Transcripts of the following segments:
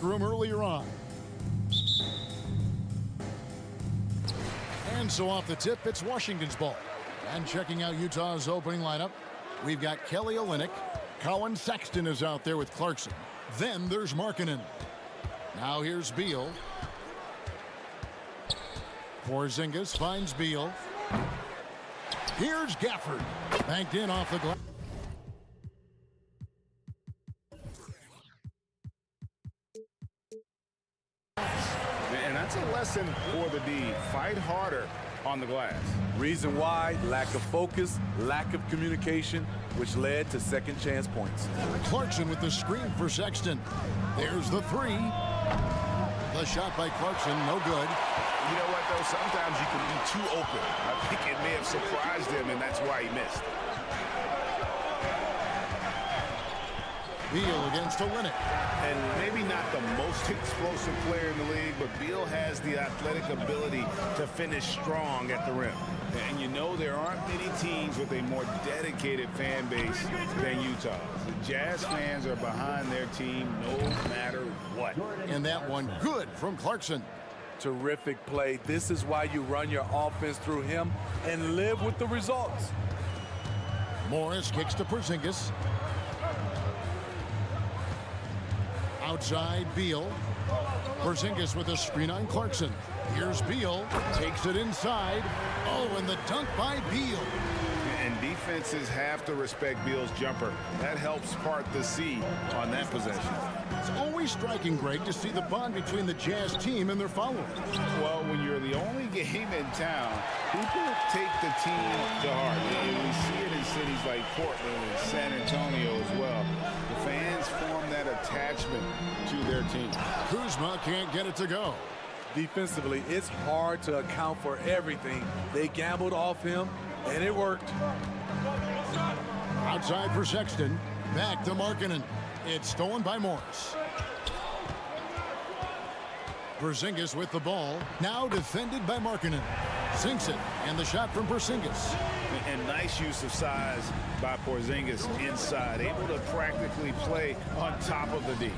room earlier on. And so off the tip, it's Washington's ball. And checking out Utah's opening lineup, we've got Kelly Olynyk. Colin Sexton is out there with Clarkson. Then there's Markkanen. Now here's Beal. Porzingis finds Beal. Here's Gafford. Banked in off the glass. And that's a lesson for the D. Fight harder on the glass. Reason why: lack of focus, lack of communication, which led to second chance points. Clarkson with the screen for Sexton. There's the three. The shot by Clarkson, no good. You know what, though? Sometimes you can be too open. I think it may have surprised him, and that's why he missed. Beal against Olynyk. And maybe not the most explosive player in the league, but Beal has the athletic ability to finish strong at the rim. And you know there aren't many teams with a more dedicated fan base than Utah. The Jazz fans are behind their team no matter what. And that one good from Clarkson. Terrific play. This is why you run your offense through him and live with the results. Morris kicks to Porzingis. Outside Beal. Porzingis with a screen on Clarkson. Here's Beal. Takes it inside. Oh, and the dunk by Beal. And defenses have to respect Beal's jumper. That helps part the sea on that possession. It's always striking, Greg, to see the bond between the Jazz team and their followers. Well, when you're the only game in town, people take the team to heart. And we see it in cities like Portland and San Antonio as well. The fans form that attachment to their team. Kuzma can't get it to go. Defensively, it's hard to account for everything. They gambled off him, and it worked. Outside for Sexton. Back to Markkanen. It's stolen by Morris. Porzingis with the ball. Now defended by Markkanen. Sinks it. And the shot from Porzingis. And nice use of size by Porzingis inside. Able to practically play on top of the D.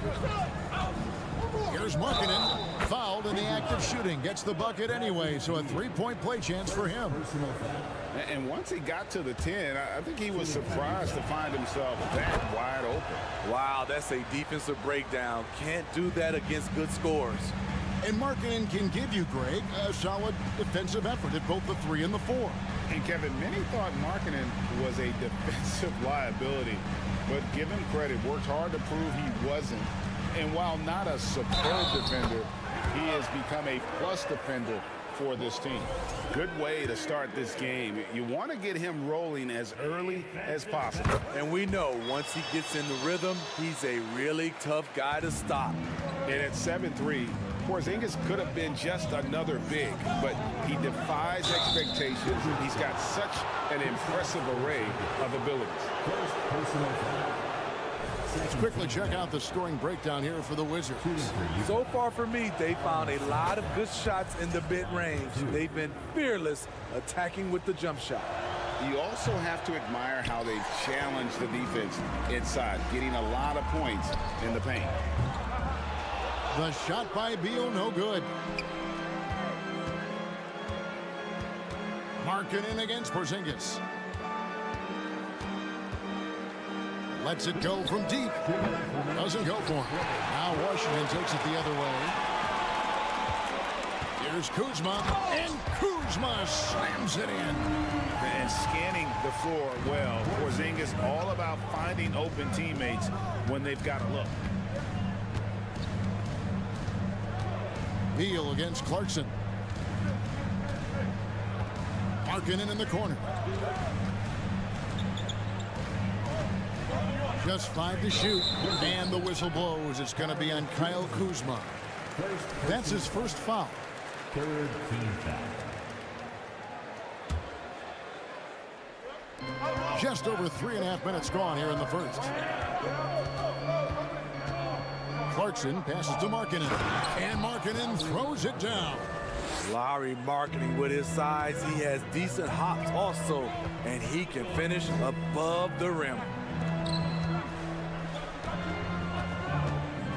Here's Markkanen. Fouled in the act of shooting. Gets the bucket anyway, so a three-point play chance for him. And once he got to the 10, I think he was surprised to find himself that wide open. Wow, that's a defensive breakdown. Can't do that against good scores. And Markkanen can give you, Greg, a solid defensive effort at both the 3 and the 4. And Kevin, many thought Markkanen was a defensive liability, but give him credit, worked hard to prove he wasn't. And while not a superb defender, he has become a plus defender for this team. Good way to start this game. You want to get him rolling as early as possible. And we know once he gets in the rhythm, he's a really tough guy to stop. And at 7'3", Porzingis could have been just another big, but he defies expectations. He's got such an impressive array of abilities. Let's quickly check out the scoring breakdown here for the Wizards. So far for me, they found a lot of good shots in the mid-range. They've been fearless attacking with the jump shot. You also have to admire how they've challenged the defense inside, getting a lot of points in the paint. The shot by Beal, no good. Markkanen against Porzingis. Lets it go from deep. Doesn't go for him. Now Washington takes it the other way. Here's Kuzma. And Kuzma slams it in. And scanning the floor well. Porzingis all about finding open teammates when they've got a look. Beal against Clarkson. Markkanen in the corner. Just 5 to shoot. And the whistle blows. It's going to be on Kyle Kuzma. That's his first foul. Third team foul. Just over 3.5 minutes gone here in the first. Clarkson passes to Markkanen. And Markkanen throws it down. Lowry Markkanen with his size. He has decent hops also. And he can finish above the rim.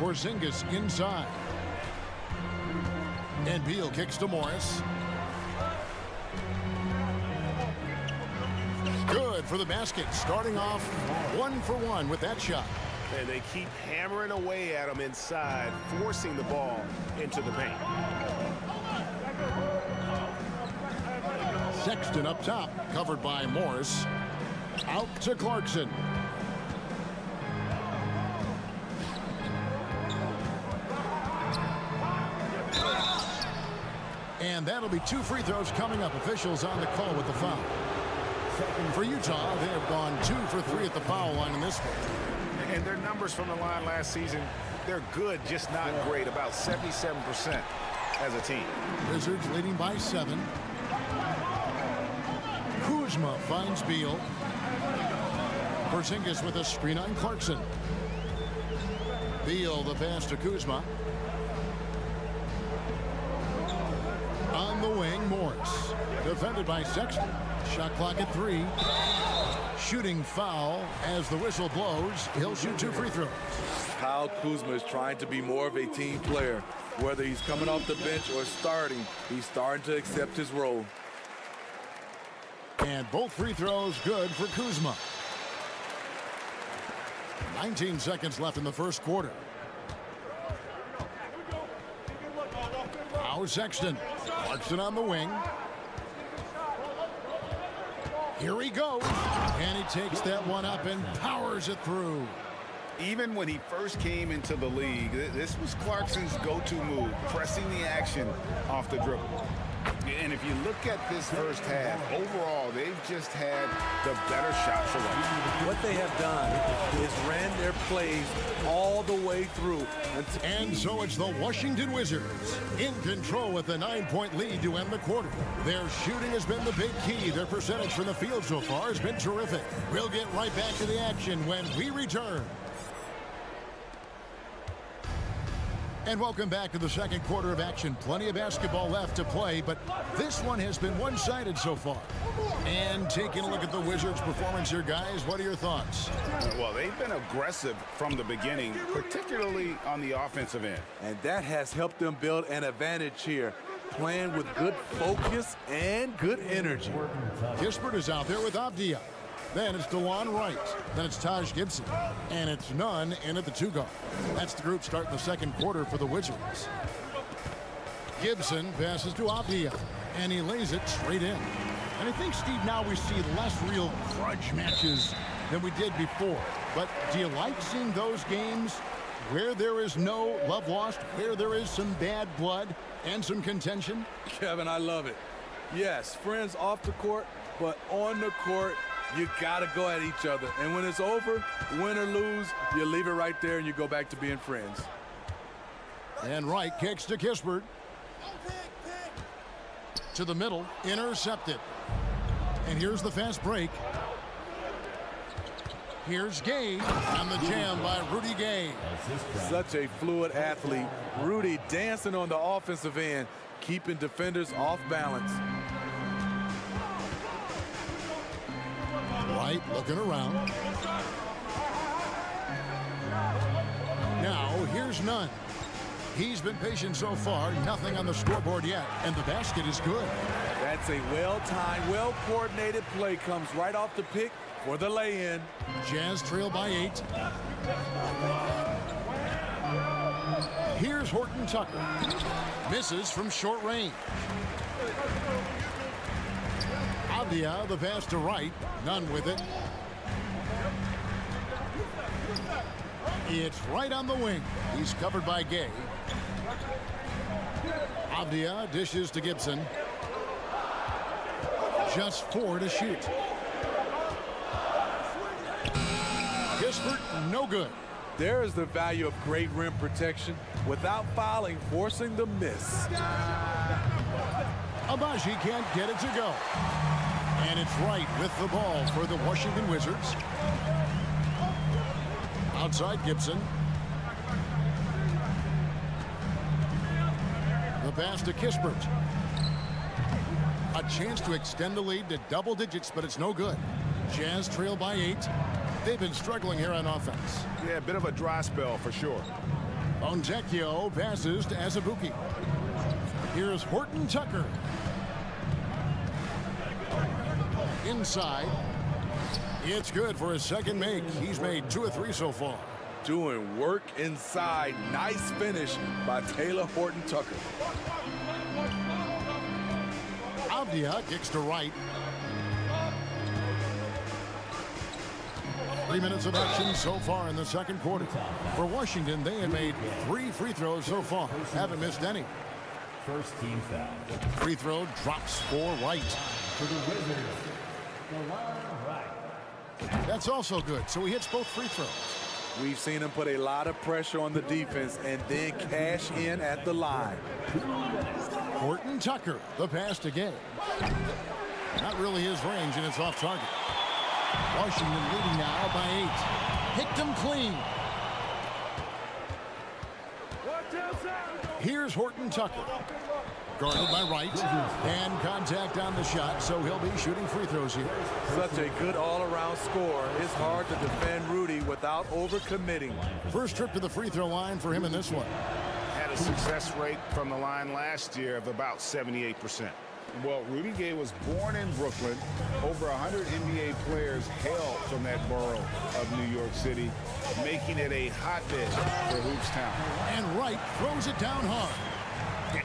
Porzingis inside. And Beal kicks to Morris. Good for the basket. Starting off 1-for-1 with that shot. And they keep hammering away at him inside, forcing the ball into the paint. Sexton up top, covered by Morris. Out to Clarkson. And that'll be 2 free throws coming up. Officials on the call with the foul. For Utah, they have gone 2 for 3 at the foul line in this one. And their numbers from the line last season, they're good, just not great. About 77% as a team. Wizards leading by 7. Kuzma finds Beal. Porzingis with a screen on Clarkson. Beal the pass to Kuzma. On the wing, Morris. Defended by Sexton. Shot clock at 3. Shooting foul as the whistle blows. He'll shoot 2 free throws. Kyle Kuzma is trying to be more of a team player. Whether he's coming off the bench or starting, he's starting to accept his role. And both free throws good for Kuzma. 19 seconds left in the first quarter. Now Sexton. Clarkson on the wing. Here he goes. And he takes that one up and powers it through. Even when he first came into the league, this was Clarkson's go-to move, pressing the action off the dribble. And if you look at this first half, overall, they've just had the better shot selection. What they have done is ran their plays all the way through. And so it's the Washington Wizards in control with a 9-point lead to end the quarter. Their shooting has been the big key. Their percentage from the field so far has been terrific. We'll get right back to the action when we return. And welcome back to the second quarter of action. Plenty of basketball left to play, but this one has been one-sided so far. And taking a look at the Wizards' performance here, guys, what are your thoughts? Well, they've been aggressive from the beginning, particularly on the offensive end. And that has helped them build an advantage here, playing with good focus and good energy. Kispert is out there with Avdia. Then it's DeJuan Wright. Then it's Taj Gibson. And it's Nunn in at the 2 guard. That's the group starting the second quarter for the Wizards. Gibson passes to Avdia. And he lays it straight in. And I think, Steve, now we see less real grudge matches than we did before. But do you like seeing those games where there is no love lost, where there is some bad blood and some contention? Kevin, I love it. Yes, friends off the court, but on the court, you got to go at each other. And when it's over, win or lose, you leave it right there and you go back to being friends. And Wright kicks to Kispert. To the middle, intercepted. And here's the fast break. Here's Gay on the jam by Rudy Gay. Such a fluid athlete. Rudy dancing on the offensive end, keeping defenders off balance. Wright looking around. Now here's Nunn. He's been patient so far. Nothing on the scoreboard yet. And the basket is good. That's a well-timed, well-coordinated play. Comes right off the pick for the lay-in. Jazz trail by 8. Here's Horton Tucker. Misses from short range. Avdia, the pass to Wright. Nunn with it. It's Wright on the wing. He's covered by Gay. Avdia dishes to Gibson. Just 4 to shoot. Kispert, no good. There is the value of great rim protection without fouling, forcing the miss. Abaji can't get it to go. And it's Wright with the ball for the Washington Wizards. Outside Gibson. The pass to Kispert. A chance to extend the lead to double digits, but it's no good. Jazz trail by 8. They've been struggling here on offense. Yeah, a bit of a dry spell for sure. Fontecchio passes to Azubuike. Here's Horton Tucker. Inside. It's good for his second make. He's made 2 of 3 so far. Doing work inside. Nice finish by Taylor Horton Tucker. Avdia kicks to right. 3 minutes of action so far in the second quarter. For Washington, they have made 3 free throws so far. Haven't missed any. First team foul. Free throw drops for Wright. For the Wizards, DeLon Wright. That's also good, so he hits both free throws. We've seen him put a lot of pressure on the defense and then cash in at the line. Horton Tucker, the pass to Gay. Not really his range, and it's off target. Washington leading now by 8. Picked him clean. Here's Horton Tucker. Guarded by Wright. And contact on the shot, so he'll be shooting free throws here. Such a good all-around score. It's hard to defend Rudy without overcommitting. First trip to the free throw line for him in this one. Had a success rate from the line last year of about 78%. Well, Rudy Gay was born in Brooklyn. Over 100 NBA players hail from that borough of New York City, making it a hotbed for Hoops Town. And Wright throws it down hard.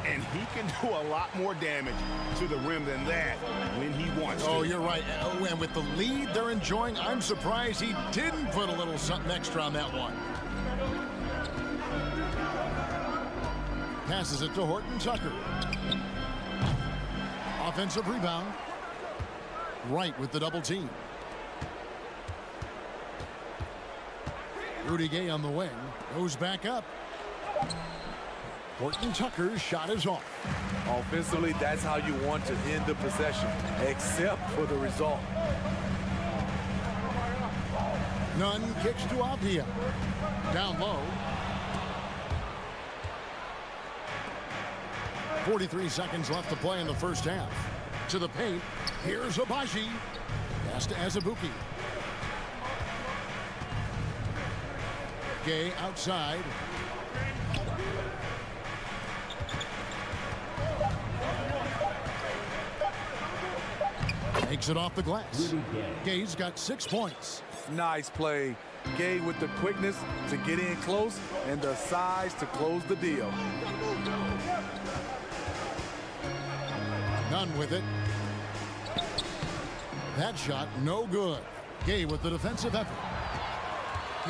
And he can do a lot more damage to the rim than that when he wants to. Oh, you're right. And with the lead they're enjoying, I'm surprised he didn't put a little something extra on that one. Passes it to Horton Tucker. Offensive rebound. Wright with the double team. Rudy Gay on the wing. Goes back up. Horton Tucker's shot is off. Offensively, that's how you want to end the possession, except for the result. Nunn kicks to Avdia. Down low. 43 seconds left to play in the first half. To the paint. Here's Abaji. Pass to Azubuike. Gay outside. Makes it off the glass. Gay's got 6 points. Nice play. Gay with the quickness to get in close and the size to close the deal. Nunn with it. That shot no good. Gay with the defensive effort.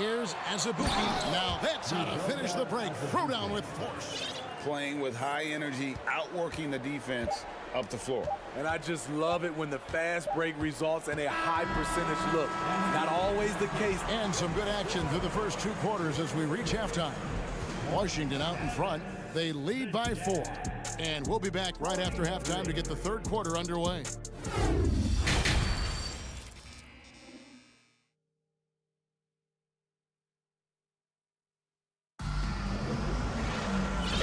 Here's Azubuike. Now that's how to finish the break. Throw down with force. Playing with high energy, outworking the defense up the floor. And I just love it when the fast break results in a high percentage look. Not always the case. And some good action through the first 2 quarters as we reach halftime. Washington out in front. They lead by 4. And we'll be back right after halftime to get the third quarter underway.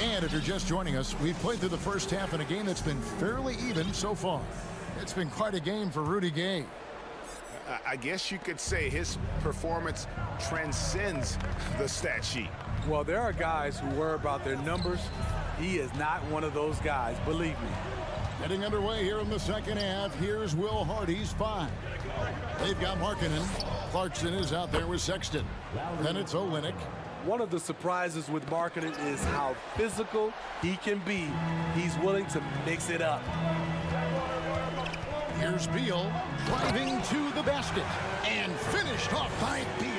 And if you're just joining us, we've played through the first half in a game that's been fairly even so far. It's been quite a game for Rudy Gay. I guess you could say his performance transcends the stat sheet. Well, there are guys who worry about their numbers. He is not one of those guys, believe me. Getting underway here in the second half. Here's Will Hardy's 5. They've got Markkanen. Clarkson is out there with Sexton. Then it's Olynyk. One of the surprises with Markkanen is how physical he can be. He's willing to mix it up. Here's Beal driving to the basket and finished off by Beal.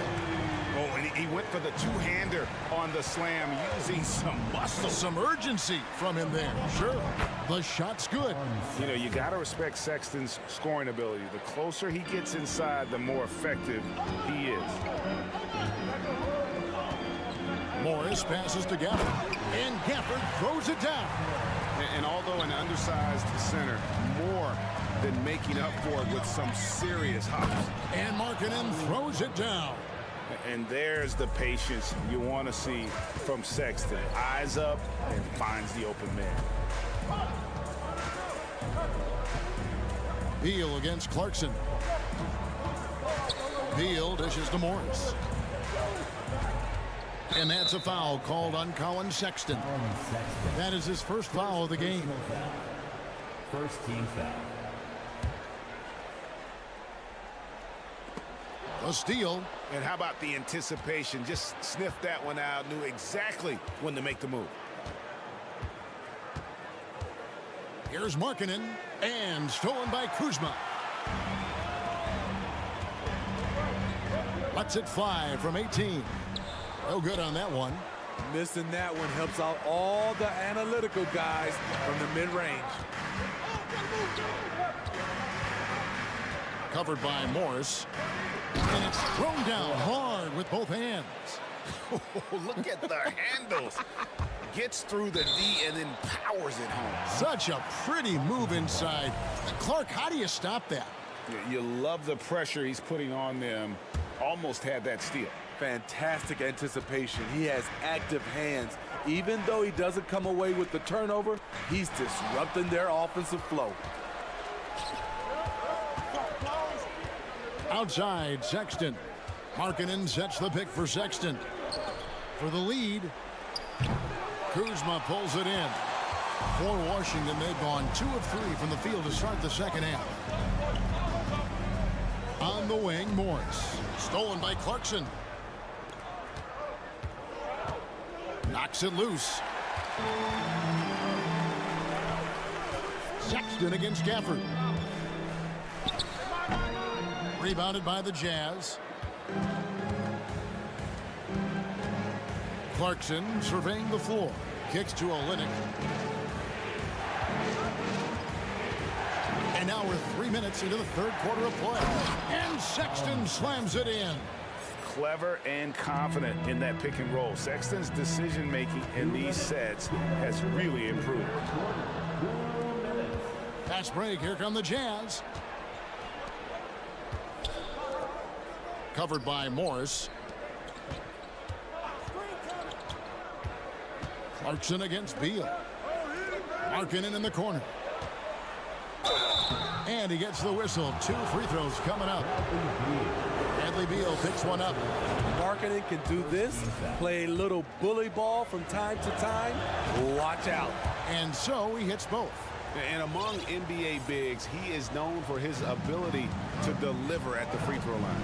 Oh, and he went for the two-hander on the slam, using some muscle. Some urgency from him there. Sure, the shot's good. You know, you got to respect Sexton's scoring ability. The closer he gets inside, the more effective he is. Morris passes to Gafford, and Gafford throws it down. And although an undersized center, more than making up for it with some serious hops. And Markkanen throws it down. And there's the patience you want to see from Sexton. Eyes up and finds the open man. Beal against Clarkson. Beal dishes to Morris. And that's a foul called on Colin Sexton. That is his first foul of the game. First team foul. A steal. And how about the anticipation? Just sniffed that one out, knew exactly when to make the move. Here's Markkanen, and stolen by Kuzma. Lets it fly from 18. No good on that one. Missing that one helps out all the analytical guys from the mid-range. Covered by Morris. And it's thrown down hard with both hands. Look at the handles. Gets through the D and then powers it home. Such a pretty move inside. Clark, how do you stop that? You love the pressure he's putting on them. Almost had that steal. Fantastic anticipation. He has active hands. Even though he doesn't come away with the turnover, he's disrupting their offensive flow. Outside, Sexton. Markkanen sets the pick for Sexton. For the lead, Kuzma pulls it in. For Washington, they've gone 2 of 3 from the field to start the second half. On the wing, Morris. Stolen by Clarkson. Knocks it loose. Sexton against Gafford. Rebounded by the Jazz. Clarkson surveying the floor. Kicks to Olynyk. And now we're 3 minutes into the third quarter of play. And Sexton slams it in. Clever and confident in that pick and roll. Sexton's decision-making in these sets has really improved. Fast break. Here come the Jazz. Covered by Morris. Clarkson against Beal. Markkanen in the corner. And he gets the whistle. 2 free throws coming up. Bradley Beal picks one up. Markkanen can do this, play a little bully ball from time to time. Watch out. And so he hits both. And among NBA bigs, he is known for his ability to deliver at the free throw line.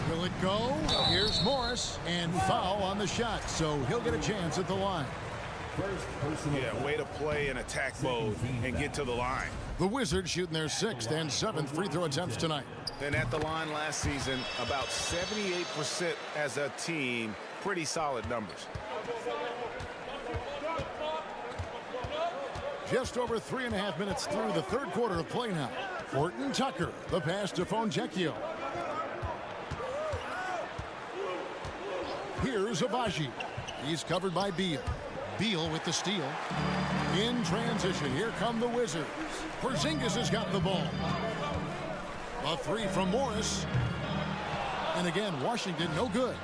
Will it go? Here's Morris. And foul on the shot, so he'll get a chance at the line. Yeah, way to play in attack mode and get to the line. The Wizards shooting their 6th and 7th free throw attempts tonight. And at the line last season, about 78% as a team. Pretty solid numbers. Just over 3.5 minutes through the third quarter of play now. Horton Tucker, the pass to Fontecchio. Here's Abaji. He's covered by Beal. Beal with the steal. In transition, here come the Wizards. Porzingis has got the ball. A 3 from Morris. And again, Washington no good.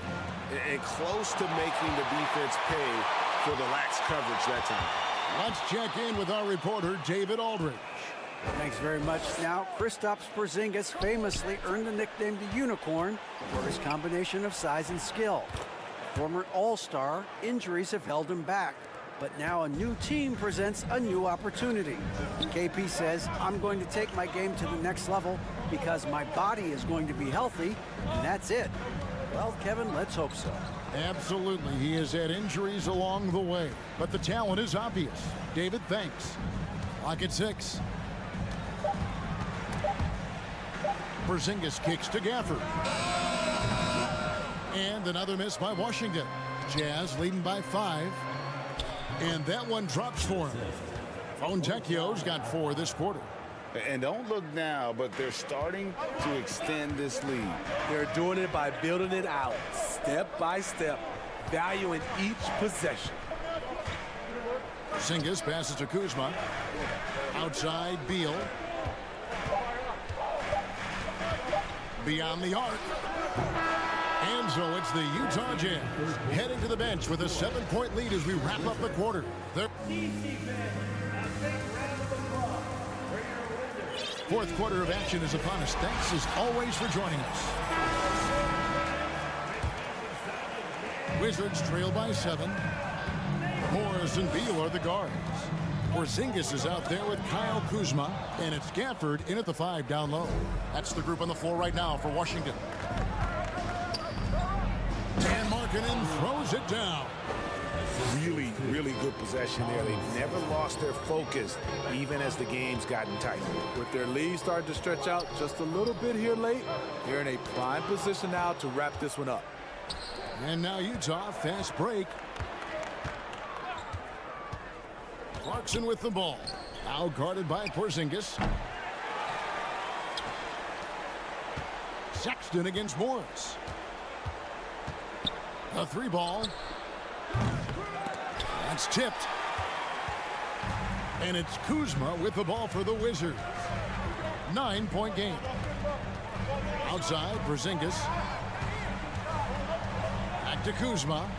And close to making the defense pay for the lax coverage that time. Let's check in with our reporter, David Aldridge. Thanks very much. Now, Kristaps Porzingis famously earned the nickname the Unicorn for his combination of size and skill. Former All-Star, injuries have held him back. But now a new team presents a new opportunity. KP says, I'm going to take my game to the next level because my body is going to be healthy, and that's it. Well, Kevin, let's hope so. Absolutely. He has had injuries along the way, but the talent is obvious. David, thanks. Clock at 6. Porzingis kicks to Gafford. And another miss by Washington. Jazz leading by 5. And that one drops for him. Fontecchio's got 4 this quarter. And don't look now, but they're starting to extend this lead. They're doing it by building it out, step by step, valuing each possession. Porzingis passes to Kuzma. Outside, Beal. Beyond the arc. And so it's the Utah Jazz heading to the bench with a 7-point lead as we wrap up the quarter. Fourth quarter of action is upon us. Thanks as always for joining us. Wizards trail by 7. Morris and Beal are the guards. Porzingis is out there with Kyle Kuzma, and it's Gafford in at the 5 down low. That's the group on the floor right now for Washington. And Markkanen throws it down. Really, really good possession there. They've never lost their focus, even as the game's gotten tighter. With their lead starting to stretch out just a little bit here late, they're in a prime position now to wrap this one up. And now Utah, fast break. Clarkson with the ball. Now guarded by Porzingis. Sexton against Morris. A 3 ball. That's tipped. And it's Kuzma with the ball for the Wizards. 9-point game. Outside, Porzingis. Back to Kuzma.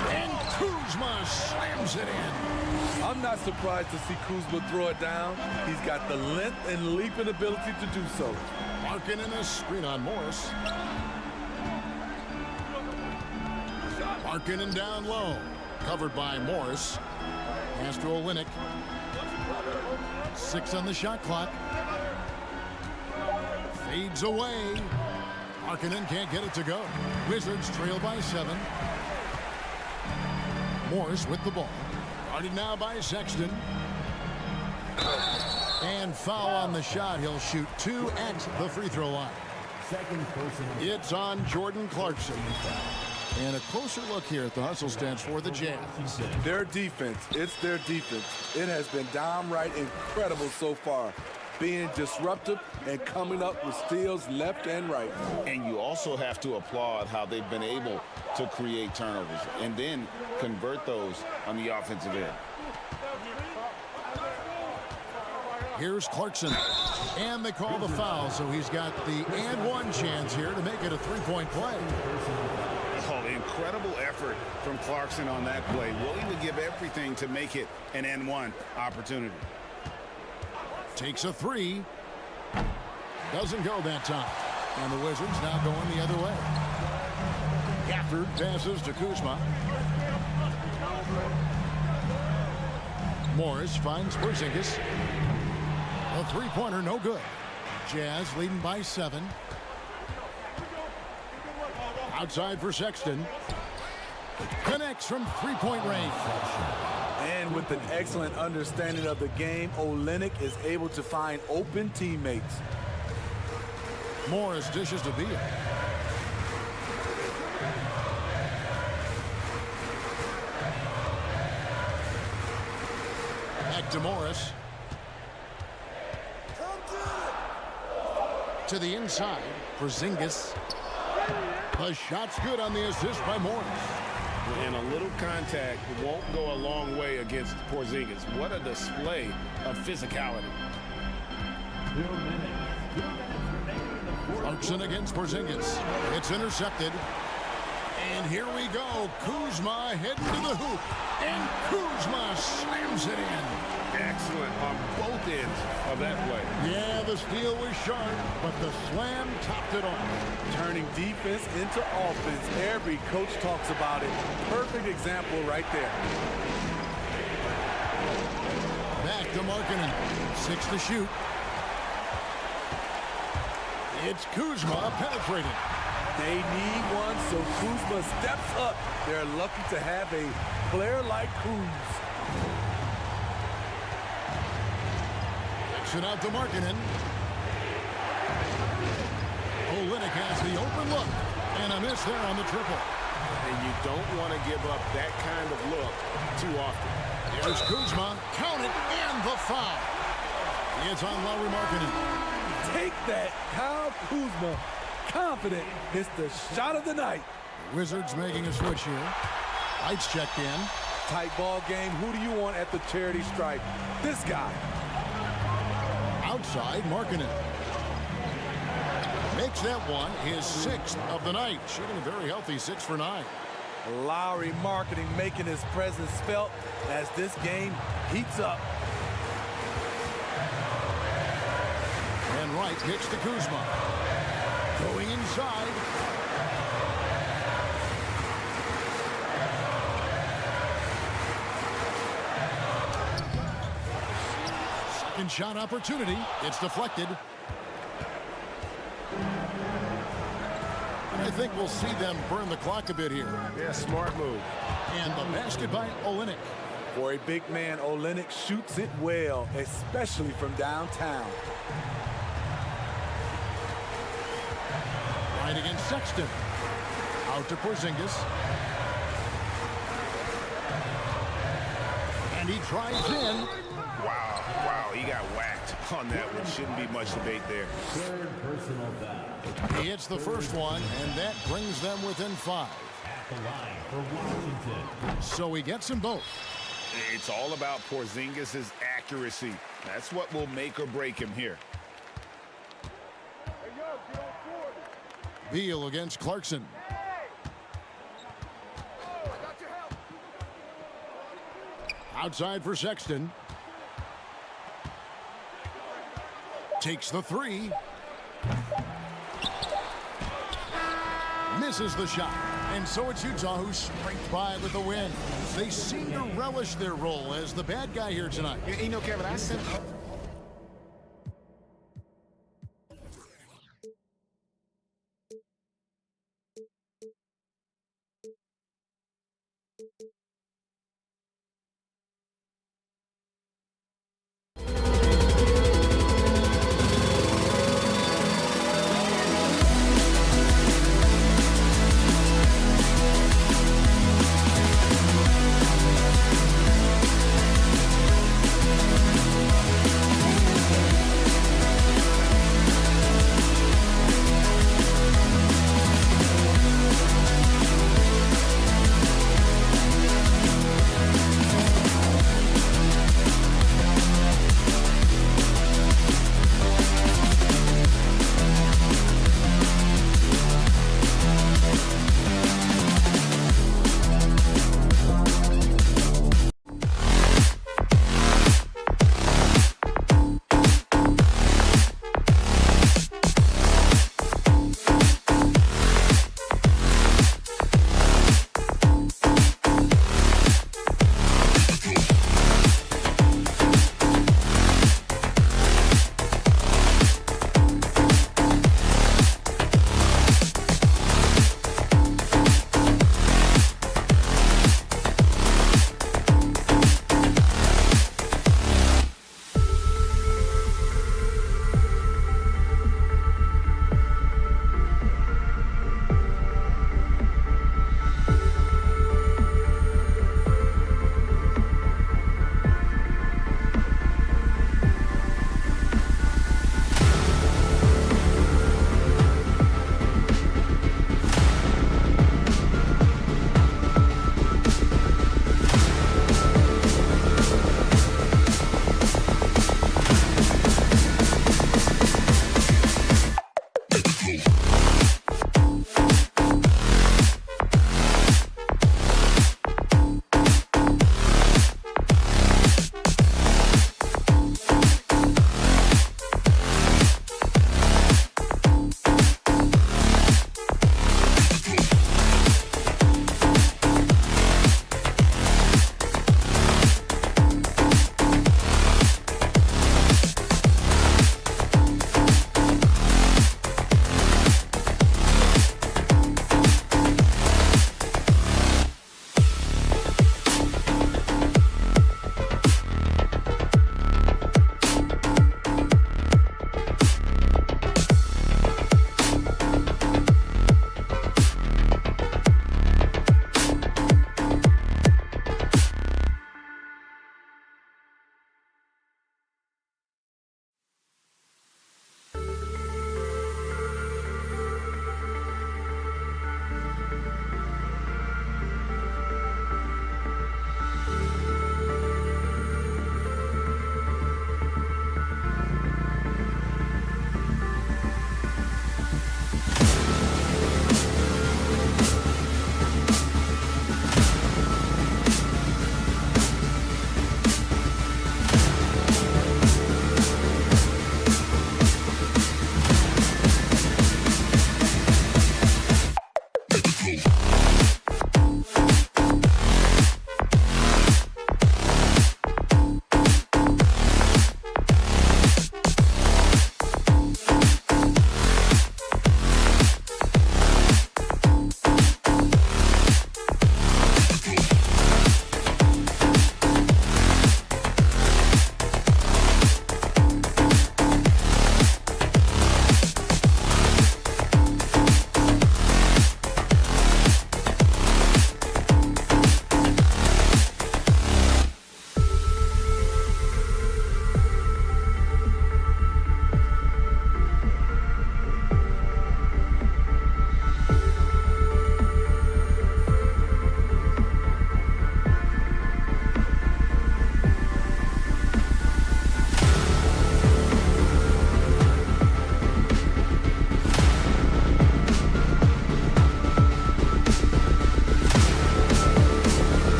And Kuzma slams it in. I'm not surprised to see Kuzma throw it down. He's got the length and leaping ability to do so. Markkanen a screen on Morris. Markkanen down low. Covered by Morris. Pass to Olynyk. 6 on the shot clock. Fades away. Markkanen can't get it to go. Wizards trail by 7. Morris with the ball. Guarded now by Sexton. And foul on the shot. He'll shoot 2 at the free throw line. Second personal. It's on Jordan Clarkson. And a closer look here at the hustle stats for the Jazz. Their defense, it's their defense. It has been downright incredible so far, being disruptive and coming up with steals left and right. And you also have to applaud how they've been able to create turnovers and then convert those on the offensive end. Here's Clarkson. And they call the foul, so he's got the and one chance here to make it a 3-point play. Oh, incredible effort from Clarkson on that play. Willing to give everything to make it an N1 opportunity. Takes a 3. Doesn't go that time. And the Wizards now going the other way. Gafford passes to Kuzma. Morris finds Porzingis. A 3-pointer, no good. Jazz leading by 7. Outside for Sexton. Connects from 3-point range. And with an excellent understanding of the game, Olynyk is able to find open teammates. Morris dishes to Beal. Back to Morris. To the inside, Porzingis. The shot's good on the assist by Morris. And a little contact won't go a long way against Porzingis. What a display of physicality. Clarkson against Porzingis. It's intercepted. And here we go. Kuzma heading to the hoop. And Kuzma slams it in. Excellent on both ends of that play. Yeah, the steal was sharp, but the slam topped it off. Turning defense into offense. Every coach talks about it. Perfect example right there. Back to Markkanen. 6 to shoot. It's Kuzma penetrating. They need one, so Kuzma steps up. They're lucky to have a player like Kuz. Kicks it out to Markkanen. Olynyk has the open look. And a miss there on the triple. And you don't want to give up that kind of look too often. Here's Kuzma. Count it, and the foul. It's on Lauri Markkanen. Take that, Kyle Kuzma. Confident hits the shot of the night. Wizards making a switch here. Lights checked in. Tight ball game. Who do you want at the charity stripe? This guy. Outside, Markkanen. Makes that one his 6th of the night. Shooting a very healthy 6 for 9. Lauri Markkanen making his presence felt as this game heats up. And Wright kicks to Kuzma. Going inside. second shot opportunity. It's deflected. And I think we'll see them burn the clock a bit here. Yeah, smart move. And the basket by Olynyk. For a big man, Olynyk shoots it well, especially from downtown. Right against Sexton. Out to Porzingis. And he drives in. Wow, he got whacked on that one. Shouldn't be much debate there. Third personal foul. He hits the first one, and that brings them within 5. At the line for Washington. So he gets them both. It's all about Porzingis' accuracy. That's what will make or break him here. Beal against Clarkson. Outside for Sexton. Takes the 3. Misses the shot. And so it's Utah who scraped by with the win. They seem to relish their role as the bad guy here tonight. You know, Kevin, I said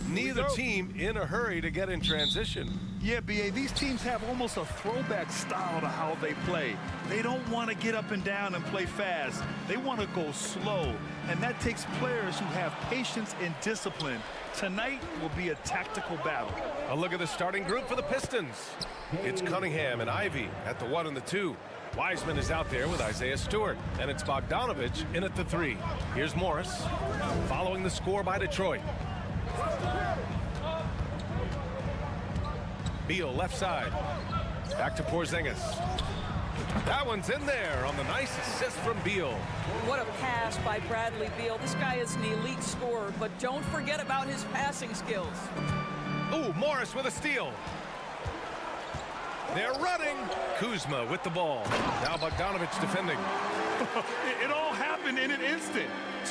Neither team in a hurry to get in transition. Yeah, B.A., these teams have almost a throwback style to how they play. They don't want to get up and down and play fast. They want to go slow, and that takes players who have patience and discipline. Tonight will be a tactical battle. A look at the starting group for the Pistons. It's Cunningham and Ivy at the 1 and the 2. Wiseman is out there with Isaiah Stewart, and it's Bogdanovich in at the 3. Here's Morris, following the score by Detroit. Beal left side. Back to Porzingis. That one's in there on the nice assist from Beal. What a pass by Bradley Beal. This guy is an elite scorer, but don't forget about his passing skills. Ooh, Morris with a steal. They're running. Kuzma with the ball. Now Bogdanovich defending. It all happened in an instant.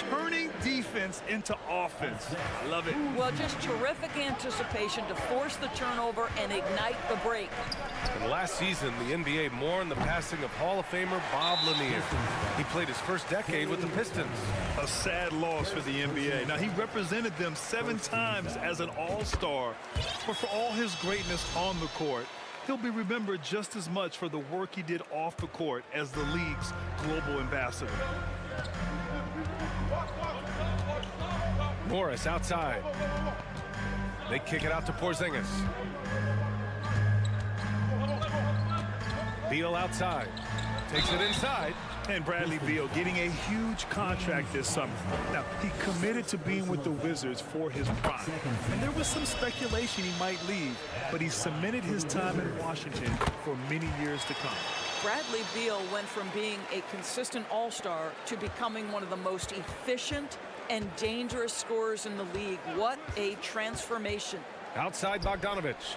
Turning defense into offense. I love it. Well, just terrific anticipation to force the turnover and ignite the break. And last season, the NBA mourned the passing of Hall of Famer Bob Lanier. He played his first decade with the Pistons. A sad loss for the NBA. Now, he represented them 7 times as an all-star, but for all his greatness on the court, he'll be remembered just as much for the work he did off the court as the league's global ambassador. Morris outside. They kick it out to Porzingis. Beal outside. Takes it inside. And Bradley Beal getting a huge contract this summer. Now, he committed to being with the Wizards for his prime. And there was some speculation he might leave, but he cemented his time in Washington for many years to come. Bradley Beal went from being a consistent all-star to becoming one of the most efficient and dangerous scorers in the league. What a transformation. Outside Bogdanovich.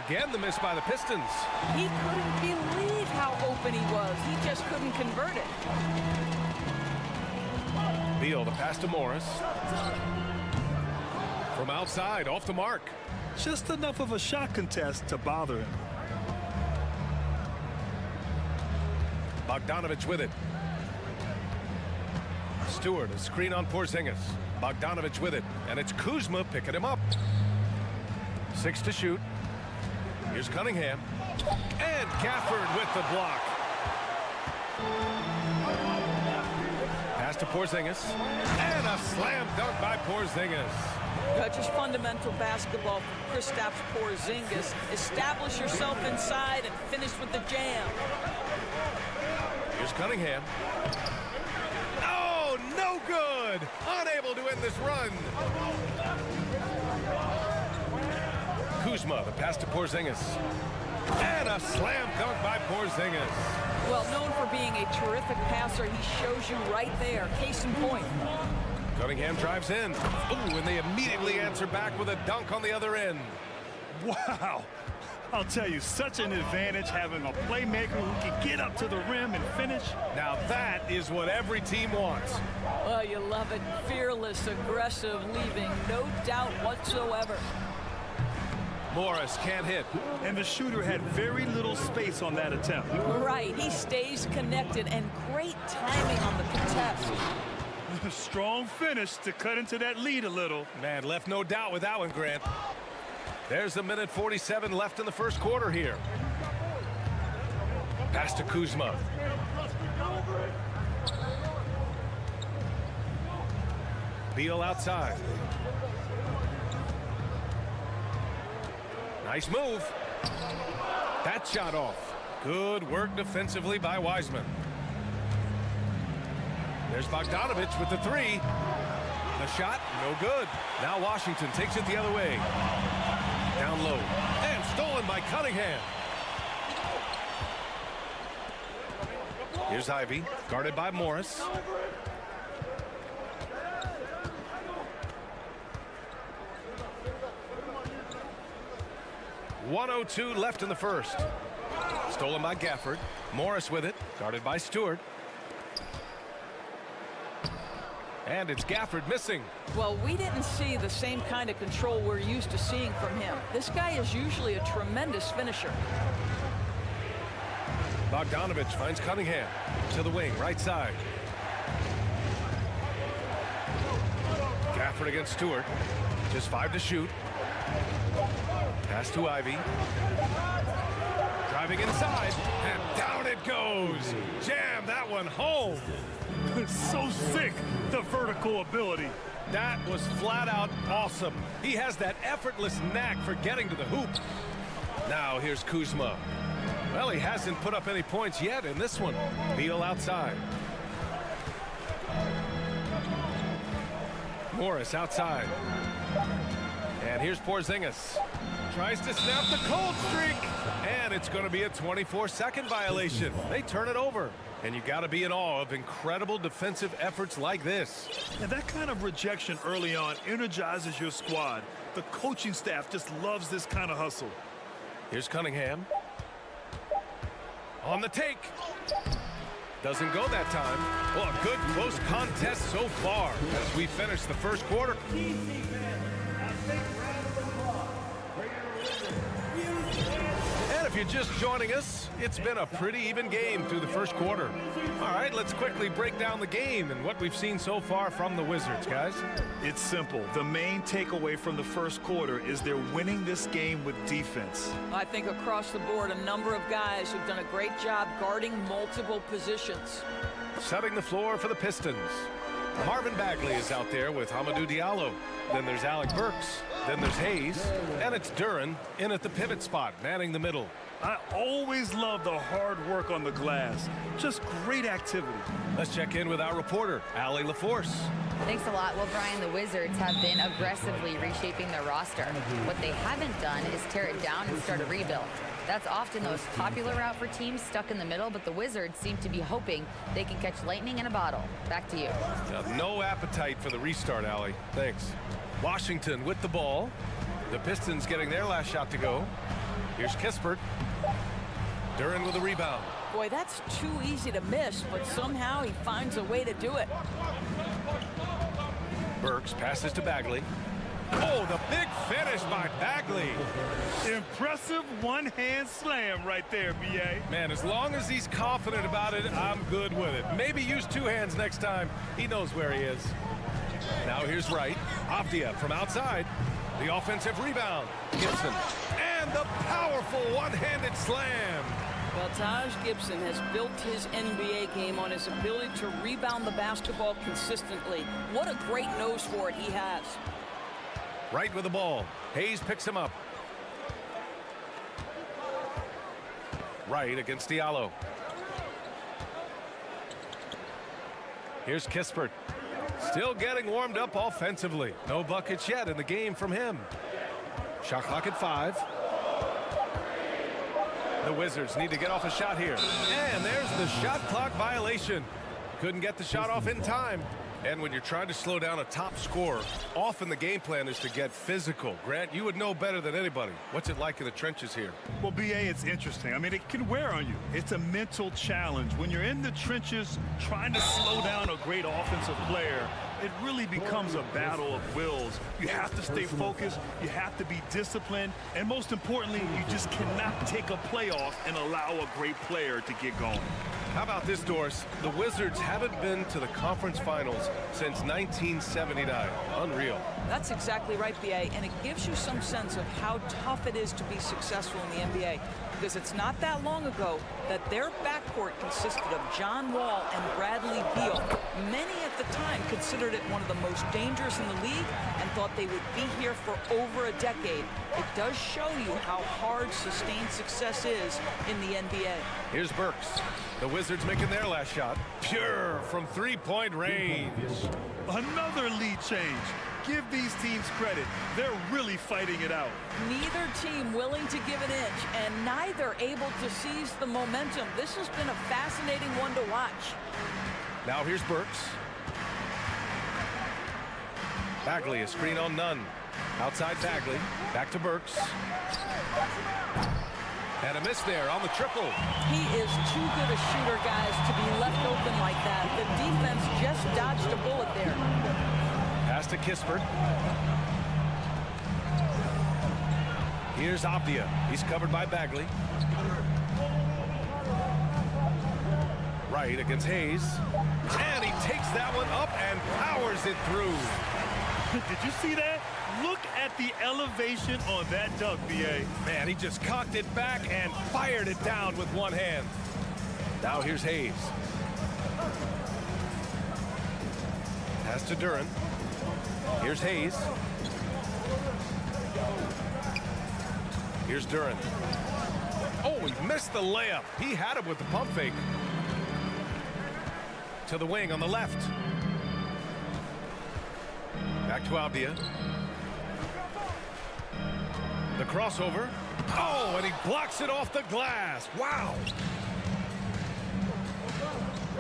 Again, the miss by the Pistons. He couldn't believe how open he was. He just couldn't convert it. Beal, the pass to Morris. From outside, off the mark. Just enough of a shot contest to bother him. Bogdanovich with it. Stewart, a screen on Porzingis. Bogdanovich with it, and it's Kuzma picking him up. 6 to shoot. Here's Cunningham. And Gafford with the block. Pass to Porzingis. And a slam dunk by Porzingis. Just fundamental basketball from Kristaps Porzingis. Establish yourself inside and finish with the jam. Here's Cunningham. Oh, no good. Unable to end this run. Kuzma, the pass to Porzingis. And a slam dunk by Porzingis. Well, known for being a terrific passer, he shows you right there. Case in point. Cunningham drives in. Ooh, and they immediately answer back with a dunk on the other end. Wow. I'll tell you, such an advantage having a playmaker who can get up to the rim and finish. Now that is what every team wants. Well, you love it. Fearless, aggressive, leaving no doubt whatsoever. Morris can't hit. And the shooter had very little space on that attempt. Right, he stays connected, and great timing on the contest. Strong finish to cut into that lead a little. Man, left no doubt with that one, Grant. There's a minute 47 left in the first quarter here. Pass to Kuzma. Beal outside. Nice move. That shot off. Good work defensively by Wiseman. There's Bogdanovich with the 3. The shot, no good. Now Washington takes it the other way. Down low. And stolen by Cunningham. Here's Ivy, guarded by Morris. .102 left in the first. Stolen by Gafford. Morris with it, guarded by Stewart. And it's Gafford missing. Well, we didn't see the same kind of control we're used to seeing from him. This guy is usually a tremendous finisher. Bogdanovich finds Cunningham to the wing, right side. Gafford against Stewart. Just 5 to shoot. Pass to Ivy. Driving inside, and down it goes. Jam that one home. So sick, the vertical ability. That was flat out awesome. He has that effortless knack for getting to the hoop. Now here's Kuzma. Well, he hasn't put up any points yet in this one. Beal outside. Morris outside. And here's Porzingis. Tries to snap the cold streak. And it's going to be a 24-second violation. They turn it over. And you got to be in awe of incredible defensive efforts like this. And that kind of rejection early on energizes your squad. The coaching staff just loves this kind of hustle. Here's Cunningham. On the take. Doesn't go that time. Well, a good close contest so far as we finish the first quarter. And if you're just joining us, it's been a pretty even game through the first quarter. All right, let's quickly break down the game and what we've seen so far from the Wizards, guys. It's simple. The main takeaway from the first quarter is they're winning this game with defense. I think across the board, a number of guys who've done a great job guarding multiple positions. Setting the floor for the Pistons. Marvin Bagley is out there with Hamidou Diallo. Then there's Alec Burks. Then there's Hayes. And it's Duren in at the pivot spot, manning the middle. I always love the hard work on the glass. Just great activity. Let's check in with our reporter, Allie LaForce. Thanks a lot. Well, Brian, the Wizards have been aggressively reshaping their roster. What they haven't done is tear it down and start a rebuild. That's often the most popular route for teams stuck in the middle, but the Wizards seem to be hoping they can catch lightning in a bottle. Back to you. No appetite for the restart, Allie. Thanks. Washington with the ball. The Pistons getting their last shot to go. Here's Kispert. Duren with a rebound. Boy, that's too easy to miss, but somehow he finds a way to do it. Burks passes to Bagley. Oh, the big finish by Bagley. Impressive one-hand slam right there, B.A. Man, as long as he's confident about it, I'm good with it. Maybe use 2 hands next time. He knows where he is. Now here's Wright. Avdia from outside. The offensive rebound. Gibson. And the powerful one-handed slam. Well, Taj Gibson has built his NBA game on his ability to rebound the basketball consistently. What a great nose for it he has. Wright with the ball. Hayes picks him up. Wright against Diallo. Here's Kispert. Still getting warmed up offensively. No buckets yet in the game from him. Shot clock at 5. The Wizards need to get off a shot here. And there's the shot clock violation. Couldn't get the shot off in time. And when you're trying to slow down a top scorer, often the game plan is to get physical. Grant, you would know better than anybody. What's it like in the trenches here? Well, B.A., it's interesting. I mean, it can wear on you. It's a mental challenge. When you're in the trenches trying to slow down a great offensive player, it really becomes a battle of wills. You have to stay focused. You have to be disciplined. And most importantly, you just cannot take a play off and allow a great player to get going. How about this, Doris? The Wizards haven't been to the conference finals since 1979. Unreal. That's exactly right, B.A., and it gives you some sense of how tough it is to be successful in the NBA, because it's not that long ago that their backcourt consisted of John Wall and Bradley Beal. Many at the time considered it one of the most dangerous in the league and thought they would be here for over a decade. It does show you how hard sustained success is in the NBA. Here's Burks. The Wizards making their last shot. Pure from three-point range. Another lead change. Give these teams credit. They're really fighting it out. Neither team willing to give an inch, and neither able to seize the momentum. This has been a fascinating one to watch. Now here's Burks. Bagley, a screen on none. Outside Bagley. Back to Burks. And a miss there on the triple. He is too good a shooter, guys, to be left open like that. The defense just dodged a bullet there. Pass to Kispert. Here's Avdia. He's covered by Bagley. Wright against Hayes. And he takes that one up and powers it through. Did you see that? Look at the elevation on that dunk, B.A. Man, he just cocked it back and fired it down with one hand. Now here's Hayes. Pass to Duran. Here's Hayes. Here's Duran. Oh, he missed the layup. He had him with the pump fake. To the wing on the left. Back to Avdia. The crossover. Oh, and he blocks it off the glass. Wow.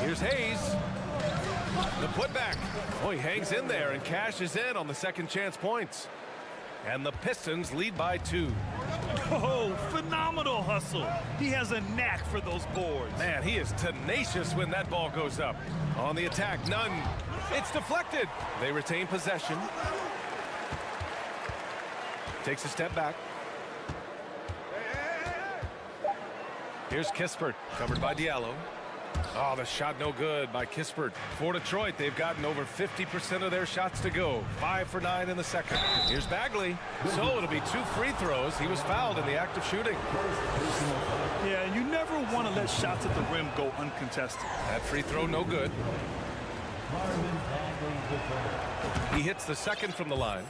Here's Hayes. The putback. Oh, he hangs in there and cashes in on the second chance points. And the Pistons lead by 2. Oh, phenomenal hustle. He has a knack for those boards. Man, he is tenacious when that ball goes up. On the attack, none. It's deflected. They retain possession. Takes a step back. Here's Kispert, covered by Diallo. Oh, the shot no good by Kispert. For Detroit, they've gotten over 50% of their shots to go. 5 for 9 in the second. Here's Bagley. So it'll be 2 free throws. He was fouled in the act of shooting. Yeah, and you never want to let shots at the rim go uncontested. That free throw no good. He hits the second from the line.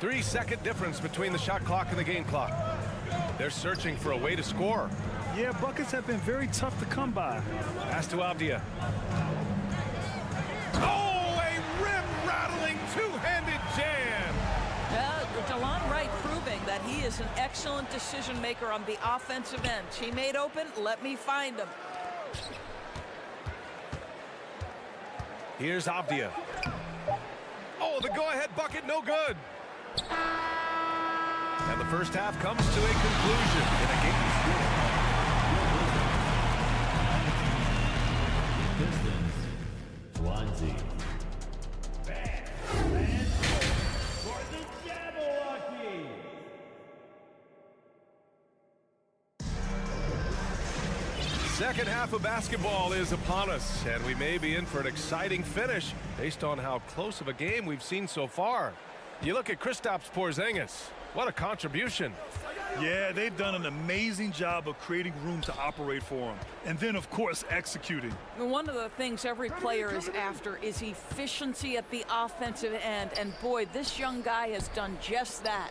3-second difference between the shot clock and the game clock. They're searching for a way to score. Yeah, buckets have been very tough to come by. Pass to Avdia. Oh, a rim-rattling two-handed jam. DeLon Wright proving that he is an excellent decision maker on the offensive end. Teammate open, let me find him. Here's Avdia. Oh, the go-ahead bucket, no good. And the first half comes to a conclusion in a game. Pistons 20. Second half of basketball is upon us, and we may be in for an exciting finish based on how close of a game we've seen so far. You look at Kristaps Porzingis. What a contribution. Yeah, they've done an amazing job of creating room to operate for him. And then, of course, executing. One of the things every player is after is efficiency at the offensive end. And boy, this young guy has done just that.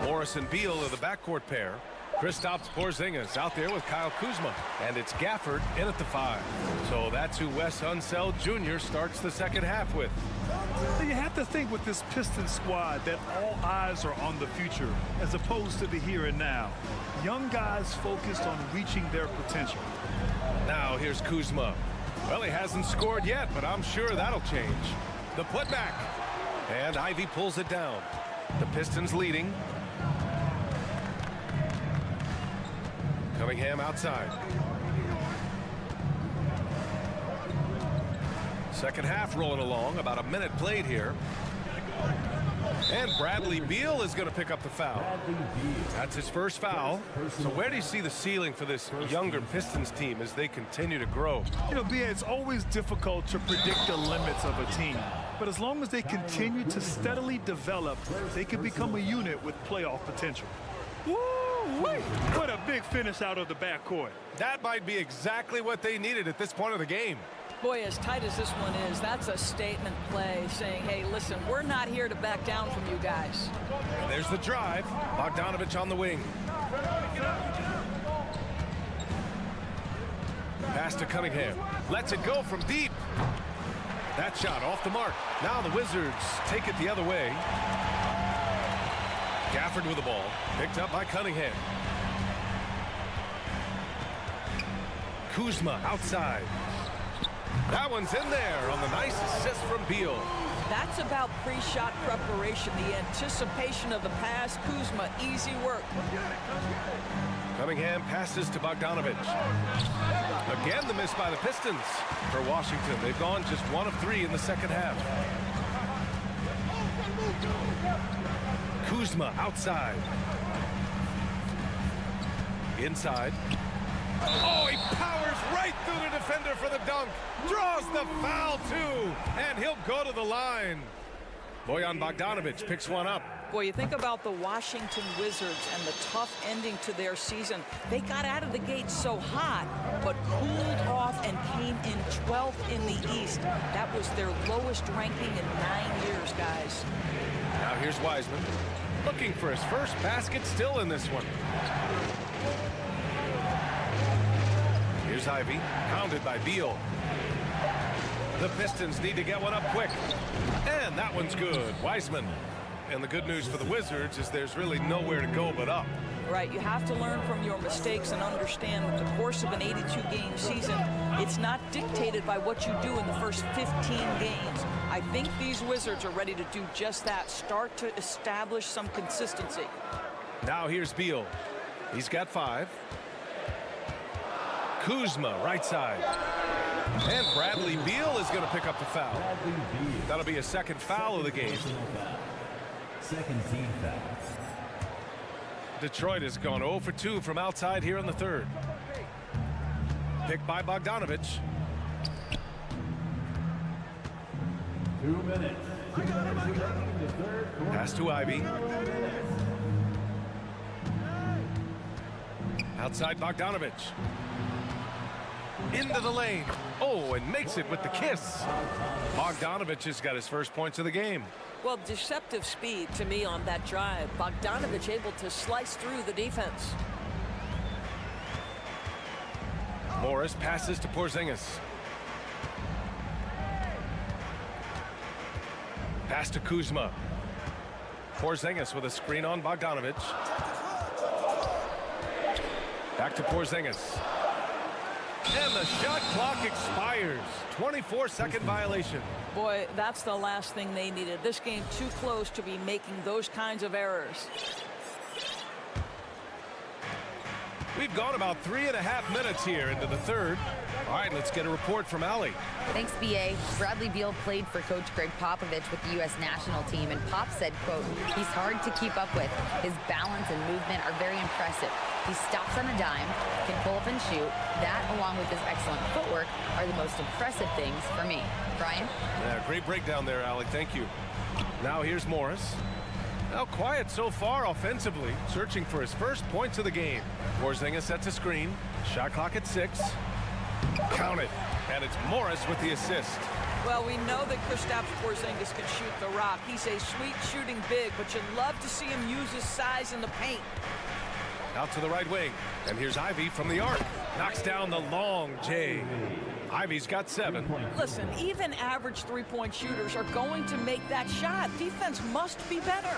Morris and Beal are the backcourt pair. Kristaps Porzingis out there with Kyle Kuzma. And it's Gafford in at the 5. So that's who Wes Unseld Jr. starts the second half with. You have to think with this Pistons squad that all eyes are on the future as opposed to the here and now. Young guys focused on reaching their potential. Now here's Kuzma. Well, he hasn't scored yet, but I'm sure that'll change. The putback. And Ivy pulls it down. The Pistons leading. Cunningham outside. Second half rolling along, about a minute played here. And Bradley Beal is going to pick up the foul. That's his first foul. So where do you see the ceiling for this younger Pistons team as they continue to grow? You know, B.A., it's always difficult to predict the limits of a team. But as long as they continue to steadily develop, they can become a unit with playoff potential. Woo-wee! What a big finish out of the backcourt. That might be exactly what they needed at this point of the game. Boy, as tight as this one is, that's a statement play saying, hey, listen, we're not here to back down from you guys. And there's the drive. Bogdanovich on the wing. Pass to Cunningham. Lets it go from deep. That shot off the mark. Now the Wizards take it the other way. Gafford with the ball. Picked up by Cunningham. Kuzma outside. That one's in there on the nice assist from Beal. That's about pre-shot preparation, the anticipation of the pass. Kuzma, easy work. Cunningham passes to Bogdanovich. Again, the miss by the Pistons. For Washington, they've gone just 1 of 3 in the second half. Kuzma outside. Inside. Oh, he powers right through the defender for the dunk. Draws the foul, too, and he'll go to the line. Bojan Bogdanovic picks one up. Boy, you think about the Washington Wizards and the tough ending to their season. They got out of the gate so hot, but cooled off and came in 12th in the East. That was their lowest ranking in 9 years, guys. Now here's Wiseman, looking for his first basket, still in this one. Here's Ivy, pounded by Beal. The Pistons need to get one up quick. And that one's good. Wiseman. And the good news for the Wizards is there's really nowhere to go but up. Right, you have to learn from your mistakes and understand that the course of an 82-game season, it's not dictated by what you do in the first 15 games. I think these Wizards are ready to do just that, start to establish some consistency. Now here's Beal. He's got 5. Kuzma, right side. And Bradley Beal is going to pick up the foul. That'll be a second foul of the game. Second team foul. Detroit has gone 0 for 2 from outside here in the third. Picked by Bogdanovic. 2 minutes. Pass to Ivy. Outside Bogdanovic. Into the lane. Oh, and makes it with the kiss. Bogdanovic has got his first points of the game. Well, deceptive speed to me on that drive. Bogdanovic able to slice through the defense. Morris passes to Porzingis. Pass to Kuzma. Porzingis with a screen on Bogdanovic. Back to Porzingis. And the shot clock expires. 24-second violation. Boy, that's the last thing they needed. This game too close to be making those kinds of errors. We've gone about 3.5 minutes here into the third. All right, let's get a report from Allie. Thanks, B.A. Bradley Beal played for Coach Greg Popovich with the U.S. national team, and Pop said, quote, he's hard to keep up with. His balance and movement are very impressive. He stops on a dime, can pull up and shoot. That, along with his excellent footwork, are the most impressive things for me. Brian? Yeah, great breakdown there, Allie. Thank you. Now here's Morris. Now quiet so far offensively, searching for his first points of the game. Porzingis sets a screen. Shot clock at 6. Count it. And it's Morris with the assist. Well, we know that Kristaps Porzingis can shoot the rock. He's a sweet shooting big, but you'd love to see him use his size in the paint. Out to the right wing. And here's Ivy from the arc. Knocks down the long J. Ivy's got 7. Listen, even average three-point shooters are going to make that shot. Defense must be better.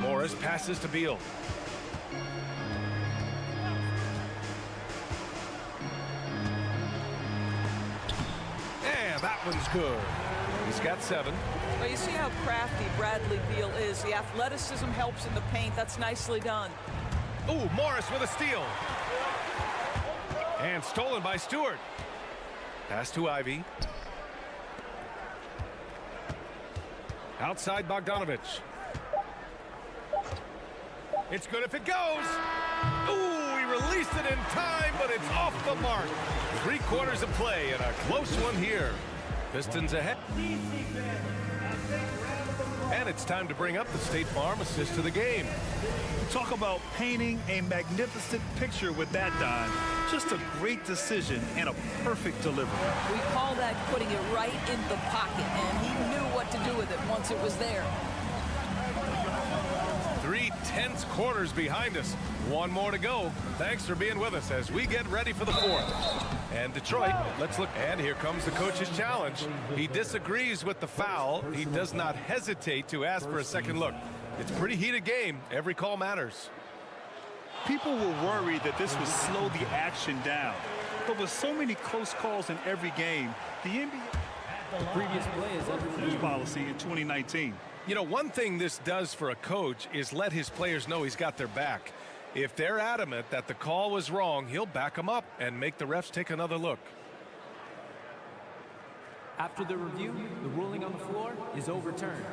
Morris passes to Beal. And that one's good. He's got 7. Well, you see how crafty Bradley Beal is. The athleticism helps in the paint. That's nicely done. Ooh, Morris with a steal. And stolen by Stewart. Pass to Ivy. Outside Bogdanovic. It's good if it goes. Ooh, he released it in time, but it's off the mark. 3 quarters of play and a close one here. Pistons ahead. And it's time to bring up the State Farm assist to the game. Talk about painting a magnificent picture with that, Don. Just a great decision and a perfect delivery. We call that putting it right in the pocket, and he knew what to do with it once it was there. 3 tense quarters behind us. 1 more to go. Thanks for being with us as we get ready for the 4th. And Detroit, let's look. And here comes the coach's challenge. He disagrees with the foul. He does not hesitate to ask for a second look. It's a pretty heated game. Every call matters. People were worried that this would slow the action down. But with so many close calls in every game, the NBA Previous play is under policy in 2019. You know, one thing this does for a coach is let his players know he's got their back. If they're adamant that the call was wrong, he'll back them up and make the refs take another look. After the review, the ruling on the floor is overturned.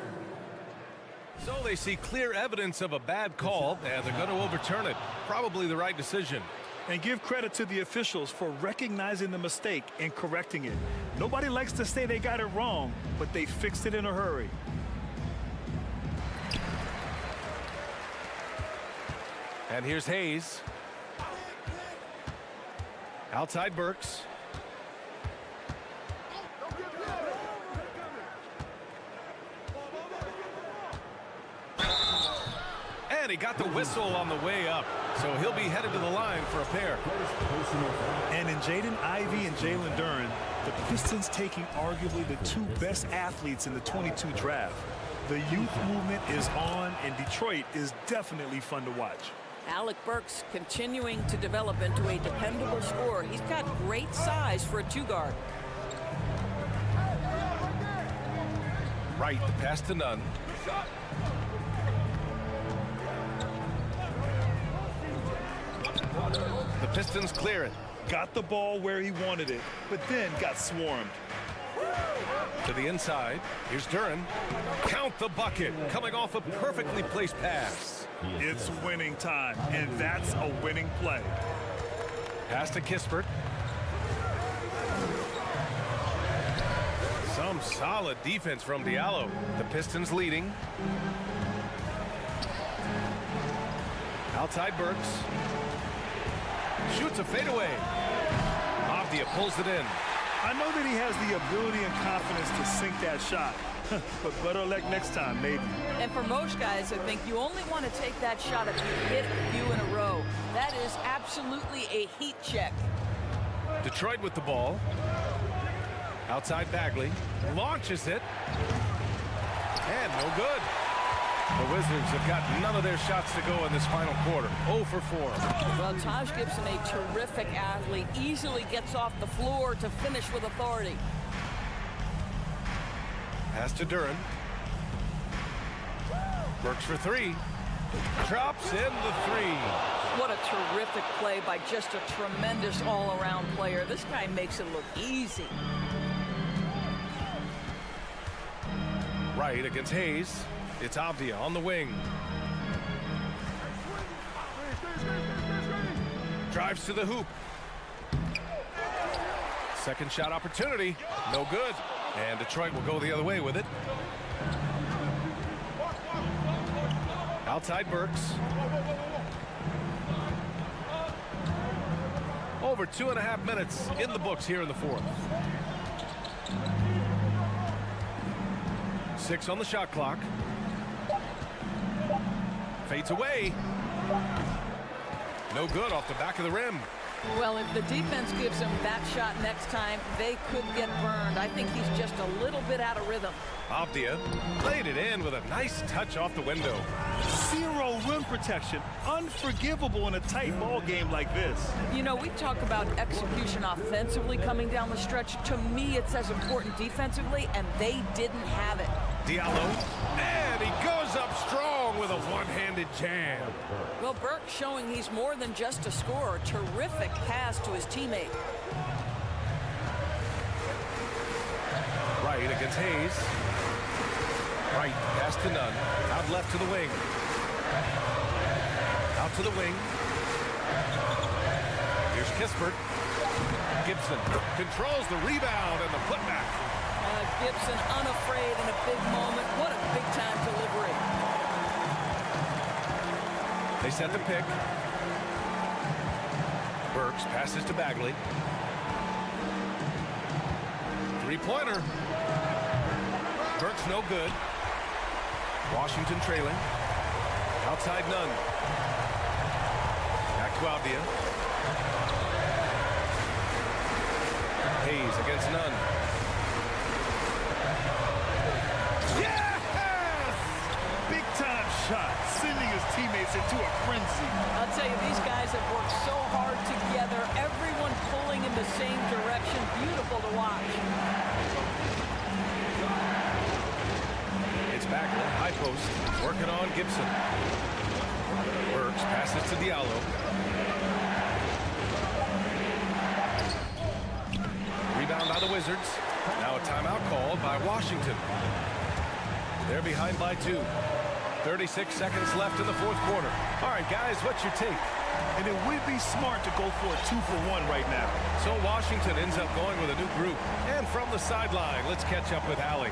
So they see clear evidence of a bad call, and they're going to overturn it. Probably the right decision. And give credit to the officials for recognizing the mistake and correcting it. Nobody likes to say they got it wrong, but they fixed it in a hurry. And here's Hayes. Outside Burks. And he got the whistle on the way up. So he'll be headed to the line for a pair. And in Jaden Ivey and Jalen Duren, the Pistons taking arguably the two best athletes in the 22 draft. The youth movement is on, and Detroit is definitely fun to watch. Alec Burks continuing to develop into a dependable scorer. He's got great size for a two-guard. Right, the pass to Nunn. The Pistons clear it. Got the ball where he wanted it, but then got swarmed. To the inside. Here's Duren. Count the bucket. Coming off a perfectly placed pass. It's winning time, and that's a winning play. Pass to Kispert. Some solid defense from Diallo. The Pistons leading. Outside Burks. Shoots a fadeaway. Avdia pulls it in. I know that he has the ability and confidence to sink that shot, but better luck next time, maybe. And for most guys, I think you only want to take that shot if you hit a few in a row. That is absolutely a heat check. Detroit with the ball. Outside Bagley. Launches it. And no good. The Wizards have got none of their shots to go in this final quarter. 0 for 4. Well, Taj Gibson, a terrific athlete, easily gets off the floor to finish with authority. Pass to Duren. Burks for three. Drops in the three. What a terrific play by just a tremendous all-around player. This guy makes it look easy. Right against Hayes. It's Avdia on the wing. Drives to the hoop. Second shot opportunity. No good. And Detroit will go the other way with it. Outside Burks. Over 2.5 minutes in the books here in the fourth. 6 on the shot clock. Fades away. No good off the back of the rim. Well, if the defense gives him that shot next time, they could get burned. I think he's just a little bit out of rhythm. Avdia laid it in with a nice touch off the window. Zero rim protection. Unforgivable in a tight ball game like this. You know, we talk about execution offensively coming down the stretch. To me, it's as important defensively, and they didn't have it. Diallo, and he goes up strong with a one-handed jam. Well, Burke showing he's more than just a scorer. Terrific pass to his teammate. Right against Hayes. Right, pass to Nunn. Out left to the wing. Out to the wing. Here's Kispert. Gibson controls the rebound and the putback. Gibson unafraid in a big moment. What a big-time delivery. They set the pick. Burks passes to Bagley. Three-pointer. Burks no good. Washington trailing. Outside Nunn. Back to Avdia. Hayes against Nunn. Big-time shot, sending his teammates into a frenzy. I'll tell you, these guys have worked so hard together. Everyone pulling in the same direction. Beautiful to watch. It's Bagley, high post, working on Gibson. Burks passes to Diallo. Rebound by the Wizards. Now a timeout called by Washington. They're behind by 2. 36 seconds left in the fourth quarter. All right, guys, what's your take? and it would be smart to go for a 2-for-1 right now. So Washington ends up going with a new group. And from the sideline, let's catch up with Allie.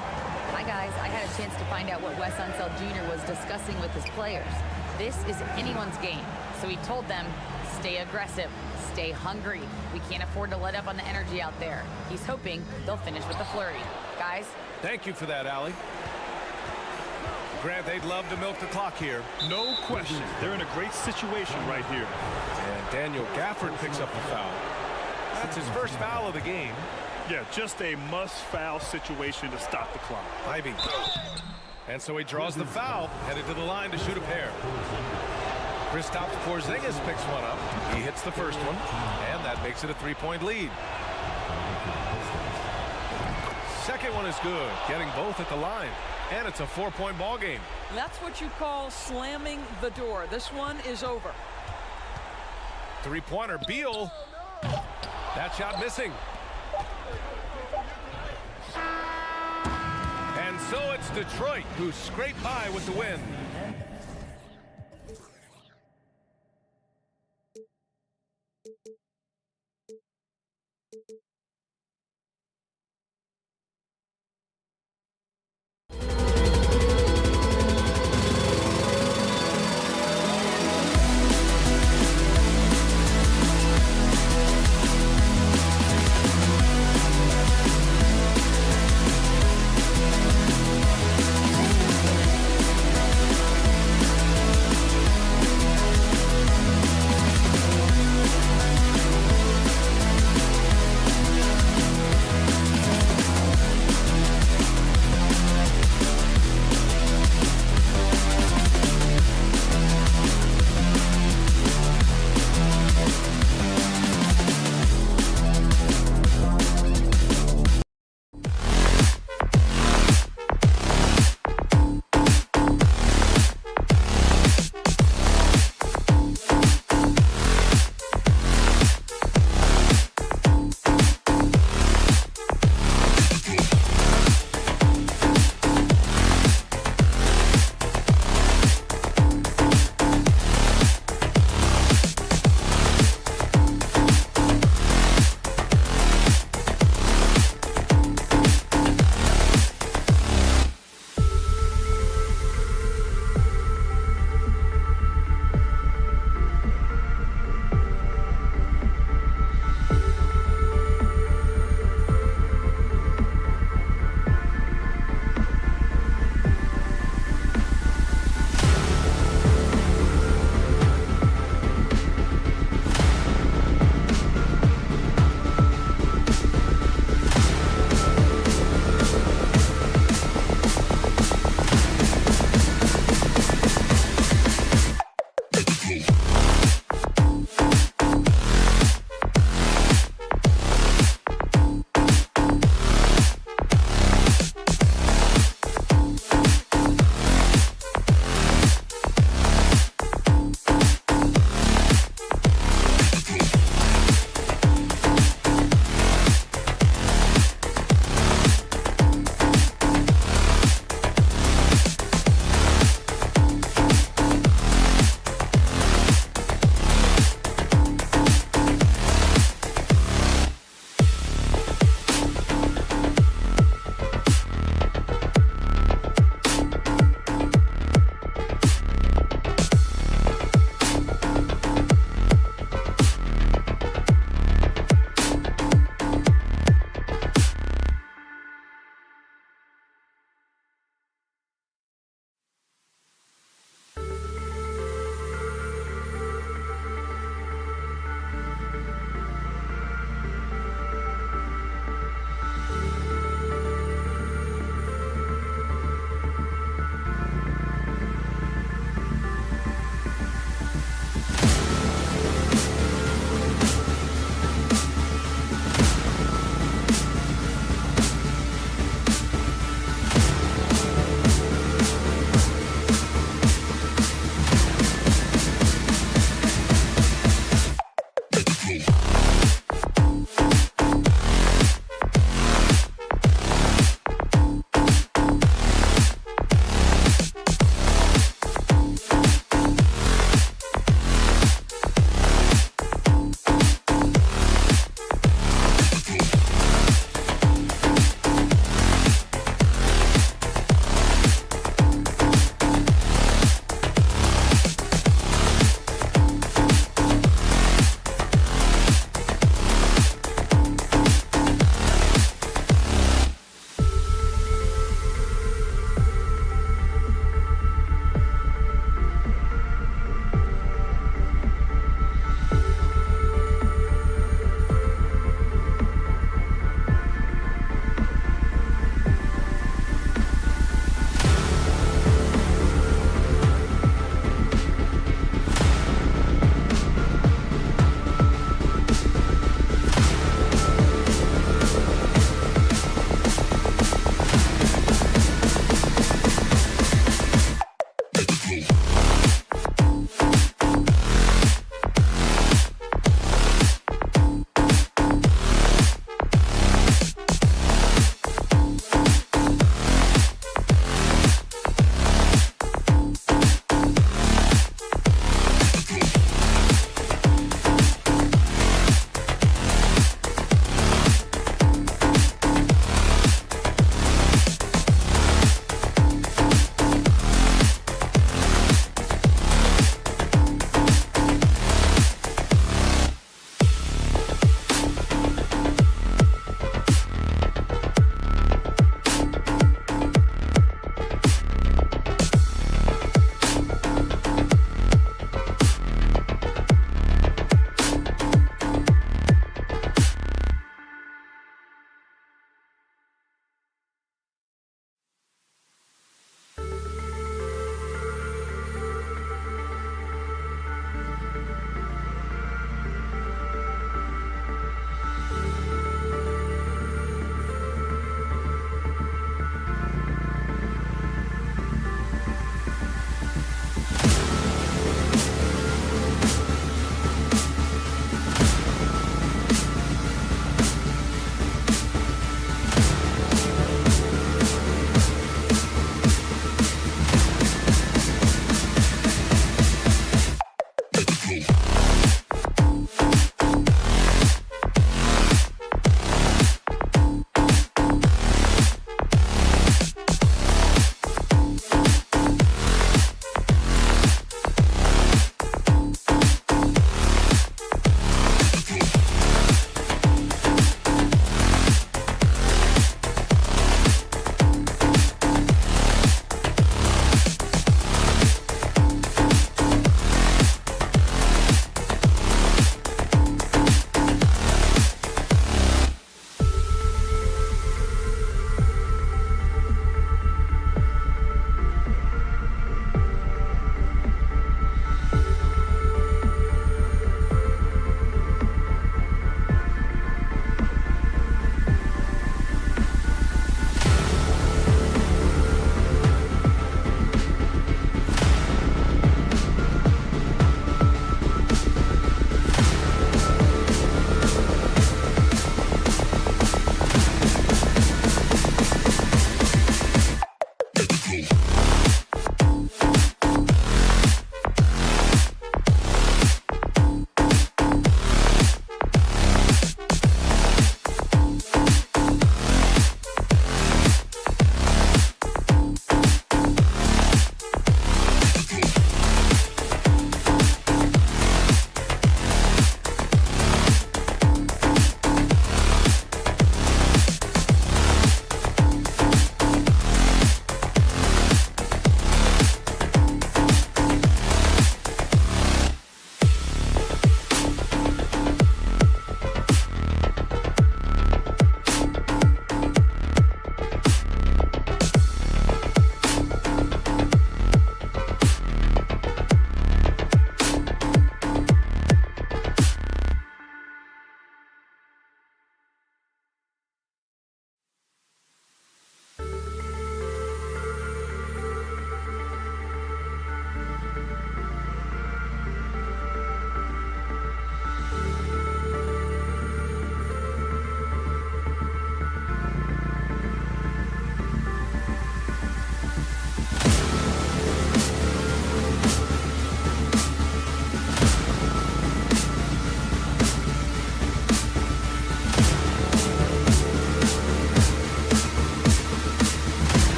Hi, guys. I had a chance to find out what Wes Unseld Jr. was discussing with his players. This is anyone's game. So he told them, stay aggressive, stay hungry. We can't afford to let up on the energy out there. He's hoping they'll finish with a flurry. Guys. Thank you for that, Allie. Grant, they'd love to milk the clock here. No question. They're in a great situation right here. And Daniel Gafford picks up the foul. That's his first foul of the game. Yeah, just a must-foul situation to stop the clock. Ivy. And so he draws the foul, headed to the line to shoot a pair. Kristaps Porzingis picks one up. He hits the first one, and that makes it a 3-point lead. Second one is good, getting both at the line. And it's a 4-point ball game. That's what you call slamming the door. This one is over. Three-pointer, Beal. That shot missing. And so it's Detroit who scraped by with the win.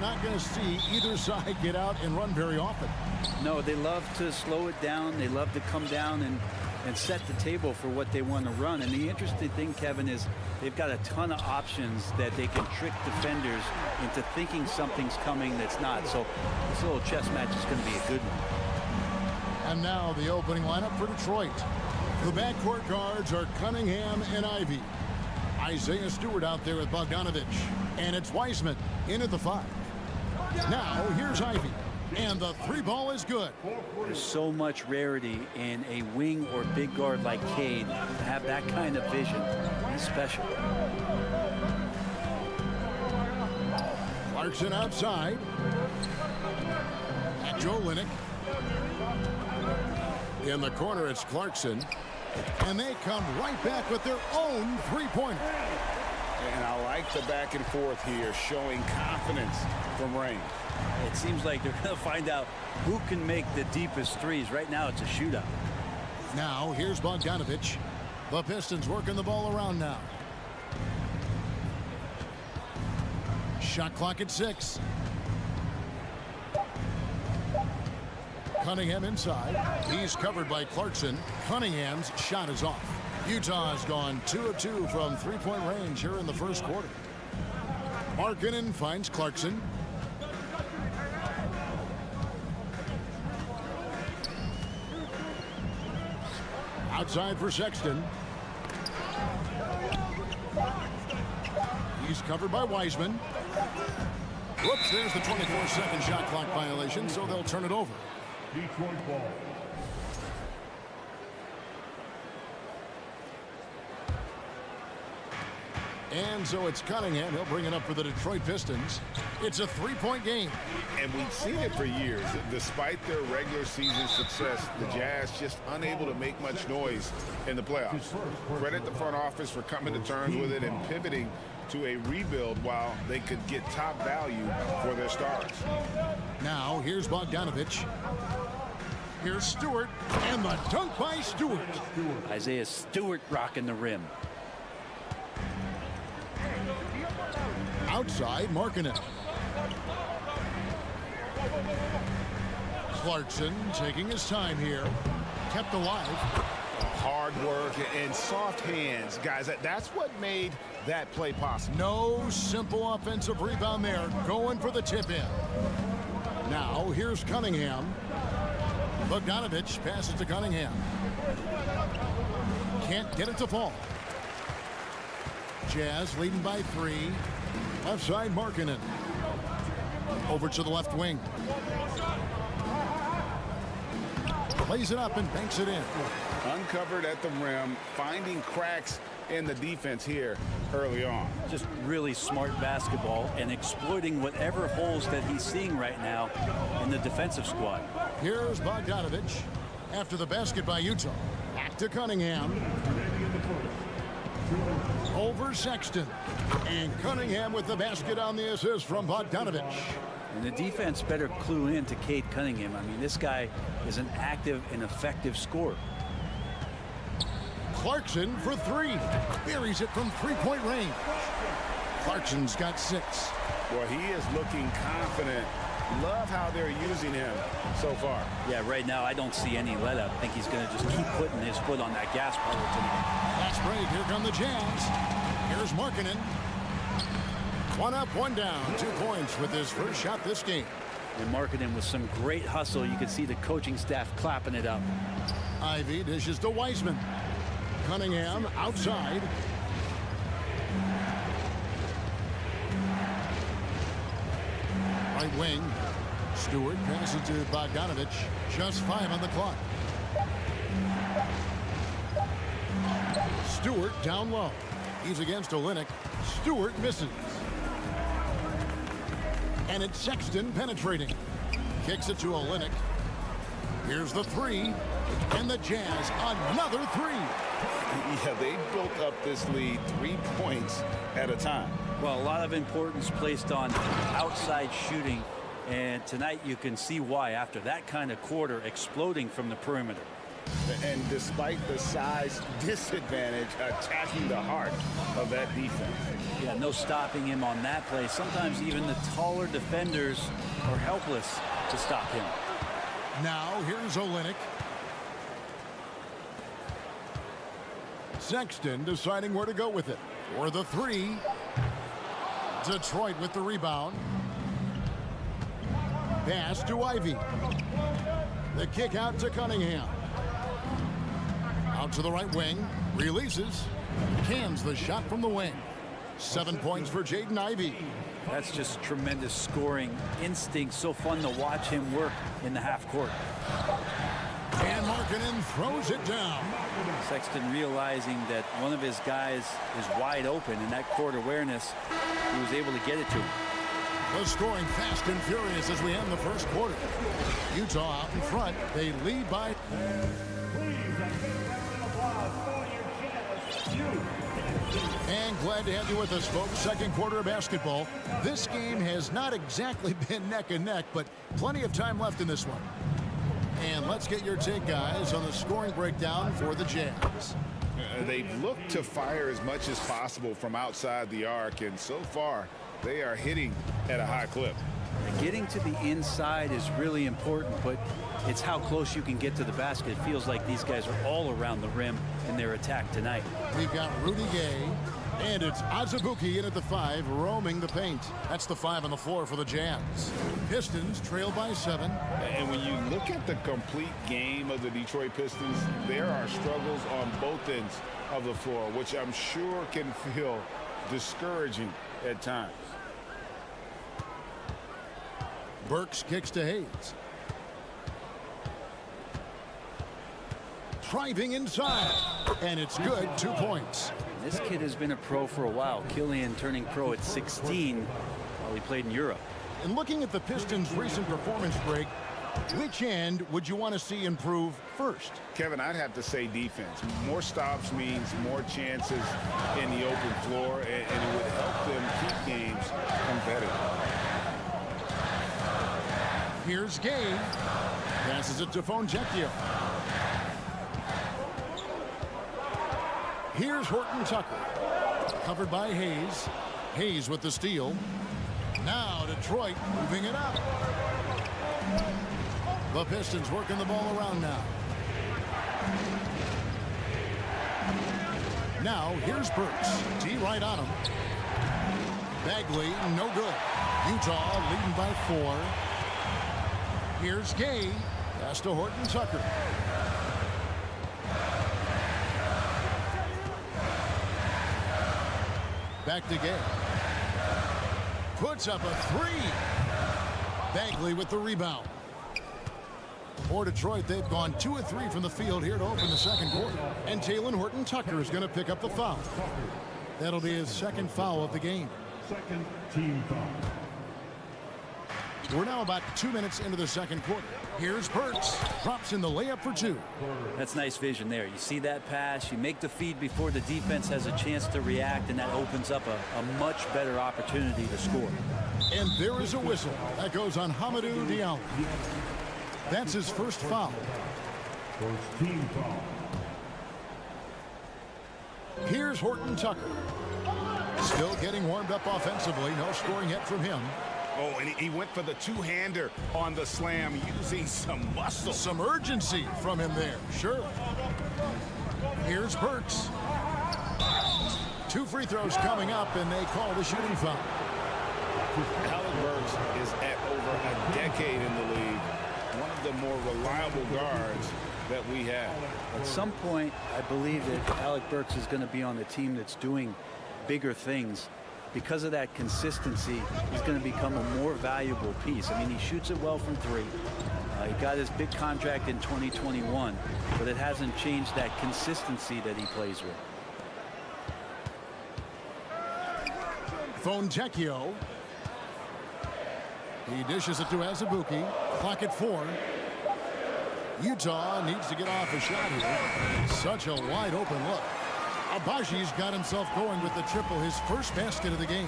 not going to see either side get out and run very often. No, they love to slow it down. They love to come down and set the table for what they want to run. And the interesting thing, Kevin, is they've got a ton of options that they can trick defenders into thinking something's coming that's not. So this little chess match is going to be a good one. And now the opening lineup for Detroit. The backcourt guards are Cunningham and Ivy. Isaiah Stewart out there with Bogdanovich. And it's Wiseman in at the 5. Now here's Ivy. And the 3 ball is good. There's so much rarity in a wing or big guard like Cade to have that kind of vision. He's special. Clarkson outside. And Joe Olynyk. In the corner, it's Clarkson. And they come right back with their own three-pointer. And I like the back and forth here, showing confidence from Rain. It seems like they're going to find out who can make the deepest threes. Right now, it's a shootout. Now, here's Bogdanovich. The Pistons working the ball around now. Shot clock at 6. Cunningham inside. He's covered by Clarkson. Cunningham's shot is off. Utah's gone 2 of 2 from three-point range here in the first quarter. Markkanen finds Clarkson. Outside for Sexton. He's covered by Wiseman. Whoops, there's the 24-second shot clock violation, so they'll turn it over. Detroit ball. And so it's Cunningham. He'll bring it up for the Detroit Pistons. It's a 3-point game. And we've seen it for years. Despite their regular season success, the Jazz just unable to make much noise in the playoffs. Credit the front office for coming to terms with it and pivoting to a rebuild while they could get top value for their stars. Now, here's Bogdanovich. Here's Stewart, and the dunk by Stewart. Isaiah Stewart rocking the rim. Outside, Markkanen. Clarkson taking his time here. Kept alive. Hard work and soft hands, guys. That's what made that play possible. No simple offensive rebound there. Going for the tip in. Now, here's Cunningham. Bogdanovich passes to Cunningham. Can't get it to fall. Jazz leading by 3. Left side, Markkanen. Over to the left wing. Plays it up and banks it in. Uncovered at the rim, finding cracks in the defense here early on. Just really smart basketball and exploiting whatever holes that he's seeing right now in the defensive squad. Here's Bogdanovich after the basket by Utah. Back to Cunningham. Over Sexton. And Cunningham with the basket on the assist from Bogdanovich. And the defense better clue in to Cade Cunningham. I mean, this guy is an active and effective scorer. Clarkson for 3. Buries it from three-point range. Clarkson's got 6. Well, he is looking confident. Love how they're using him so far. Yeah, right now I don't see any let up. I think he's going to just keep putting his foot on that gas pedal tonight. Fast break. Here come the Jazz. Here's Markkanen. 1 up, 1 down. 2 points with his first shot this game. And Markkanen with some great hustle. You can see the coaching staff clapping it up. Ivy dishes to Wiseman. Cunningham outside. Right wing. Stewart passes to Bogdanovich. Just 5 on the clock. Stewart down low. He's against Olynyk. Stewart misses. And it's Sexton penetrating. Kicks it to Olynyk. Here's the 3. And the Jazz another 3. Yeah, they built up this lead 3 points at a time. Well, a lot of importance placed on outside shooting. And tonight you can see why after that kind of quarter exploding from the perimeter. And despite the size disadvantage, attacking the heart of that defense. Yeah, no stopping him on that play. Sometimes even the taller defenders are helpless to stop him. Now here's Olynyk. Sexton deciding where to go with it. For the three. Detroit with the rebound. Pass to Ivy. The kick out to Cunningham. Out to the right wing. Releases. Cans the shot from the wing. 7 points for Jaden Ivey. That's just tremendous scoring instinct. So fun to watch him work in the half court. And Markkanen throws it down. Sexton realizing that one of his guys is wide open, and that court awareness, he was able to get it to him. The scoring fast and furious as we end the first quarter. Utah out in front. They lead by... And glad to have you with us, folks. Second quarter of basketball. This game has not exactly been neck and neck, but plenty of time left in this one. And let's get your take, guys, on the scoring breakdown for the Jazz. They've looked to fire as much as possible from outside the arc, and so far they are hitting at a high clip. Getting to the inside is really important, but it's how close you can get to the basket. It feels like these guys are all around the rim in their attack tonight. We've got Rudy Gay, and it's Azubuike in at the 5, roaming the paint. That's the 5 on the floor for the Jazz. Pistons trail by 7. And when you look at the complete game of the Detroit Pistons, there are struggles on both ends of the floor, which I'm sure can feel discouraging at times. Burks kicks to Hayes. Driving inside, and it's good. 2 points. This kid has been a pro for a while. Killian turning pro at 16 while he played in Europe. And looking at the Pistons' recent performance break, which end would you want to see improve first? Kevin, I'd have to say defense. More stops means more chances in the open floor, and it would help them keep games competitive. Here's Gay. Passes it to Fontecchio. Here's Horton Tucker. Covered by Hayes. Hayes with the steal. Now Detroit moving it up. The Pistons working the ball around now. Now here's Burks. D right on him. Bagley, no good. Utah leading by 4. Here's Gay. Pass to Horton Tucker. Back to Gay. Puts up a 3. Bagley with the rebound. For Detroit, they've gone 2 of 3 from the field here to open the second quarter. And Talen Horton Tucker is going to pick up the foul. That'll be his second foul of the game. Second team foul. We're now about 2 minutes into the second quarter. Here's Burks. Drops in the layup for 2. That's nice vision there. You see that pass, you make the feed before the defense has a chance to react, and that opens up a much better opportunity to score. And there is a whistle. That goes on Hamidou Diallo. That's his first foul. First team foul. Here's Horton Tucker. Still getting warmed up offensively. No scoring yet from him. Oh, and he went for the two-hander on the slam, using some muscle. Some urgency from him there, sure. Here's Burks. 2 free throws coming up, and they call the shooting foul. Alec Burks is at over a decade in the league. One of the more reliable guards that we have. At some point, I believe that Alec Burks is going to be on a team that's doing bigger things. Because of that consistency, he's going to become a more valuable piece. I mean, he shoots it well from 3. He got his big contract in 2021, but it hasn't changed that consistency that he plays with. Fontecchio. He dishes it to Azubuike. Clock at 4. Utah needs to get off a shot here. Such a wide open look. Abaji's got himself going with the triple, his first basket of the game.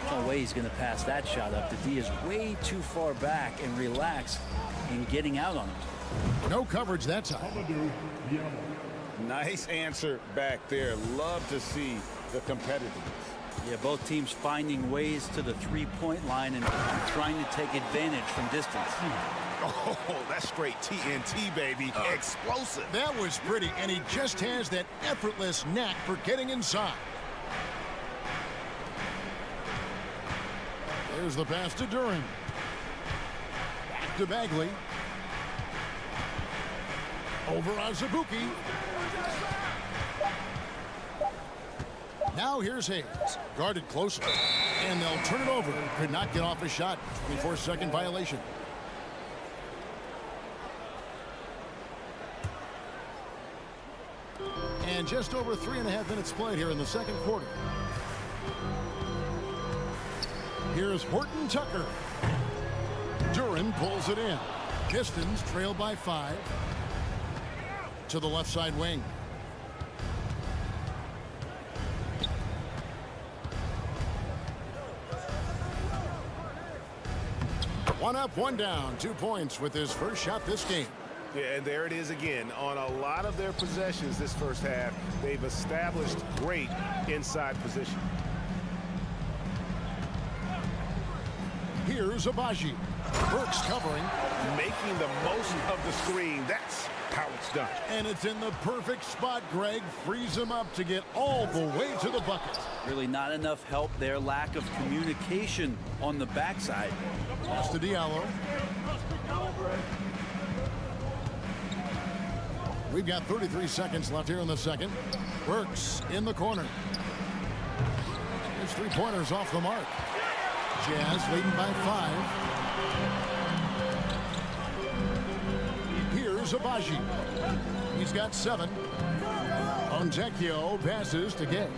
No way he's going to pass that shot up. The D is way too far back and relaxed in getting out on him. No coverage that time. Nice answer back there. Love to see the competitiveness. Yeah, both teams finding ways to the three-point line and trying to take advantage from distance. Oh, that's straight TNT, baby. Explosive. That was pretty, and he just has that effortless knack for getting inside. There's the pass to Duran. Back to Bagley. Over on Zabuki. Now here's Hayes. Guarded closely. And they'll turn it over. Could not get off a shot. 24-second violation. And just over 3.5 minutes played here in the second quarter. Here's Horton Tucker. Duran pulls it in. Pistons trail by 5. To the left side wing. One up, one down. 2 points with his first shot this game. Yeah, and there it is again. On a lot of their possessions this first half, they've established great inside position. Here's Abaji. Burks covering. Making the most of the screen. That's how it's done. And it's in the perfect spot, Greg. Frees him up to get all the way to the bucket. Really not enough help there. Lack of communication on the backside. Pass to Diallo. We've got 33 seconds left here in the second. Burks in the corner. His three-pointers off the mark. Jazz leading by 5. Here's Abaji. He's got 7. Fontecchio passes to Gay.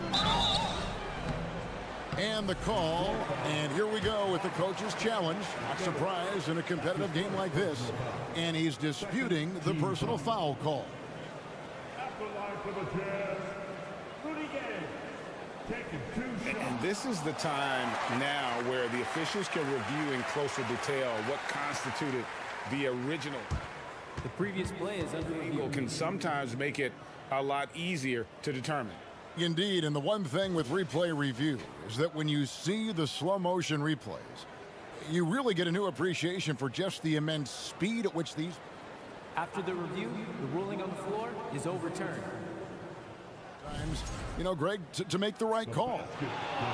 And the call, and here we go with the coach's challenge. Not surprised in a competitive game like this. And he's disputing the personal foul call. And this is the time now where the officials can review in closer detail what constituted the original. The previous play is under review. Can sometimes make it a lot easier to determine. Indeed, and the one thing with replay review is that when you see the slow motion replays, you really get a new appreciation for just the immense speed at which these... After the review, the ruling on the floor is overturned. Times, you know, Greg, to make the right call.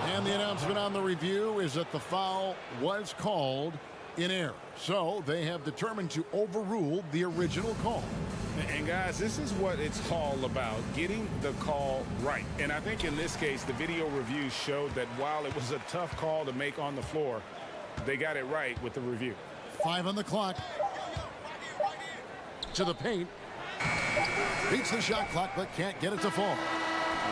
And the announcement on the review is that the foul was called in error. So they have determined to overrule the original call. And guys, this is what it's all about, getting the call right. And I think in this case, the video review showed that while it was a tough call to make on the floor, they got it right with the review. 5 on the clock. To the paint. Beats the shot clock, but can't get it to fall.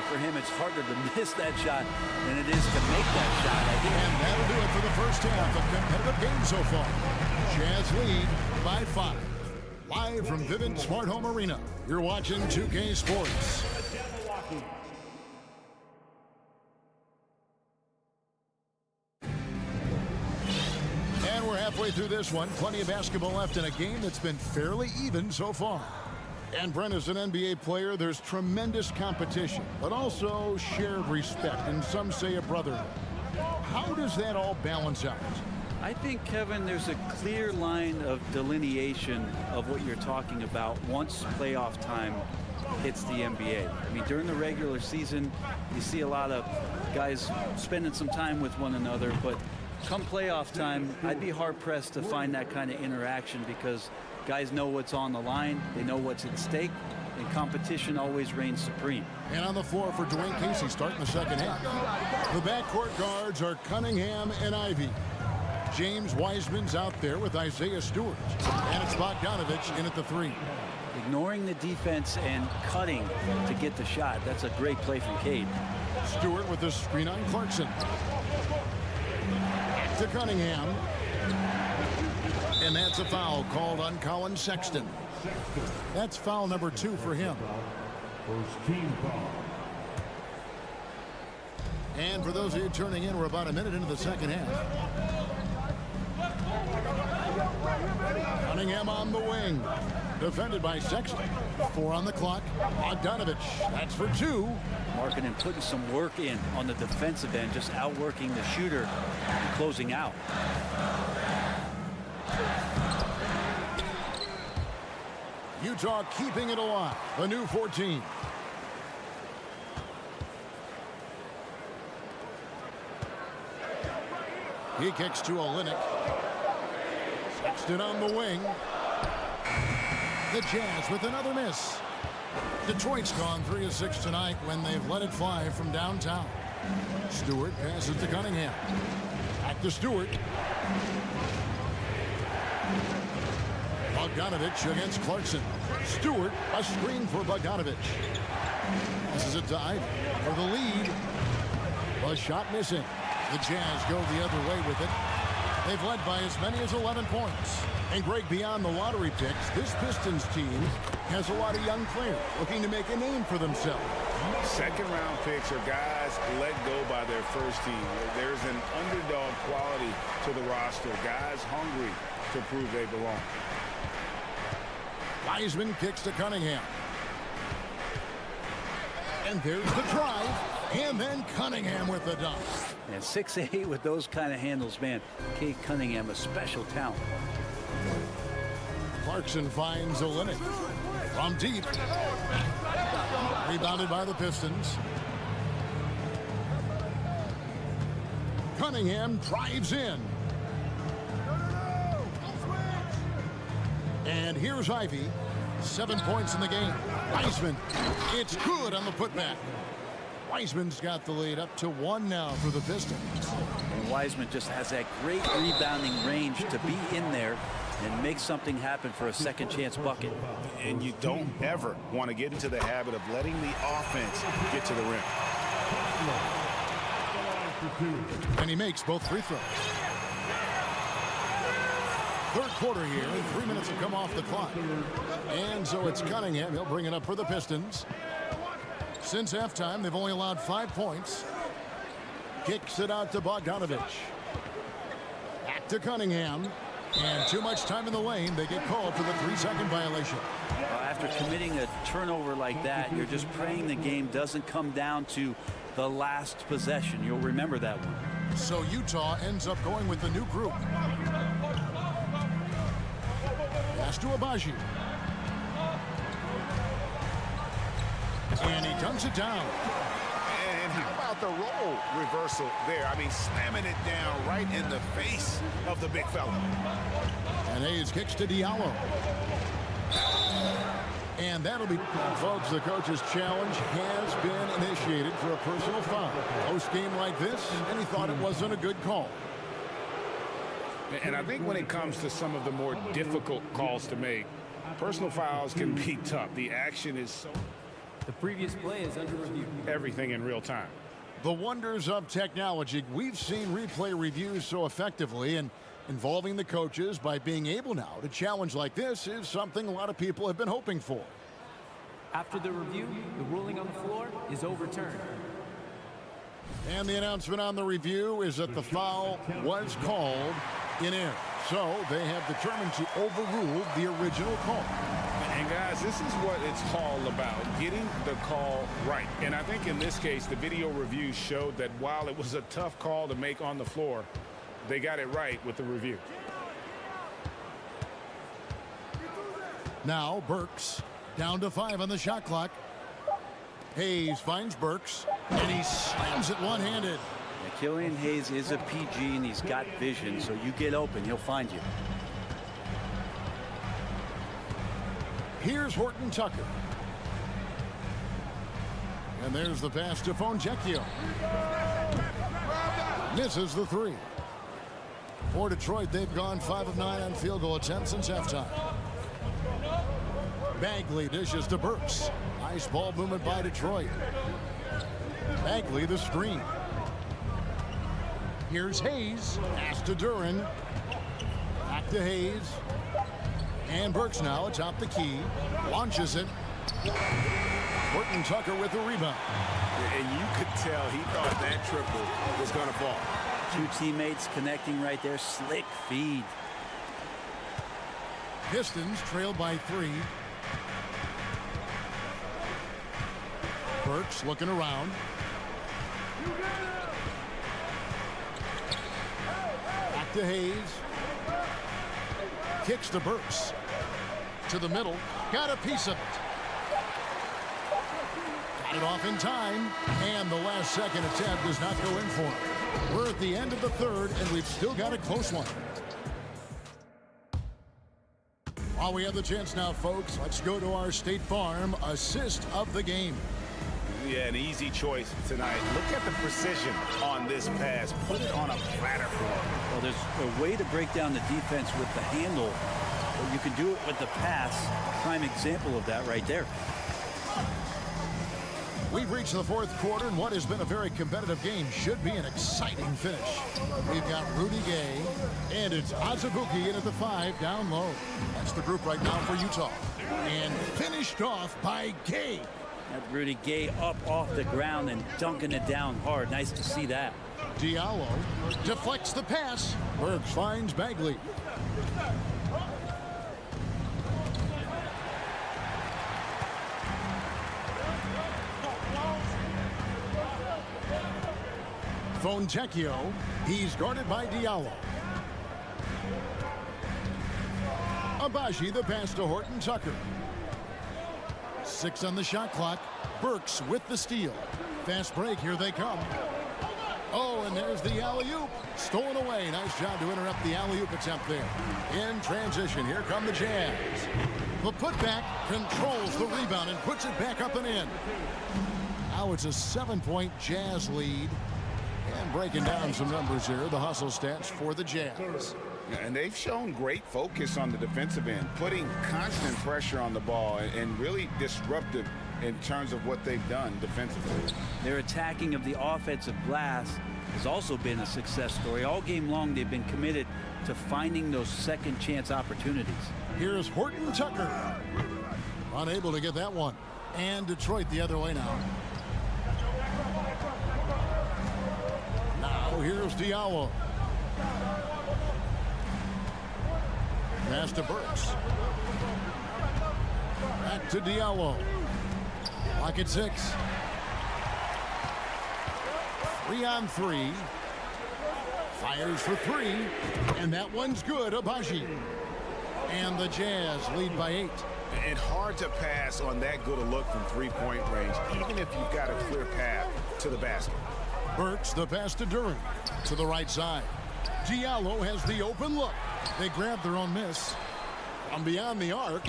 For him, it's harder to miss that shot than it is to make that shot. And that'll do it for the first half of competitive game so far. Jazz lead by 5. Live from Vivint Smart Home Arena, you're watching 2K Sports. And we're halfway through this one. Plenty of basketball left in a game that's been fairly even so far. And Brent, as an NBA player, there's tremendous competition, but also shared respect, and some say a brotherhood. How does that all balance out? I think, Kevin, there's a clear line of delineation of what you're talking about once playoff time hits the NBA. I mean, during the regular season, you see a lot of guys spending some time with one another, but come playoff time, I'd be hard-pressed to find that kind of interaction because guys know what's on the line, they know what's at stake, and competition always reigns supreme. And on the floor for Dwayne Casey starting the second half. The backcourt guards are Cunningham and Ivy. James Wiseman's out there with Isaiah Stewart. And it's Bogdanovich in at the 3. Ignoring the defense and cutting to get the shot. That's a great play from Cade. Stewart with the screen on Clarkson. To Cunningham. And that's a foul called on Colin Sexton. That's foul number 2 for him. First team foul. And for those of you turning in, we're about a minute into the second half. Cunningham on the wing. Defended by Sexton. 4 on the clock. Bogdanovich. That's for 2. Markkanen putting some work in on the defensive end, just outworking the shooter and closing out. Utah keeping it alive. A new 14. He kicks to Olynyk. Sexton on the wing. The Jazz with another miss. Detroit's gone 3 of 6 tonight when they've let it fly from downtown. Stewart passes to Cunningham. Back to Stewart. Bogdanovich against Clarkson. Stewart, a screen for Bogdanovich. Passes it to Ivy for the lead. A shot missing. The Jazz go the other way with it. They've led by as many as 11 points. And Greg, beyond the lottery picks, this Pistons team has a lot of young players looking to make a name for themselves. Second-round picks are guys let go by their first team. There's an underdog quality to the roster. Guys hungry to prove they belong. Wiseman kicks to Cunningham. And there's the drive. And then Cunningham with the dunk. And 6'8" with those kind of handles, man. Kate Cunningham, a special talent. Clarkson finds Olynyk from deep. Rebounded by the Pistons. Cunningham drives in. And here's Ivy. 7 points in the game. Wiseman. It's good on the putback. Wiseman's got the lead up to 1 now for the Pistons. And Wiseman just has that great rebounding range to be in there and make something happen for a second chance bucket. And you don't ever want to get into the habit of letting the offense get to the rim. And he makes both free throws. Third quarter here, and 3 minutes have come off the clock. And so it's Cunningham. He'll bring it up for the Pistons. Since halftime, they've only allowed 5 points. Kicks it out to Bogdanovich. Back to Cunningham. And too much time in the lane. They get called for the 3-second violation. After committing a turnover like that, you're just praying the game doesn't come down to the last possession. You'll remember that one. So Utah ends up going with the new group. Pass to Abaji. And he dunks it down. And how about the role reversal there? I mean, slamming it down right in the face of the big fella. And Hayes kicks to Diallo. And that'll be, folks, the coach's challenge has been initiated for a personal foul. Post-game like this, and he thought it wasn't a good call. And I think when it comes to some of the more difficult calls to make, personal fouls can be tough. The action is so... The previous play is under review. Everything in real time. The wonders of technology. We've seen replay reviews so effectively, and involving the coaches by being able now to challenge like this is something a lot of people have been hoping for. After the review, the ruling on the floor is overturned. And the announcement on the review is that the foul was called in air. So they have determined to overrule the original call. And guys, this is what it's all about, getting the call right. And I think in this case, the video review showed that while it was a tough call to make on the floor, they got it right with the review. Now Burks down to 5 on the shot clock. Hayes finds Burks, and he slams it one-handed. Killian Hayes is a PG, and he's got vision, so you get open, he'll find you. Here's Horton Tucker. And there's the pass to Fonjecchio. Misses the 3. For Detroit, they've gone 5 of 9 on field goal attempts since halftime. Bagley dishes to Burks. Nice ball movement by Detroit. Bagley the screen. Here's Hayes. Pass to Duren. Back to Hayes. And Burks now atop the key. Launches it. Horton Tucker with the rebound. And you could tell he thought that triple was going to fall. 2 teammates connecting right there. Slick feed. Pistons trail by 3. Burks looking around. Back to Hayes. Kicks to Burks. To the middle. Got a piece of it. Got it off in time. And the last second attempt does not go in for him. We're at the end of the third, and we've still got a close one. While we have the chance now, folks, let's go to our State Farm assist of the game. Yeah, an easy choice tonight. Look at the precision on this pass. Put it on a platter for him. Well, there's a way to break down the defense with the handle, but you can do it with the pass. Prime example of that right there. We've reached the fourth quarter, and what has been a very competitive game should be an exciting finish. We've got Rudy Gay, and it's Azubuike in at the 5 down low. That's the group right now for Utah. And finished off by Gay. That Rudy Gay up off the ground and dunking it down hard. Nice to see that. Diallo deflects the pass. Burks finds Bagley. Fontecchio. He's guarded by Diallo. Abaji the pass to Horton Tucker. 6 on the shot clock. Burks with the steal. Fast break. Here they come. Oh, and there's the alley-oop. Stolen away. Nice job to interrupt the alley-oop attempt there. In transition, here come the Jazz. The putback controls the rebound and puts it back up and in. Now it's a 7-point Jazz lead. And breaking down some numbers here, the hustle stats for the Jazz. And they've shown great focus on the defensive end, putting constant pressure on the ball and really disruptive in terms of what they've done defensively. Their attacking of the offensive glass has also been a success story. All game long, they've been committed to finding those second chance opportunities. Here's Horton Tucker. Unable to get that one. And Detroit the other way now. Now here's Diallo. Pass to Burks. Back to Diallo. Lock at 6. 3 on 3. Fires for 3. And that one's good. Abaji. And the Jazz lead by 8. And hard to pass on that good a look from three-point range, even if you've got a clear path to the basket. Burks the pass to Duran. To the right side. Diallo has the open look. They grab their own miss. From beyond the arc,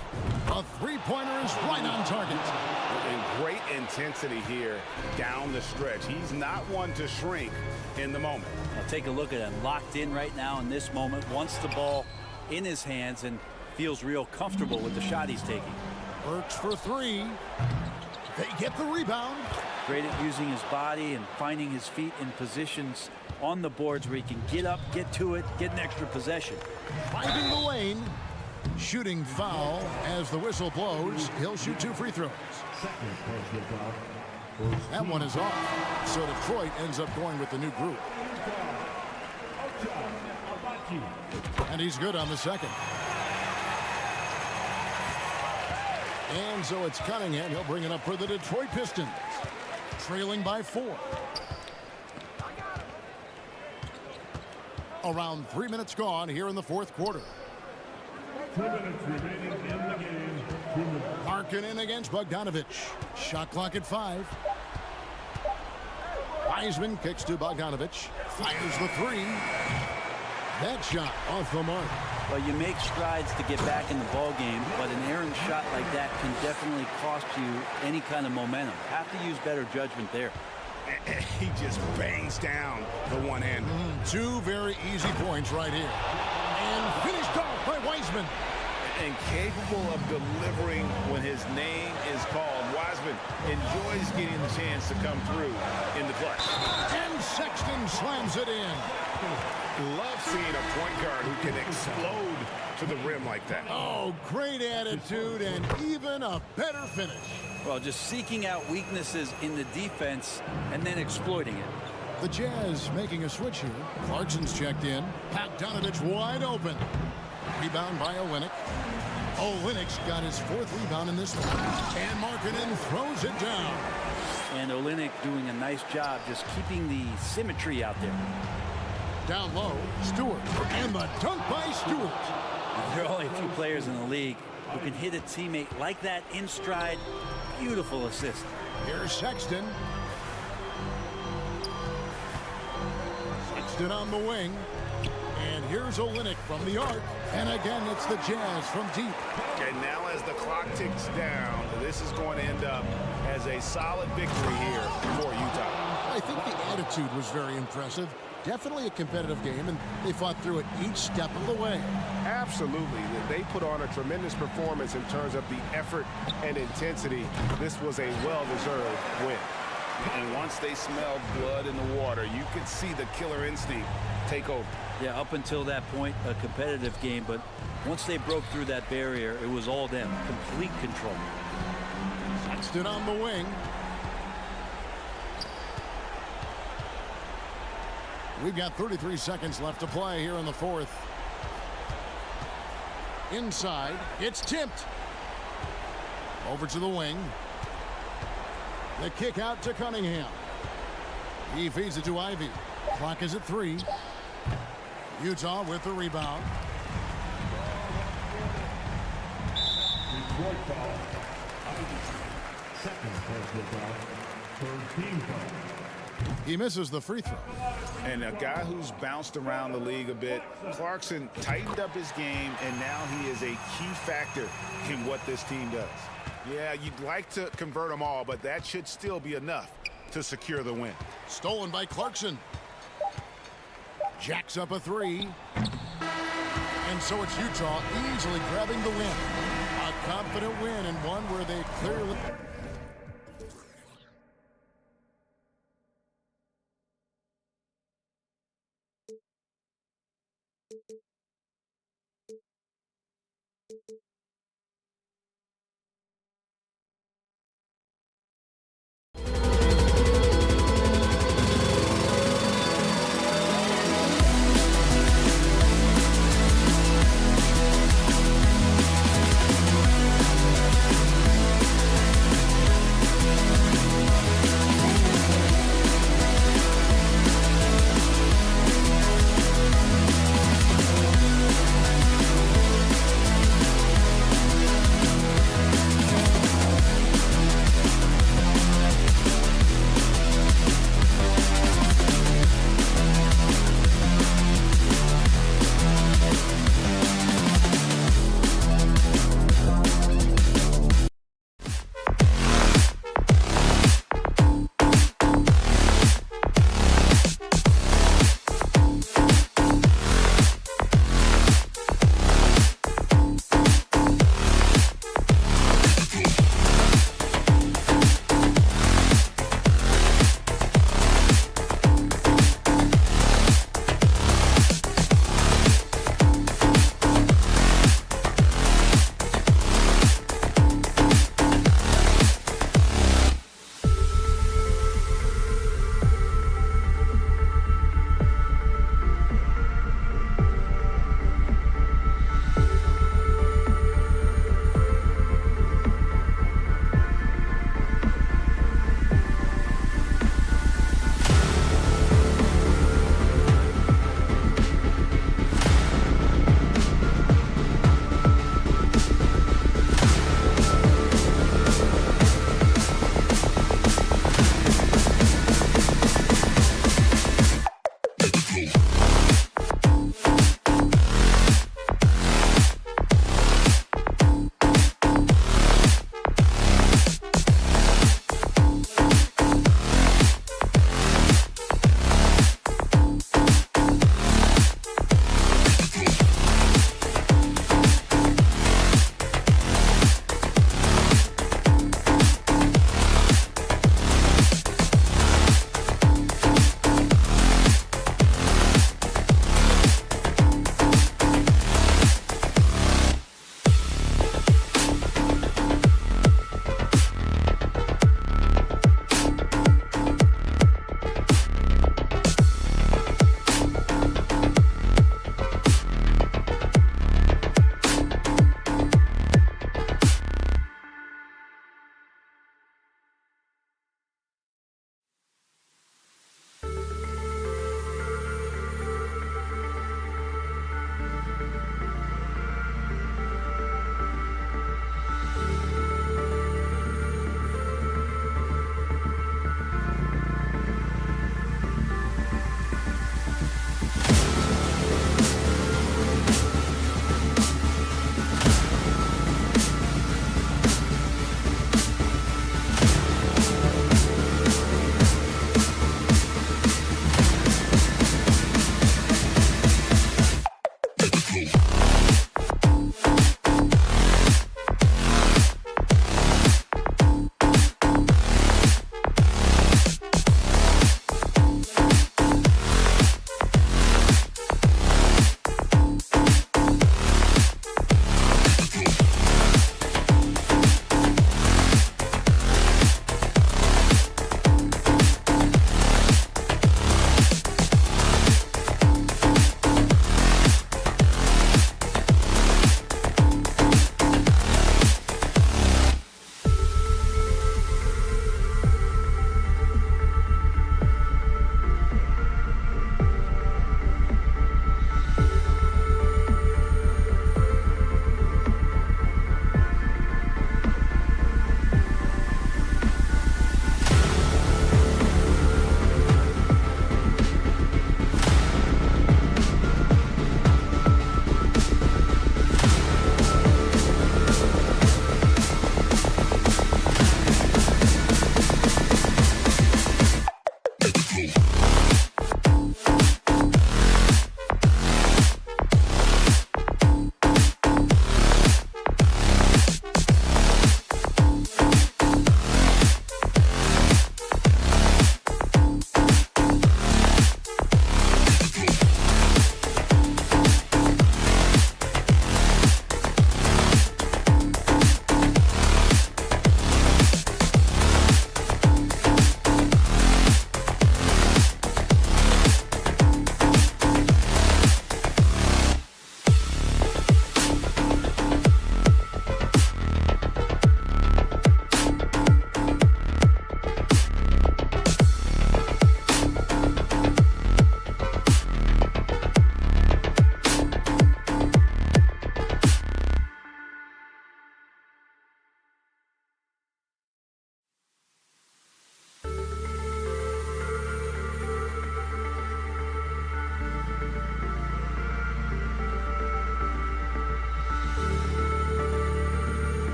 a three-pointer is right on target. And great intensity here down the stretch. He's not one to shrink in the moment. Now take a look at him. Locked in right now in this moment. Wants the ball in his hands and feels real comfortable with the shot he's taking. Burks for 3. They get the rebound. Great at using his body and finding his feet in positions on the boards where he can get up, get to it, get an extra possession. Finding the lane. Shooting foul as the whistle blows. He'll shoot 2 free throws. That one is off. So Detroit ends up going with the new group. And he's good on the second. And so it's Cunningham. He'll bring it up for the Detroit Pistons. Trailing by 4. Around 3 minutes gone here in the fourth quarter. 2 minutes remaining in the game. 2 minutes. Markkanen against Bogdanovic. Shot clock at 5. Wiseman kicks to Bogdanovic. Fires the 3. That shot off the mark. Well, you make strides to get back in the ball game, but an errant shot like that can definitely cost you any kind of momentum. Have to use better judgment there. He just bangs down the one-hand. 2 very easy points right here. And finished off by Wiseman. And capable of delivering when his name is called. Wiseman enjoys getting the chance to come through in the clutch. And Sexton slams it in. Love seeing a point guard who can explode to the rim like that. Oh, great attitude and even a better finish. Well, just seeking out weaknesses in the defense and then exploiting it. The Jazz making a switch here. Clarkson's checked in. Bogdanovic wide open. Rebound by Olynyk. Olynyk's got his 4th rebound in this one. And Markkanen throws it down. And Olynyk doing a nice job just keeping the symmetry out there. Down low, Stewart. And the dunk by Stewart. There are only a few players in the league who can hit a teammate like that in stride. Beautiful assist. Here's Sexton. Sexton on the wing. And here's Olynyk from the arc. And again, it's the Jazz from deep. And now as the clock ticks down, this is going to end up as a solid victory here for Utah. I think the attitude was very impressive. Definitely a competitive game, and they fought through it each step of the way. Absolutely. They put on a tremendous performance in terms of the effort and intensity. This was a well-deserved win. And once they smelled blood in the water, you could see the killer instinct take over. Yeah, up until that point, a competitive game, but once they broke through that barrier, it was all them. Complete control. Sexton on the wing. We've got 33 seconds left to play here in the 4th. Inside, it's tipped. Over to the wing. The kick out to Cunningham. He feeds it to Ivy. Clock is at 3. Utah with the rebound. Detroit foul. Second personal foul. 3rd team foul. He misses the free throw. And a guy who's bounced around the league a bit, Clarkson tightened up his game, and now he is a key factor in what this team does. Yeah, you'd like to convert them all, but that should still be enough to secure the win. Stolen by Clarkson. Jacks up a 3. And so it's Utah easily grabbing the win. A confident win, and one where they clearly...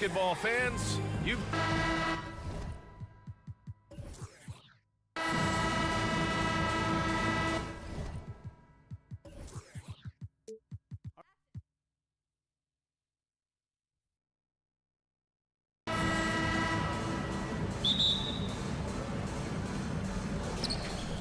basketball fans, you've...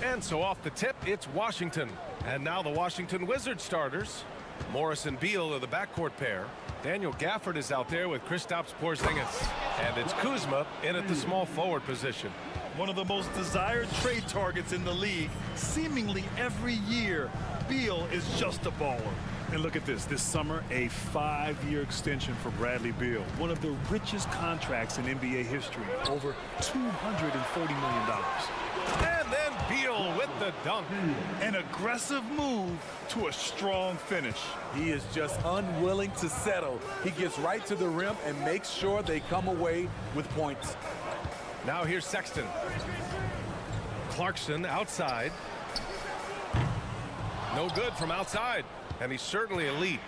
And so off the tip, it's Washington. And now the Washington Wizards starters. Morris and Beal are the backcourt pair. Daniel Gafford is out there with Kristaps Porzingis. And it's Kuzma in at the small forward position. One of the most desired trade targets in the league, seemingly every year. Beal is just a baller. And look at this summer, a 5-year extension for Bradley Beal. One of the richest contracts in NBA history, over $240 million. And then Beal with the dunk. An aggressive move to a strong finish. He is just unwilling to settle. He gets right to the rim and makes sure they come away with points. Now here's Sexton. Clarkson outside. No good from outside. And he's certainly elite.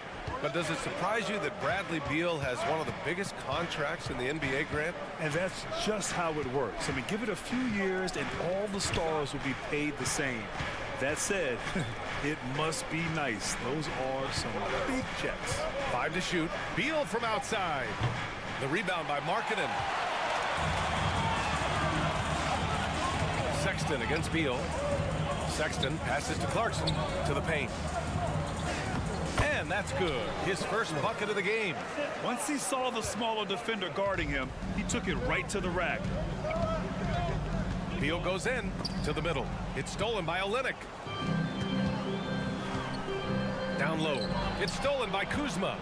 But does it surprise you that Bradley Beal has one of the biggest contracts in the NBA, Grant? And that's just how it works. I mean, give it a few years and all the stars will be paid the same. That said, it must be nice. Those are some big checks. 5 to shoot. Beal from outside. The rebound by Markkanen. Sexton against Beal. Sexton passes to Clarkson to the paint. And that's good. His first bucket of the game. Once he saw the smaller defender guarding him, he took it right to the rack. Beal goes in to the middle. It's stolen by Olynyk. Down low. It's stolen by Kuzma.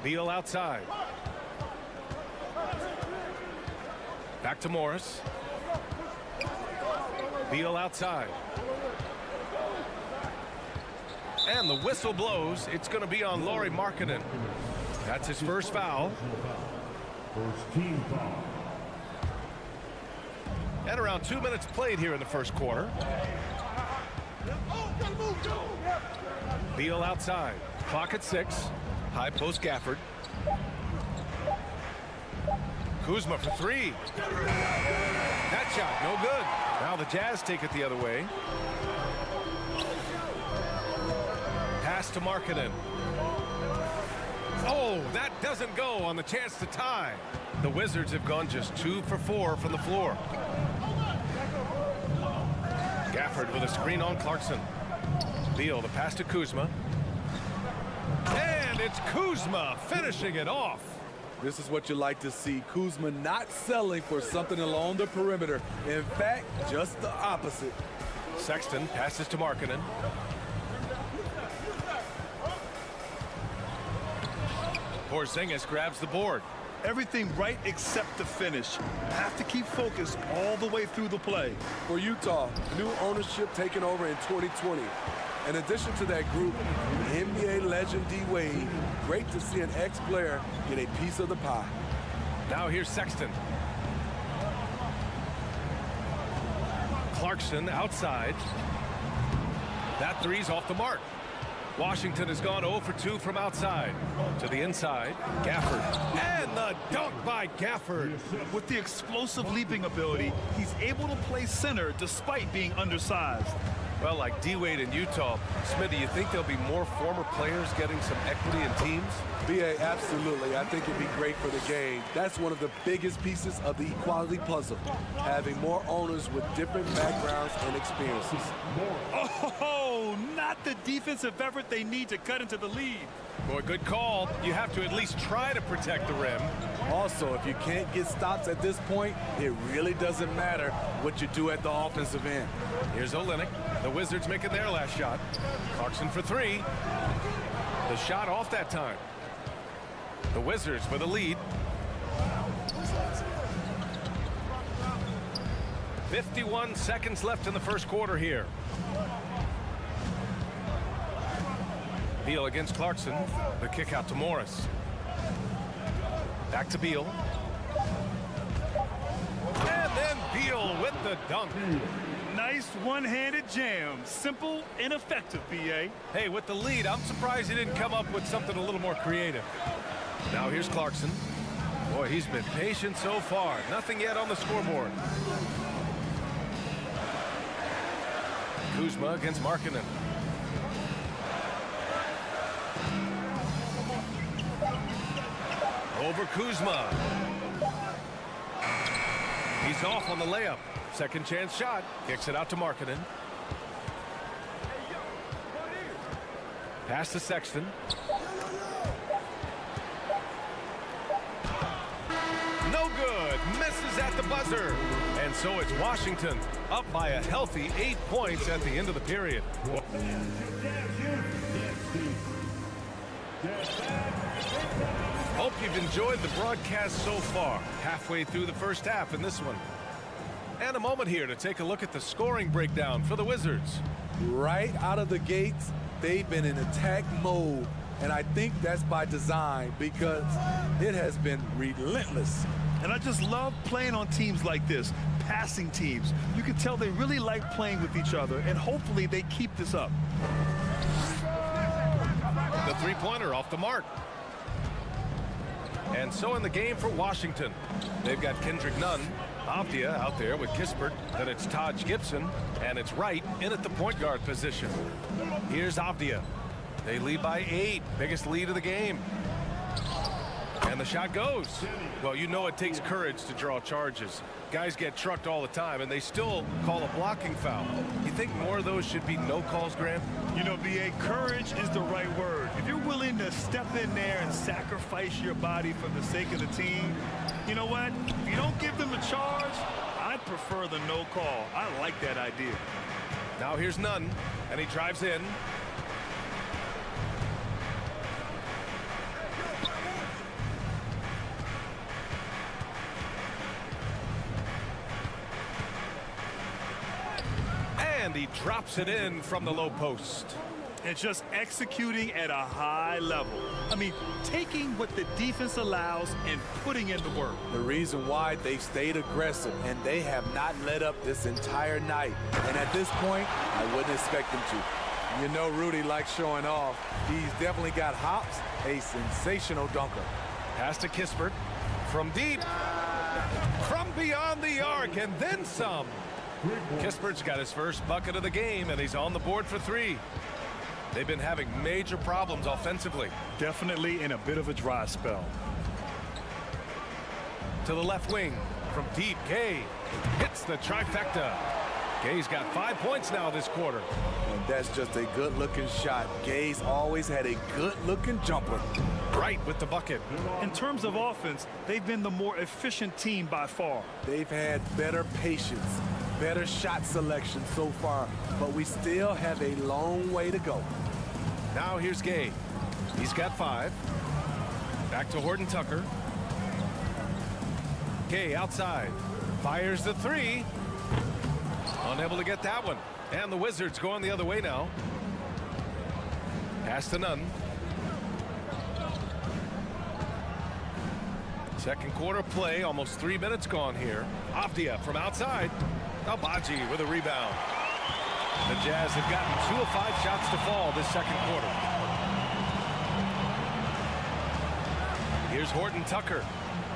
Beal outside. Back to Morris. Beal outside. And the whistle blows. It's going to be on Lauri Markkanen. That's his first foul. First team foul. And around 2 minutes played here in the first quarter. Beal outside. Clock at 6. High post Gafford. Kuzma for 3. That shot, no good. Now the Jazz take it the other way. Pass to Markkanen. Oh, that doesn't go on the chance to tie. The Wizards have gone just 2 for 4 from the floor. Gafford with a screen on Clarkson. Beal, the pass to Kuzma. And it's Kuzma finishing it off. This is what you like to see. Kuzma not selling for something along the perimeter. In fact, just the opposite. Sexton passes to Markkanen. Porzingis grabs the board. Everything right except the finish. Have to keep focused all the way through the play. For Utah, new ownership taking over in 2020. In addition to that group, NBA legend D-Wade. Great to see an ex-player get a piece of the pie. Now here's Sexton. Clarkson outside. That three's off the mark. Washington has gone 0 for 2 from outside. To the inside, Gafford. And the dunk by Gafford. With the explosive leaping ability, he's able to play center despite being undersized. Well, like D-Wade in Utah, Smith, do you think there'll be more former players getting some equity in teams? B.A., absolutely. I think it'd be great for the game. That's one of the biggest pieces of the equality puzzle, having more owners with different backgrounds and experiences. Oh, not the defensive effort they need to cut into the lead. Boy, good call. You have to at least try to protect the rim. Also, if you can't get stops at this point, it really doesn't matter what you do at the offensive end. Here's Olynyk. The Wizards making their last shot. Clarkson for 3. The shot off that time. The Wizards with a lead. 51 seconds left in the first quarter here. Beal against Clarkson. The kick out to Morris. Back to Beal. And then Beal with the dunk. Nice one-handed jam. Simple and effective, B.A. Hey, with the lead, I'm surprised he didn't come up with something a little more creative. Now here's Clarkson. Boy, he's been patient so far. Nothing yet on the scoreboard. Kuzma against Markkanen. Over Kuzma. He's off on the layup. Second chance shot. Kicks it out to Markkanen. Pass to Sexton. No good. Misses at the buzzer. And so it's Washington up by a healthy 8 points at the end of the period. Hope you've enjoyed the broadcast so far. Halfway through the first half in this one. And a moment here to take a look at the scoring breakdown for the Wizards. Right out of the gates, they've been in attack mode. And I think that's by design because it has been relentless. And I just love playing on teams like this, passing teams. You can tell they really like playing with each other, and hopefully they keep this up. The three-pointer off the mark. And so in the game for Washington, they've got Kendrick Nunn, Avdia out there with Kispert, then it's Taj Gibson, and it's Wright in at the point guard position. Here's Avdia. They lead by 8, biggest lead of the game. And the shot goes. Well, you know it takes courage to draw charges. Guys get trucked all the time, and they still call a blocking foul. You think more of those should be no calls, Grant? You know, B.A., courage is the right word. If you're willing to step in there and sacrifice your body for the sake of the team, you know what? If you don't give them a charge, I prefer the no call. I like that idea. Now here's Nunn, and he drives in. And he drops it in from the low post. And just executing at a high level. I mean, taking what the defense allows and putting in the work. The reason why they stayed aggressive, and they have not let up this entire night. And at this point, I wouldn't expect them to. You know Rudy likes showing off. He's definitely got hops, a sensational dunker. Pass to Kispert from deep, from beyond the arc, and then some. Kispert's got his first bucket of the game, and he's on the board for 3. They've been having major problems offensively. Definitely in a bit of a dry spell. To the left wing, from deep, Gay hits the trifecta. Gay's got 5 points now this quarter. And that's just a good-looking shot. Gay's always had a good-looking jumper. Right with the bucket. In terms of offense, they've been the more efficient team by far. They've had better patience, better shot selection so far, but we still have a long way to go. Now here's Gay. He's got 5. Back to Horton Tucker. Gay outside. Fires the 3. Unable to get that one. And the Wizards going the other way now. Pass to Nunn. Second quarter play, almost 3 minutes gone here. Avdia from outside. Albaji with a rebound. The Jazz have gotten 2 of 5 shots to fall this second quarter. Here's Horton Tucker.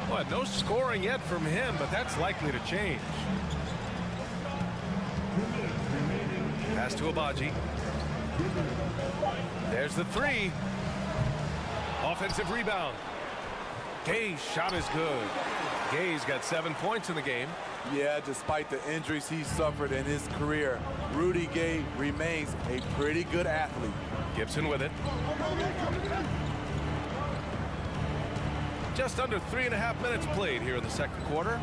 Well, no scoring yet from him, but that's likely to change. Pass to Albaji. There's the 3. Offensive rebound. Gay's shot is good. Gay's got 7 points in the game. Yeah, despite the injuries he's suffered in his career, Rudy Gay remains a pretty good athlete. Gibson with it. Just under 3.5 minutes played here in the second quarter.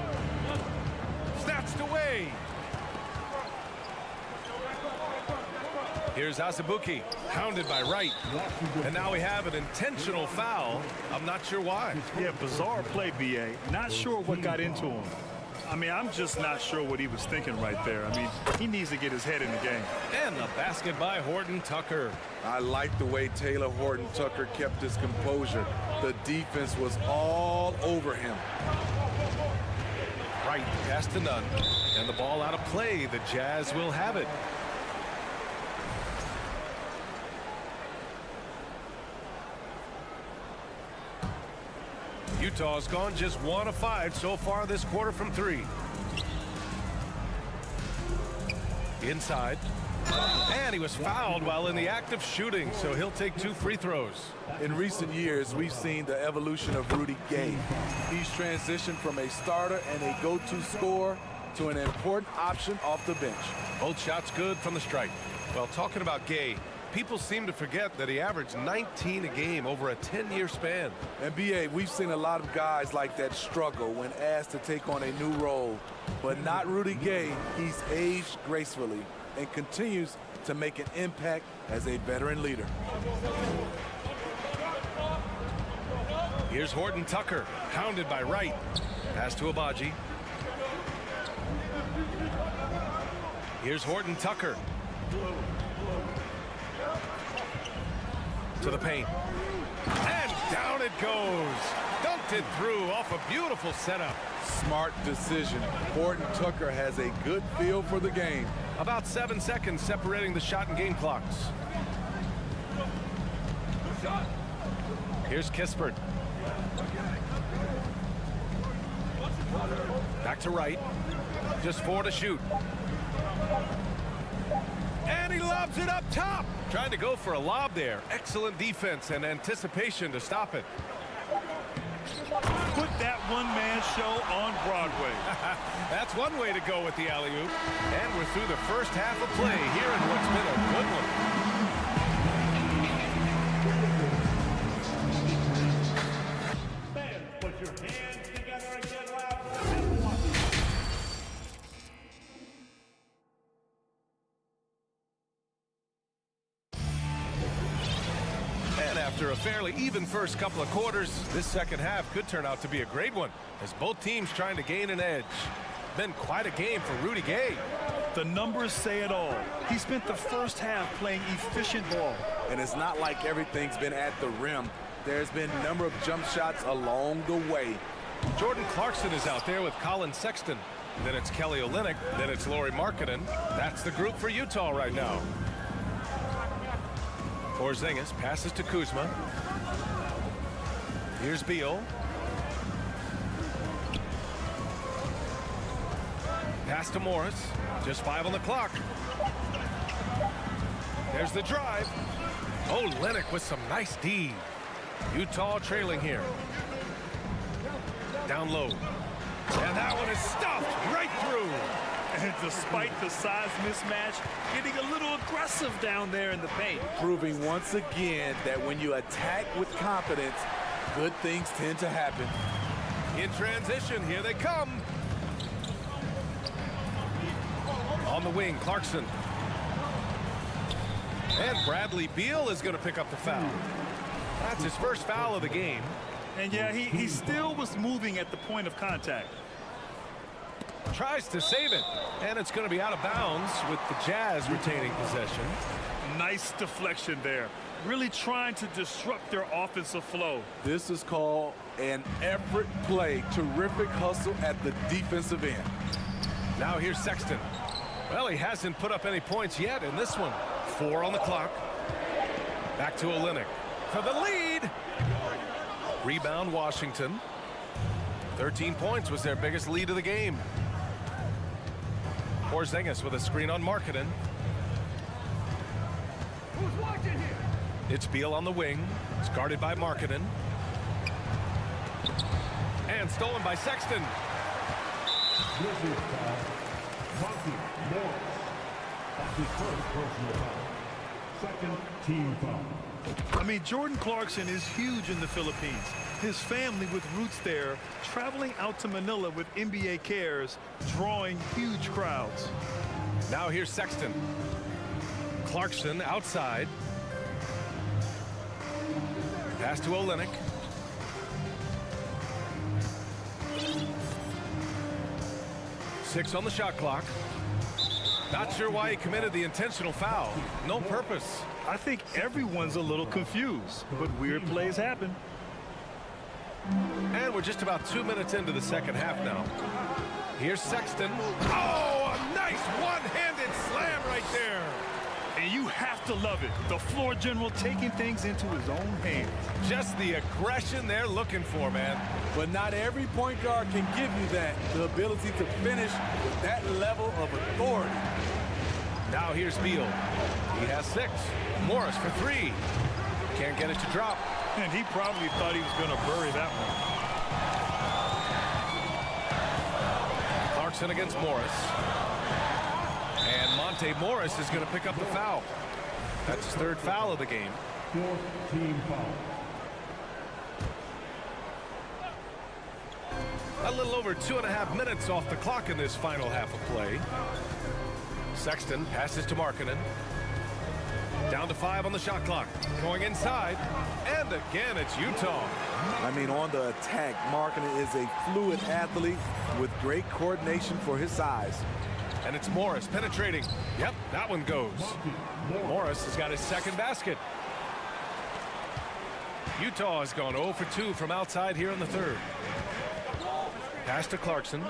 Snatched away. Here's Azubuike, hounded by Wright. And now we have an intentional foul. I'm not sure why. Yeah, bizarre play, B.A. Not sure what got into him. I mean, I'm just not sure what he was thinking right there. I mean, he needs to get his head in the game. And the basket by Horton Tucker. I like the way Taylor Horton Tucker kept his composure. The defense was all over him. Wright, pass to Nunn. And the ball out of play. The Jazz will have it. Utah's gone just 1 of 5 so far this quarter from 3. Inside. And he was fouled while in the act of shooting, so he'll take 2 free throws. In recent years, we've seen the evolution of Rudy Gay. He's transitioned from a starter and a go-to scorer to an important option off the bench. Both shots good from the stripe. Well, talking about Gay, people seem to forget that he averaged 19 a game over a 10-year span. NBA, we've seen a lot of guys like that struggle when asked to take on a new role. But not Rudy Gay. He's aged gracefully and continues to make an impact as a veteran leader. Here's Horton Tucker, hounded by Wright. Pass to Abaji. Here's Horton Tucker. To the paint. And down it goes. Dunked it through off a beautiful setup. Smart decision. Horton Tucker has a good feel for the game. About 7 seconds separating the shot and game clocks. Here's Kispert. Back to Wright. Just 4 to shoot. And he lobs it up top. Trying to go for a lob there. Excellent defense and anticipation to stop it. Put that one-man show on Broadway. That's one way to go with the alley-oop. And we're through the first half of play here in what's been a good one. Fans, put your hands together and get loud. And after a fairly even first couple of quarters, this second half could turn out to be a great one, as both teams trying to gain an edge. Been quite a game for Rudy Gay. The numbers say it all. He spent the first half playing efficient ball. And it's not like everything's been at the rim. There's been a number of jump shots along the way. Jordan Clarkson is out there with Colin Sexton. Then it's Kelly Olynyk. Then it's Lauri Markkanen. That's the group for Utah right now. Porzingis passes to Kuzma. Here's Beal. Pass to Morris. Just 5 on the clock. There's the drive. Oh, Olynyk with some nice D. Utah trailing here. Down low. And that one is stuffed right through. And despite the size mismatch, getting a little aggressive down there in the paint. Proving once again that when you attack with confidence, good things tend to happen. In transition, here they come. On the wing, Clarkson. And Bradley Beal is going to pick up the foul. That's his first foul of the game. And yeah, he still was moving at the point of contact. Tries to save it, and it's going to be out of bounds with the Jazz retaining possession. Nice deflection there. Really trying to disrupt their offensive flow. This is called an effort play. Terrific hustle at the defensive end. Now here's Sexton. Well, he hasn't put up any points yet in this one. 4 on the clock. Back to Olynyk for the lead. Rebound, Washington. 13 points was their biggest lead of the game. Porzingis with a screen on Markkanen. Who's watching here? It's Beal on the wing. It's guarded by Markkanen. And stolen by Sexton. This is Monty Morris. That's his first personal foul. Second team foul. I mean, Jordan Clarkson is huge in the Philippines. His family with roots there, traveling out to Manila with NBA cares, drawing huge crowds. Now here's Sexton. Clarkson outside. Pass to Olynyk. Six on the shot clock. Not sure why he committed the intentional foul. No purpose. I think everyone's a little confused, but weird plays happen. And we're just about 2 minutes into the second half now. Here's Sexton. Oh, a nice one-handed slam right there. And you have to love it. The floor general taking things into his own hands. Just the aggression they're looking for, man. But not every point guard can give you that. The ability to finish with that level of authority. Now here's Beal. He has 6. Morris for 3. Can't get it to drop. And he probably thought he was going to bury that one. Clarkson against Morris. And Monte Morris is going to pick up the foul. That's his 3rd foul of the game. 4th team foul. A little over 2.5 minutes off the clock in this final half of play. Sexton passes to Markkanen. Down to 5 on the shot clock. Going inside. And again, it's Utah. I mean, on the attack, Markkanen is a fluid athlete with great coordination for his size. And it's Morris penetrating. Yep, that one goes. Morris has got his 2nd basket. Utah has gone 0 for 2 from outside here in the 3rd. Pass to Clarkson.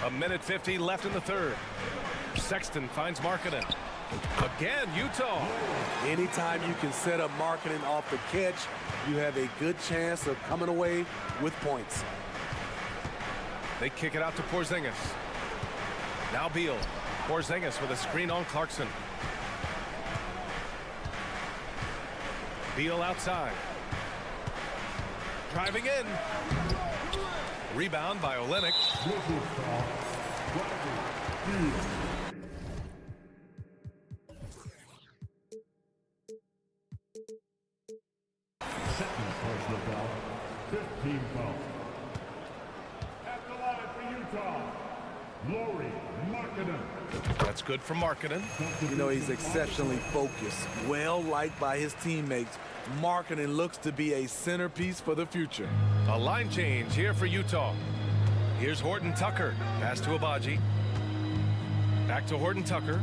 A minute 50 left in the 3rd. Sexton finds Markkanen. Again, Utah. Anytime you can set up Markkanen off the catch, you have a good chance of coming away with points. They kick it out to Porzingis. Now Beal. Porzingis with a screen on Clarkson. Beal outside. Driving in. Rebound by Olynyk. Second personal foul. 15 foul. At the line for Utah, Lauri Markkanen. That's good for Markkanen. You know, he's exceptionally focused, well liked by his teammates. Markkanen looks to be a centerpiece for the future. A line change here for Utah. Here's Horton Tucker. Pass to Abaji. Back to Horton Tucker.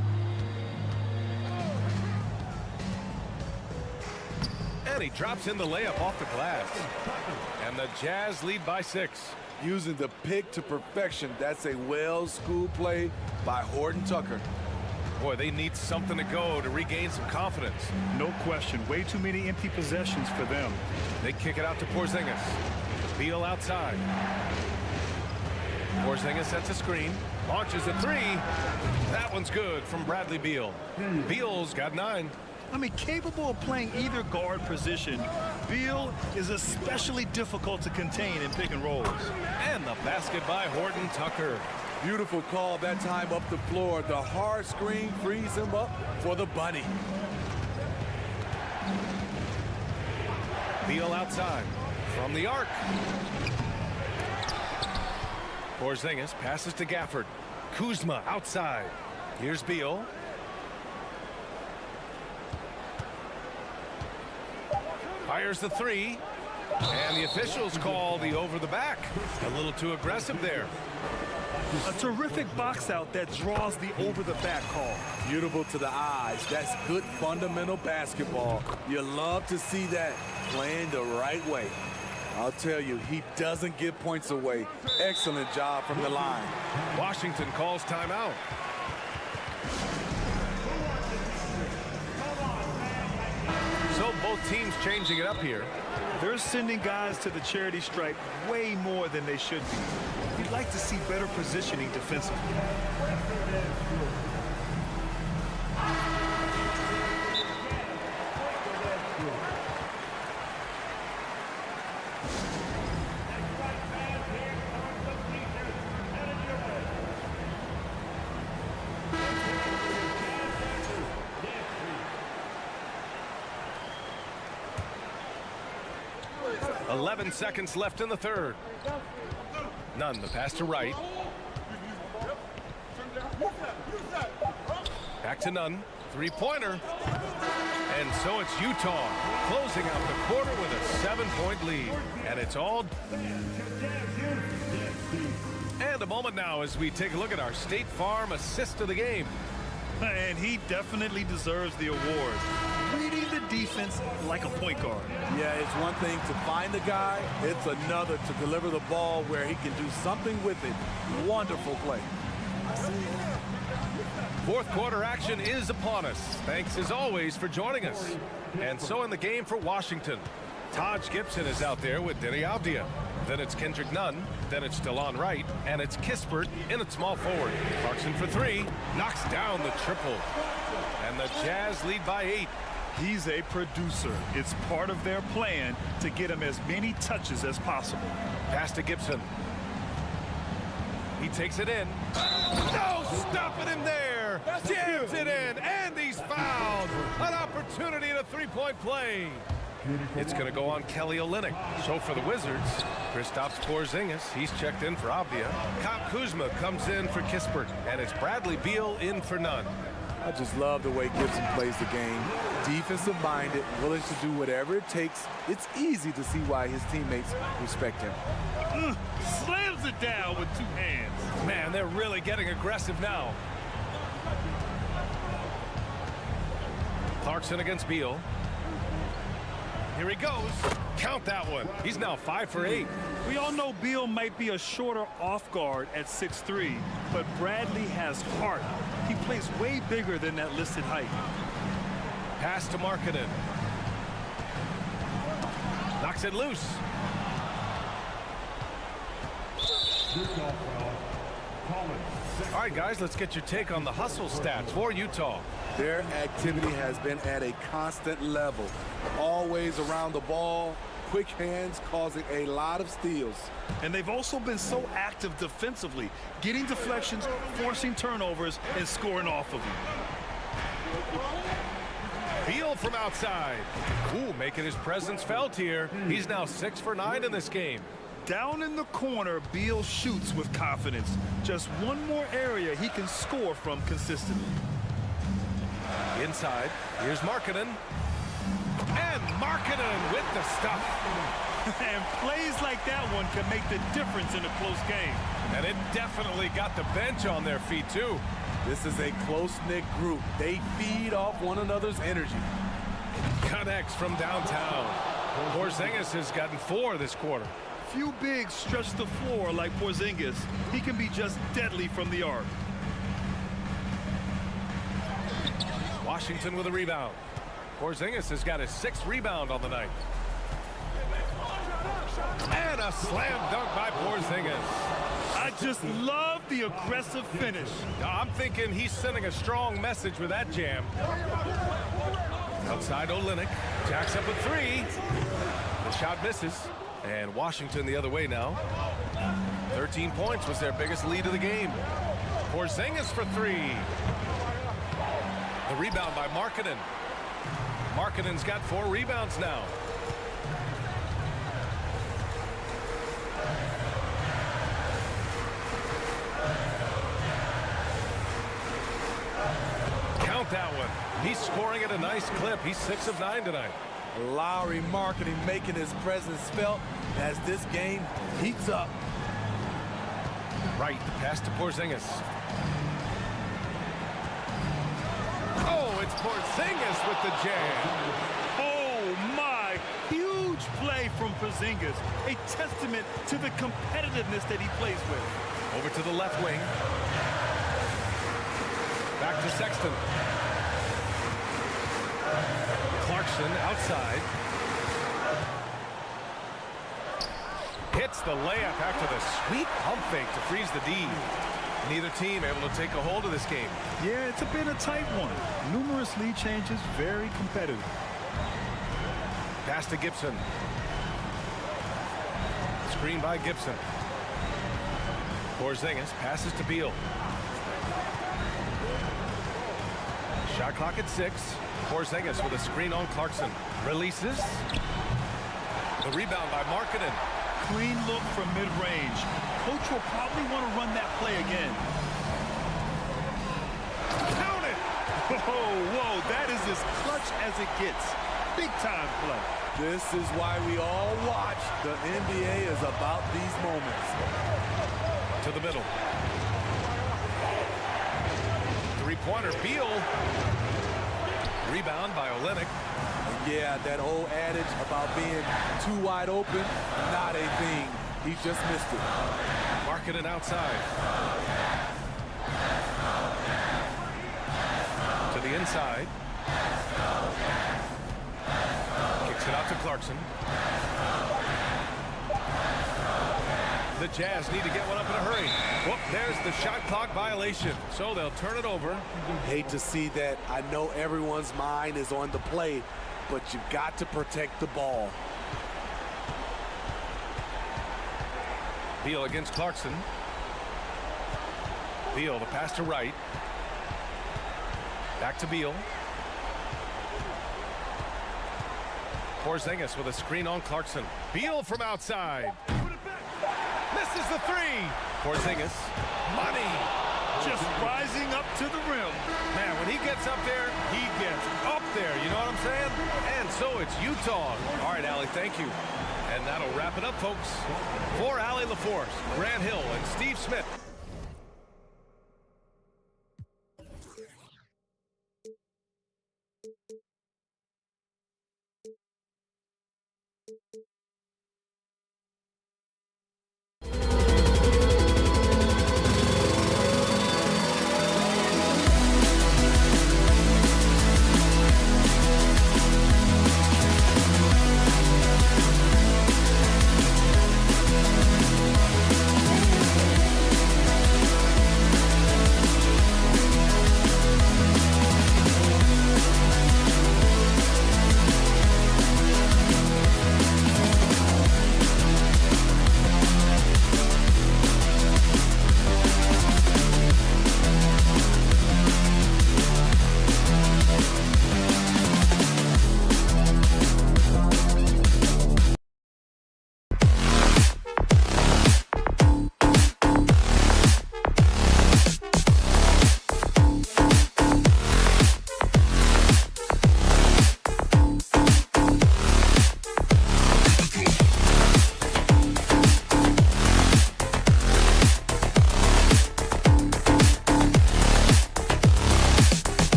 And he drops in the layup off the glass. And the Jazz lead by 6. Using the pick to perfection. That's a well-schooled play by Horton Tucker. Boy, they need something to go to regain some confidence. No question. Way too many empty possessions for them. They kick it out to Porzingis. Beal outside. Porzingis sets a screen. Launches a 3. That one's good from Bradley Beal. Beal's got 9. I mean, capable of playing either guard position, Beal is especially difficult to contain in pick and rolls. And the basket by Horton Tucker. Beautiful call that time up the floor. The hard screen frees him up for the bunny. Beal outside from the arc. Porzingis passes to Gafford. Kuzma outside. Here's Beal. Fires the 3. And the officials call the over the back. A little too aggressive there. A terrific box out that draws the over the back call. Beautiful to the eyes. That's good fundamental basketball. You love to see that playing the right way. I'll tell you, he doesn't give points away. Excellent job from the line. Washington calls timeout. So both teams changing it up here. They're sending guys to the charity stripe way more than they should be. You'd like to see better positioning defensively. .11 seconds left in the 3rd. Nunn, the pass to Wright. Back to Nunn. 3-pointer. And so it's Utah closing out the quarter with a 7-point lead. And it's all... And a moment now as we take a look at our State Farm assist of the game. And he definitely deserves the award. Reading the defense defense like a point guard. Yeah, it's one thing to find the guy. It's another to deliver the ball where he can do something with it. Wonderful play. Fourth quarter action is upon us. Thanks as always for joining us. And so in the game for Washington, Taj Gibson is out there with Denny Avdia. Then it's Kendrick Nunn. Then it's DeLon Wright. And it's Kispert in at small forward. Clarkson for three. Knocks down the triple. And the Jazz lead by 8. He's a producer. It's part of their plan to get him as many touches as possible. Pass to Gibson. He takes it in. No stopping him there. Jams it in, and he's fouled. An opportunity at a three-point play. It's going to go on Kelly Olynyk. So for the Wizards, Kristaps Porzingis, he's checked in for Avdia. Kyle Kuzma comes in for Kispert, and it's Bradley Beal in for Nunn. I just love the way Gibson plays the game. Defensive-minded, willing to do whatever it takes. It's easy to see why his teammates respect him. Slams it down with 2 hands. Man, they're really getting aggressive now. Clarkson against Beal. Here he goes. Count that one. He's now 5 for 8. We all know Beal might be a shorter off guard at 6'3", but Bradley has heart. He plays way bigger than that listed height. Pass to Markkanen. Knocks it loose. All right, guys, let's get your take on the hustle stats for Utah. Their activity has been at a constant level. Always around the ball, quick hands causing a lot of steals. And they've also been so active defensively, getting deflections, forcing turnovers, and scoring off of them. Beal from outside. Ooh, making his presence felt here. He's now 6 for 9 in this game. Down in the corner, Beal shoots with confidence. Just one more area he can score from consistently. Inside, here's Markkanen. And Markkanen with the stuff. And plays like that one can make the difference in a close game. And it definitely got the bench on their feet, too. This is a close-knit group. They feed off one another's energy. Connects from downtown. Porzingis has gotten 4 this quarter. Few bigs stretch the floor like Porzingis. He can be just deadly from the arc. Washington with a rebound. Porzingis has got his 6th rebound on the night. And a slam dunk by Porzingis. I just love the aggressive finish. I'm thinking he's sending a strong message with that jam. Outside Olynyk. Jacks up a 3. The shot misses. And Washington the other way now. 13 points was their biggest lead of the game. Porzingis for 3. The rebound by Markkanen. Markkanen's got 4 rebounds now. Count that one. He's scoring at a nice clip. He's 6 of 9 tonight. Lowry Markkanen making his presence felt as this game heats up. Right, pass to Porzingis. Oh, it's Porzingis with the jam. Oh, my. Huge play from Porzingis. A testament to the competitiveness that he plays with. Over to the left wing. Back to Sexton. Clarkson outside. Hits the layup after the sweet pump fake to freeze the D. Neither team able to take a hold of this game. Yeah, it's been a tight one. Numerous lead changes, very competitive. Pass to Gibson. Screen by Gibson. Porzingis passes to Beal. Shot clock at 6. Porzingis with a screen on Clarkson. Releases. The rebound by Markkanen. Clean look from mid-range. Coach will probably want to run that play again. Count it! Whoa, that is as clutch as it gets. Big time play. This is why we all watch. The NBA is about these moments. To the middle. Three-pointer, Beal. Rebound by Olynyk. Yeah, that old adage about being too wide open, not a thing. He just missed it. Marking it outside. To the inside. Kicks it out to Clarkson. The Jazz need to get one up in a hurry. Whoop, there's the shot clock violation. So they'll turn it over. Hate to see that. I know everyone's mind is on the play, but you've got to protect the ball. Beal against Clarkson. Beal, the pass to Wright. Back to Beal. Porzingis with a screen on Clarkson. Beal from outside. Misses the three. Porzingis. Money. Just rising up to the rim. Man, when he gets up there, he gets up there. You know what I'm saying? And so it's Utah. All right, Allie, thank you. And that'll wrap it up, folks. For Allie LaForce, Grant Hill, and Steve Smith.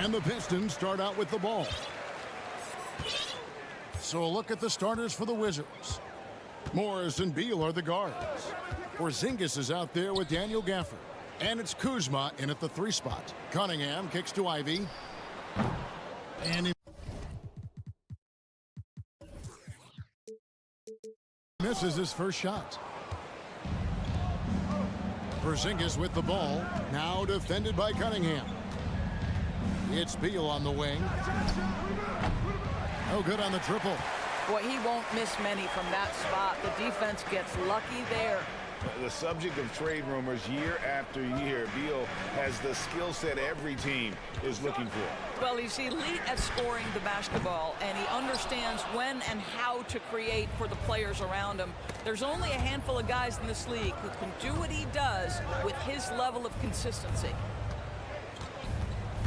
And the Pistons start out with the ball. So a look at the starters for the Wizards. Morris and Beal are the guards. Porzingis is out there with Daniel Gafford. And it's Kuzma in at the 3 spot. Cunningham kicks to Ivy. And he misses his first shot. Porzingis with the ball. Now defended by Cunningham. It's Beal on the wing. No good on the triple. Boy, he won't miss many from that spot. The defense gets lucky there. The subject of trade rumors year after year. Beal has the skill set every team is looking for. Well, he's elite at scoring the basketball, and he understands when and how to create for the players around him. There's only a handful of guys in this league who can do what he does with his level of consistency.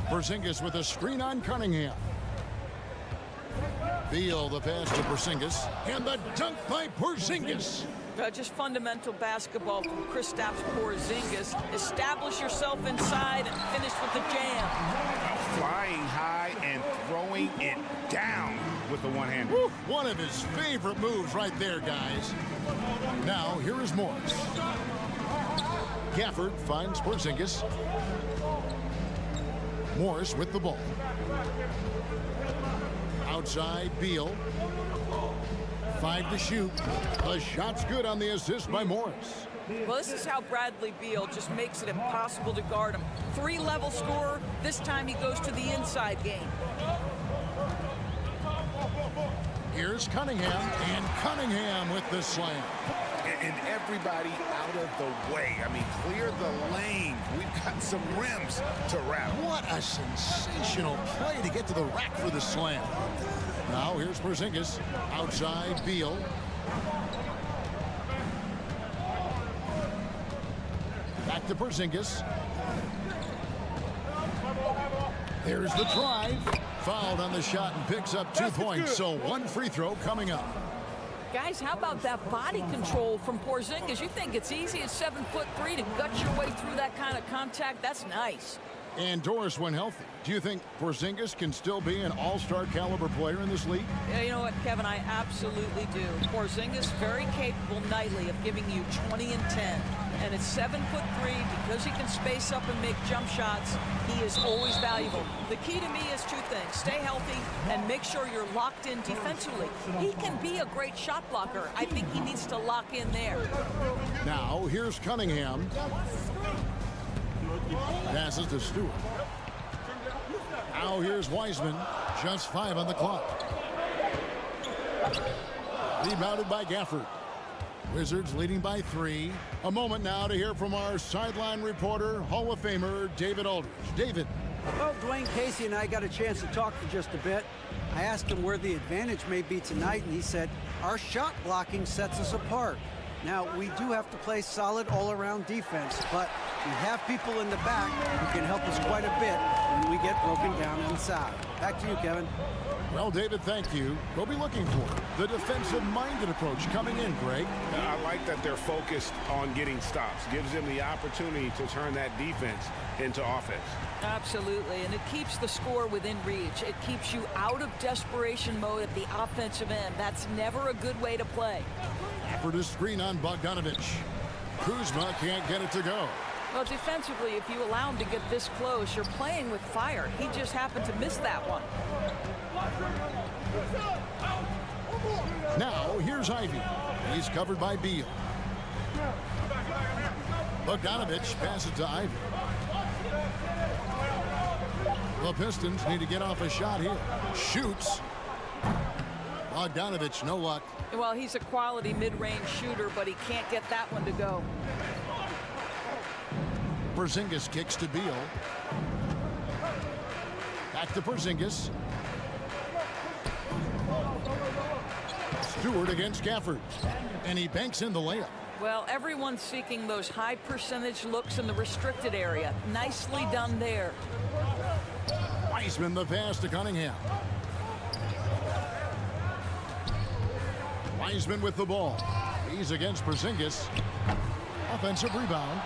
Porzingis with a screen on Cunningham. Beal the pass to Porzingis. And the dunk by Porzingis. Just fundamental basketball from Kristaps Porzingis. Establish yourself inside and finish with the jam. Flying high and throwing it down with the one-hander. One of his favorite moves right there, guys. Now, here is Morris. Gafford finds Porzingis. Morris with the ball. Outside, Beal. 5 to shoot. The shot's good on the assist by Morris. Well, this is how Bradley Beal just makes it impossible to guard him. 3-level scorer. This time he goes to the inside game. Here's Cunningham, and Cunningham with the slam. And everybody out of the way. I mean, clear the lane. We've got some rims to wrap. What a sensational play to get to the rack for the slam. Now here's Porzingis. Outside, Beal. Back to Porzingis. There's the drive. Fouled on the shot and picks up 2 points. So 1 free throw coming up. Guys, how about that body control from Porzingis? You think it's easy at 7'3" to gut your way through that kind of contact? That's nice. And Doris, when healthy, do you think Porzingis can still be an all-star caliber player in this league? Yeah, you know what, Kevin? I absolutely do. Porzingis very capable nightly of giving you 20 and 10. And at 7'3", because he can space up and make jump shots, he is always valuable. The key to me is 2 things. Stay healthy and make sure you're locked in defensively. He can be a great shot blocker. I think he needs to lock in there. Now, here's Cunningham. Passes to Stewart. Now here's Wiseman. Just 5 on the clock. Rebounded by Gafford. Wizards leading by 3. A moment now to hear from our sideline reporter, Hall of Famer David Aldridge. David. Well, Dwayne Casey and I got a chance to talk for just a bit. I asked him where the advantage may be tonight, and he said, our shot blocking sets us apart. Now, we do have to play solid all-around defense, but we have people in the back who can help us quite a bit when we get broken down inside. Back to you, Kevin. Well, David, thank you. We'll be looking for the defensive-minded approach coming in, Greg. I like that they're focused on getting stops. Gives them the opportunity to turn that defense into offense. Absolutely, and it keeps the score within reach. It keeps you out of desperation mode at the offensive end. That's never a good way to play. For the screen on Bogdanovich. Kuzma can't get it to go. Well, defensively, if you allow him to get this close, you're playing with fire. He just happened to miss that one. Now, here's Ivy. He's covered by Beal. Bogdanovich passes to Ivy. The Pistons need to get off a shot here. Shoots. Bogdanovich, no luck. Well, he's a quality mid-range shooter, but he can't get that one to go. Porzingis kicks to Beal. Back to Porzingis. Stewart against Gafford. And he banks in the layup. Well, everyone's seeking those high percentage looks in the restricted area. Nicely done there. Wiseman the pass to Cunningham. Wiseman with the ball. He's against Porzingis. Offensive rebound.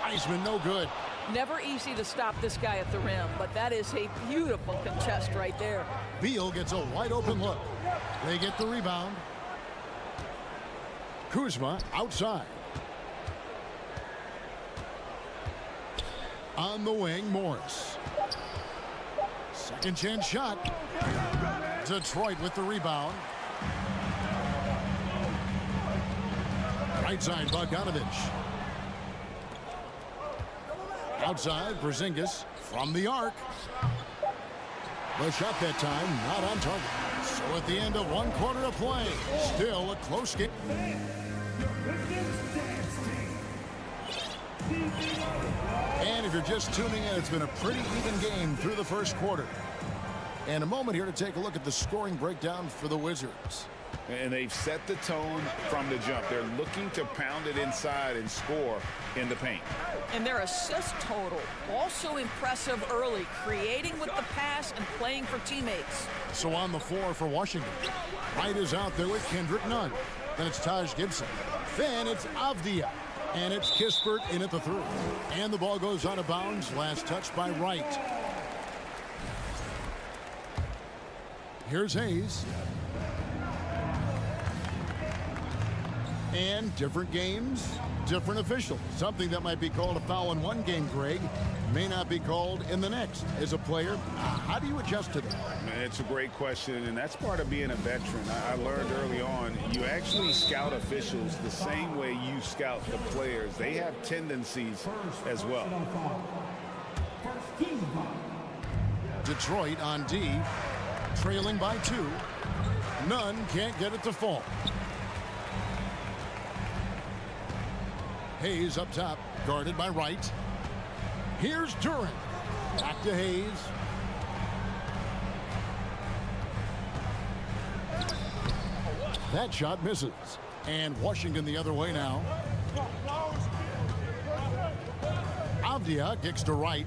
Wiseman no good. Never easy to stop this guy at the rim, but that is a beautiful contest right there. Beal gets a wide open look. They get the rebound. Kuzma outside. On the wing, Morris. Second chance shot. Detroit with the rebound. Right side, Bogdanovich. Outside, Porzingis from the arc. The shot that time not on target. So at the end of one quarter of play, still a close game. And if you're just tuning in, it's been a pretty even game through the first quarter. And a moment here to take a look at the scoring breakdown for the Wizards. And they've set the tone from the jump. They're looking to pound it inside and score in the paint. And their assist total, also impressive early, creating with the pass and playing for teammates. So on the floor for Washington, Wright is out there with Kendrick Nunn. Then it's Taj Gibson. Then it's Avdia. And it's Kispert in at the 3. And the ball goes out of bounds. Last touch by Wright. Here's Hayes. And different games, different officials. Something that might be called a foul in one game, Greg, may not be called in the next. As a player, how do you adjust to that? It's a great question, and that's part of being a veteran. I learned early on, you actually scout officials the same way you scout the players. They have tendencies as well. Detroit on D, trailing by 2. Nunn can't get it to fall. Hayes up top, guarded by Wright. Here's Durant. Back to Hayes. That shot misses. And Washington the other way now. Avdia kicks to Wright.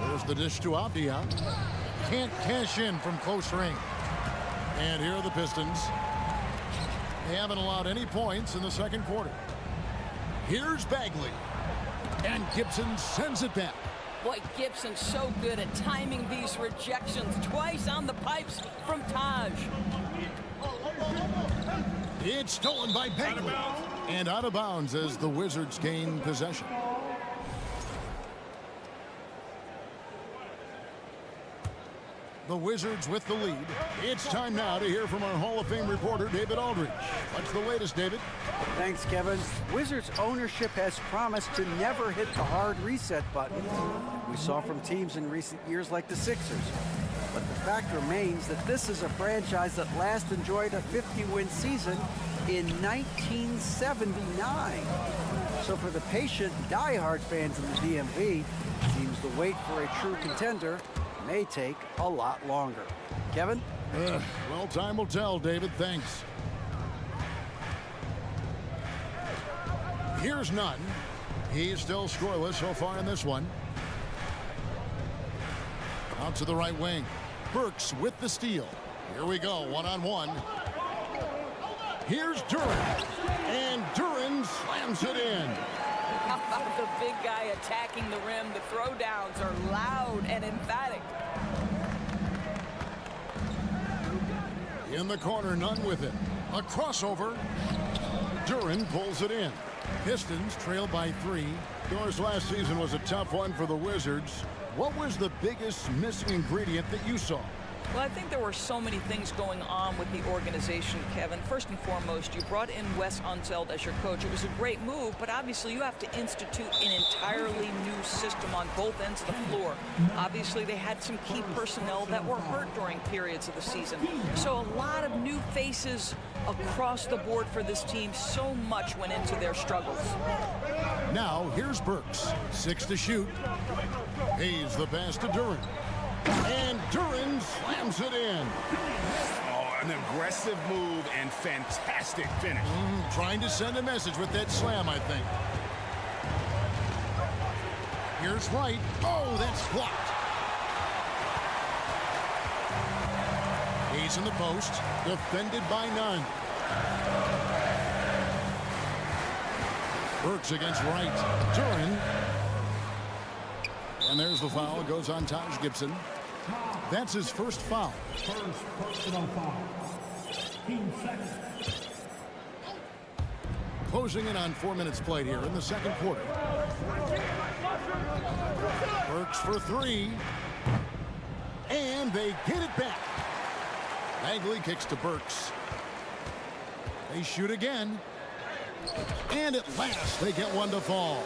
There's the dish to Avdia. Can't cash in from close range. And here are the Pistons. They haven't allowed any points in the second quarter. Here's Bagley. And Gibson sends it back. Boy, Gibson's so good at timing these rejections. Twice on the pipes from Taj. It's stolen by Bagley. And out of bounds as the Wizards gain possession. The Wizards with the lead. It's time now to hear from our Hall of Fame reporter, David Aldridge. What's the latest, David? Thanks, Kevin. Wizards ownership has promised to never hit the hard reset button we saw from teams in recent years like the Sixers. But the fact remains that this is a franchise that last enjoyed a 50-win season in 1979. So for the patient, diehard fans in the DMV, it seems the wait for a true contender may take a lot longer. Kevin? Well, time will tell, David. Thanks. Here's Nunn. He's still scoreless so far in this one. Out to the right wing. Burks with the steal. Here we go, one-on-one. Here's Durant. And Durant slams it in. How about the big guy attacking the rim? The throwdowns are loud and emphatic. In the corner, Nunn with it. A crossover. Durant pulls it in. Pistons trail by 3. Yours last season was a tough one for the Wizards. What was the biggest missing ingredient that you saw? Well, I think there were so many things going on with the organization, Kevin. First and foremost, you brought in Wes Unseld as your coach. It was a great move, but obviously you have to institute an entirely new system on both ends of the floor. Obviously, they had some key personnel that were hurt during periods of the season. So a lot of new faces across the board for this team. So much went into their struggles. Now, here's Burks. 6 to shoot. Hayes the pass to Durant. And Durant slams it in. Oh, an aggressive move and fantastic finish. Trying to send a message with that slam, I think. Here's Wright. Oh, that's blocked. He's in the post. Defended by Nunn. Burks against Wright. Duran. And there's the foul. It goes on Taj Gibson. That's his first foul. First personal foul. Team second. Closing in on 4 minutes played here in the second quarter. Burks for three. And they get it back. Bagley kicks to Burks. They shoot again. And at last they get one to fall.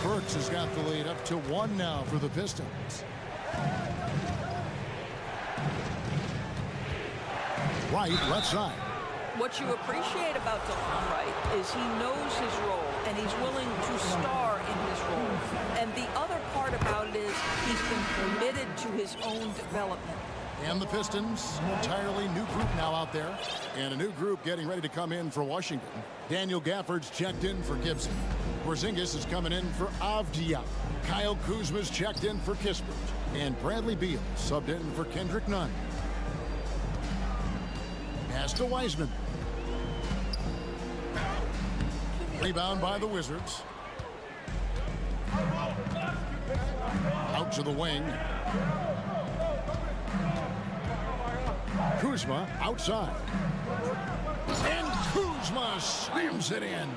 Burks has got the lead up to 1 now for the Pistons. Wright, left side. What you appreciate about Delon Wright is he knows his role and he's willing to star in his role. And the other part about it is he's been committed to his own development. And the Pistons, entirely new group now out there. And a new group getting ready to come in for Washington. Daniel Gafford's checked in for Gibson. Porzingis is coming in for Avdija. Kyle Kuzma's checked in for Kispert. And Bradley Beal subbed in for Kendrick Nunn. Pass to Wiseman. Rebound by the Wizards. Out to the wing. Kuzma outside. And Kuzma slams it in.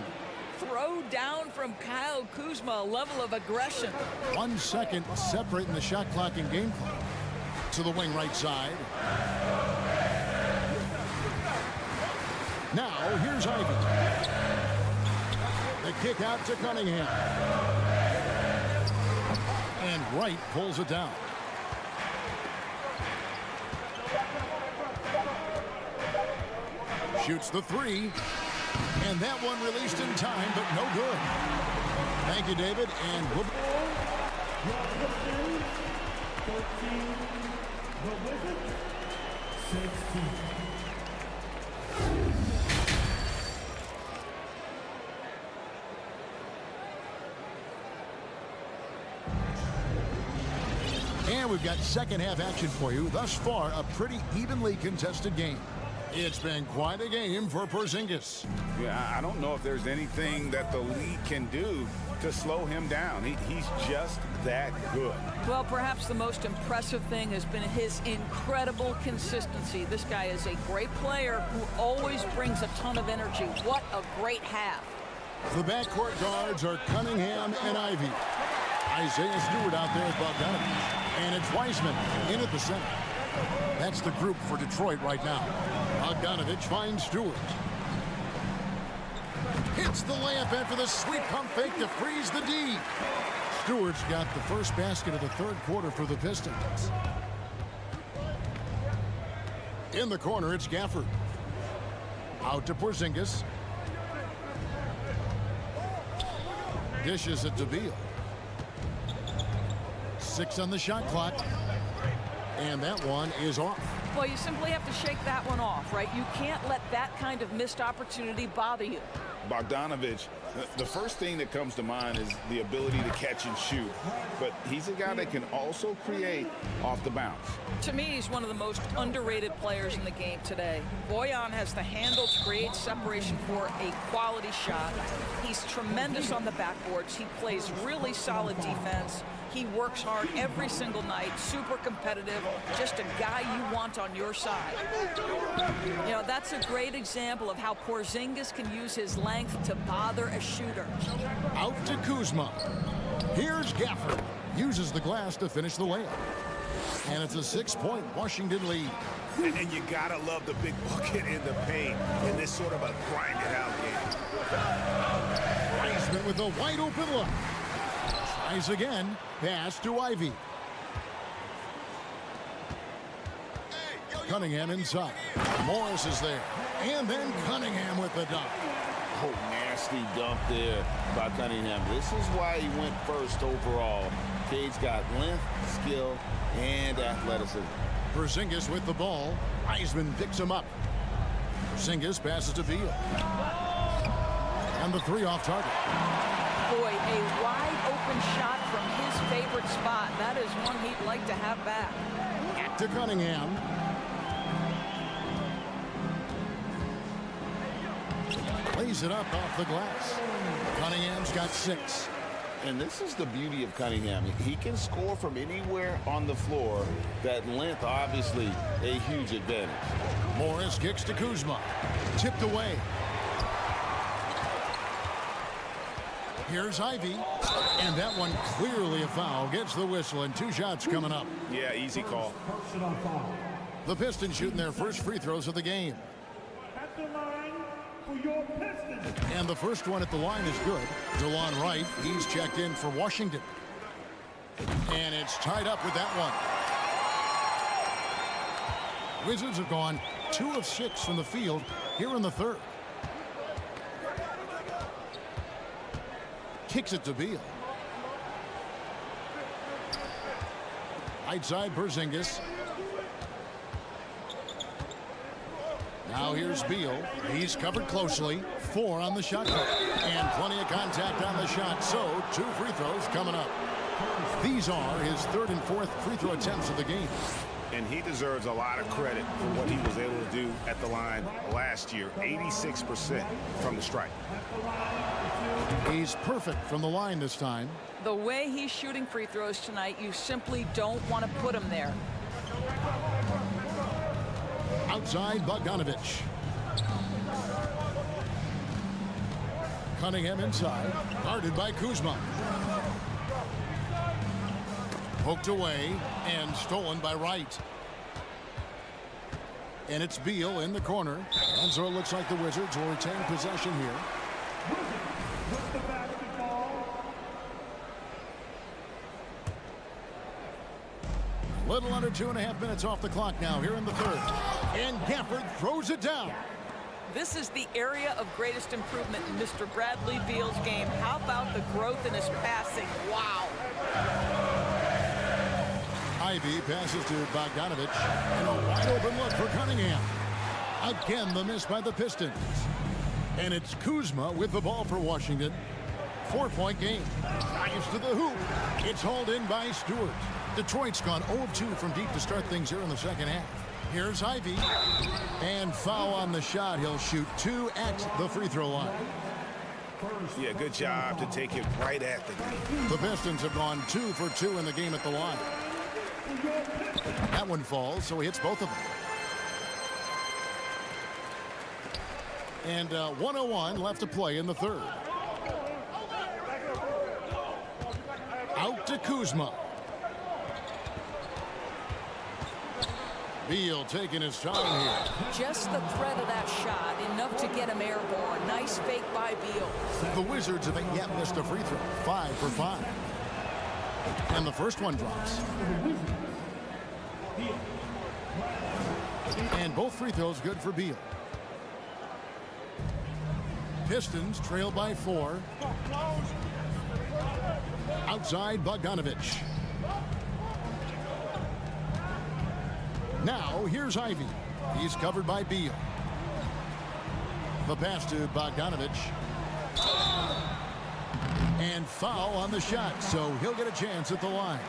Throw down from Kyle Kuzma, a level of aggression. 1 second separating the shot clock and game clock. To the wing right side. Now here's Ivy. The kick out to Cunningham. And Wright pulls it down. Shoots the three. And that one released in time, but no good. Thank you, David. And we'll... 13, the Wizards, 16. And we've got second half action for you. Thus far, a pretty evenly contested game. It's been quite a game for Porzingis. Yeah, I don't know if there's anything that the league can do to slow him down. He's just that good. Well, perhaps the most impressive thing has been his incredible consistency. This guy is a great player who always brings a ton of energy. What a great half. The backcourt guards are Cunningham and Ivy. Isaiah Stewart out there with Bogdanovich. And it's Wiseman in at the center. That's the group for Detroit right now. Bogdanovich finds Stewart. Hits the layup after the sweet pump fake to freeze the D. Stewart's got the first basket of the third quarter for the Pistons. In the corner, it's Gafford. Out to Porzingis. Dishes it to Beal. 6 on the shot clock. And that one is off. Well, you simply have to shake that one off, right? You can't let that kind of missed opportunity bother you. Bogdanovich, the first thing that comes to mind is the ability to catch and shoot. But he's a guy that can also create off the bounce. To me, he's one of the most underrated players in the game today. Bojan has the handle to create separation for a quality shot. He's tremendous on the backboards. He plays really solid defense. He works hard every single night, super competitive, just a guy you want on your side. You know, that's a great example of how Porzingis can use his length to bother a shooter. Out to Kuzma. Here's Gafford. Uses the glass to finish the layup. And it's a 6-point Washington lead. And you gotta love the big bucket in the paint in this sort of a grind-it-out game. Wiseman with a wide-open look. Tries again. Pass to Ivy. Cunningham inside. Morris is there. And then Cunningham with the dunk. Oh, nasty dunk there by Cunningham. This is why he went first overall. Cade's got length, skill, and athleticism. Porzingis with the ball. Wiseman picks him up. Porzingis passes to Beal. And the three off target. Boy, a wide open shot from his favorite spot. That is one he'd like to have back. Back to Cunningham. Plays lays it up off the glass. Cunningham's got 6. And this is the beauty of Cunningham. He can score from anywhere on the floor. That length, obviously, a huge advantage. Morris kicks to Kuzma. Tipped away. Here's Ivy. And that one clearly a foul. Gets the whistle and 2 shots coming up. Yeah, easy call. The Pistons shooting their first free throws of the game. At the line for your Pistons. And the first one at the line is good. DeLon Wright, he's checked in for Washington. And it's tied up with that one. Wizards have gone 2 of 6 from the field here in the third. Kicks it to Beal. Right side, Porzingis. Now here's Beal. He's covered closely. 4 on the shot clock. And plenty of contact on the shot. So 2 free throws coming up. These are his 3rd and 4th free throw attempts of the game. And he deserves a lot of credit for what he was able to do at the line last year. 86% from the stripe. He's perfect from the line this time. The way he's shooting free throws tonight, you simply don't want to put him there. Outside, Bogdanovich. Cunningham inside, guarded by Kuzma. Poked away and stolen by Wright. And it's Beal in the corner. And so it looks like the Wizards will retain possession here. With the basketball. Little under 2.5 minutes off the clock now here in the third. And Gafford throws it down. This is the area of greatest improvement in Mr. Bradley Beal's game. How about the growth in his passing? Wow. Ivy passes to Bogdanovich. And a wide open look for Cunningham. Again, the miss by the Pistons. And it's Kuzma with the ball for Washington. 4-point game. Drives to the hoop. It's hauled in by Stewart. Detroit's gone 0 of 2 from deep to start things here in the second half. Here's Ivy. And foul on the shot. He'll shoot 2 at the free throw line. Yeah, good job to take it right at the game. The Pistons have gone 2 for 2 in the game at the line. That one falls, so he hits both of them. And 1:01 left to play in the third. Out to Kuzma. Beal taking his time here. Just the threat of that shot, enough to get him airborne. Nice fake by Beal. The Wizards haven't yet missed a free throw. 5 for 5. And the first one drops. And both free throws good for Beal. Pistons trail by 4. Outside, Bogdanovich. Now, here's Ivy. He's covered by Beal. The pass to Bogdanovich. And foul on the shot, so he'll get a chance at the line.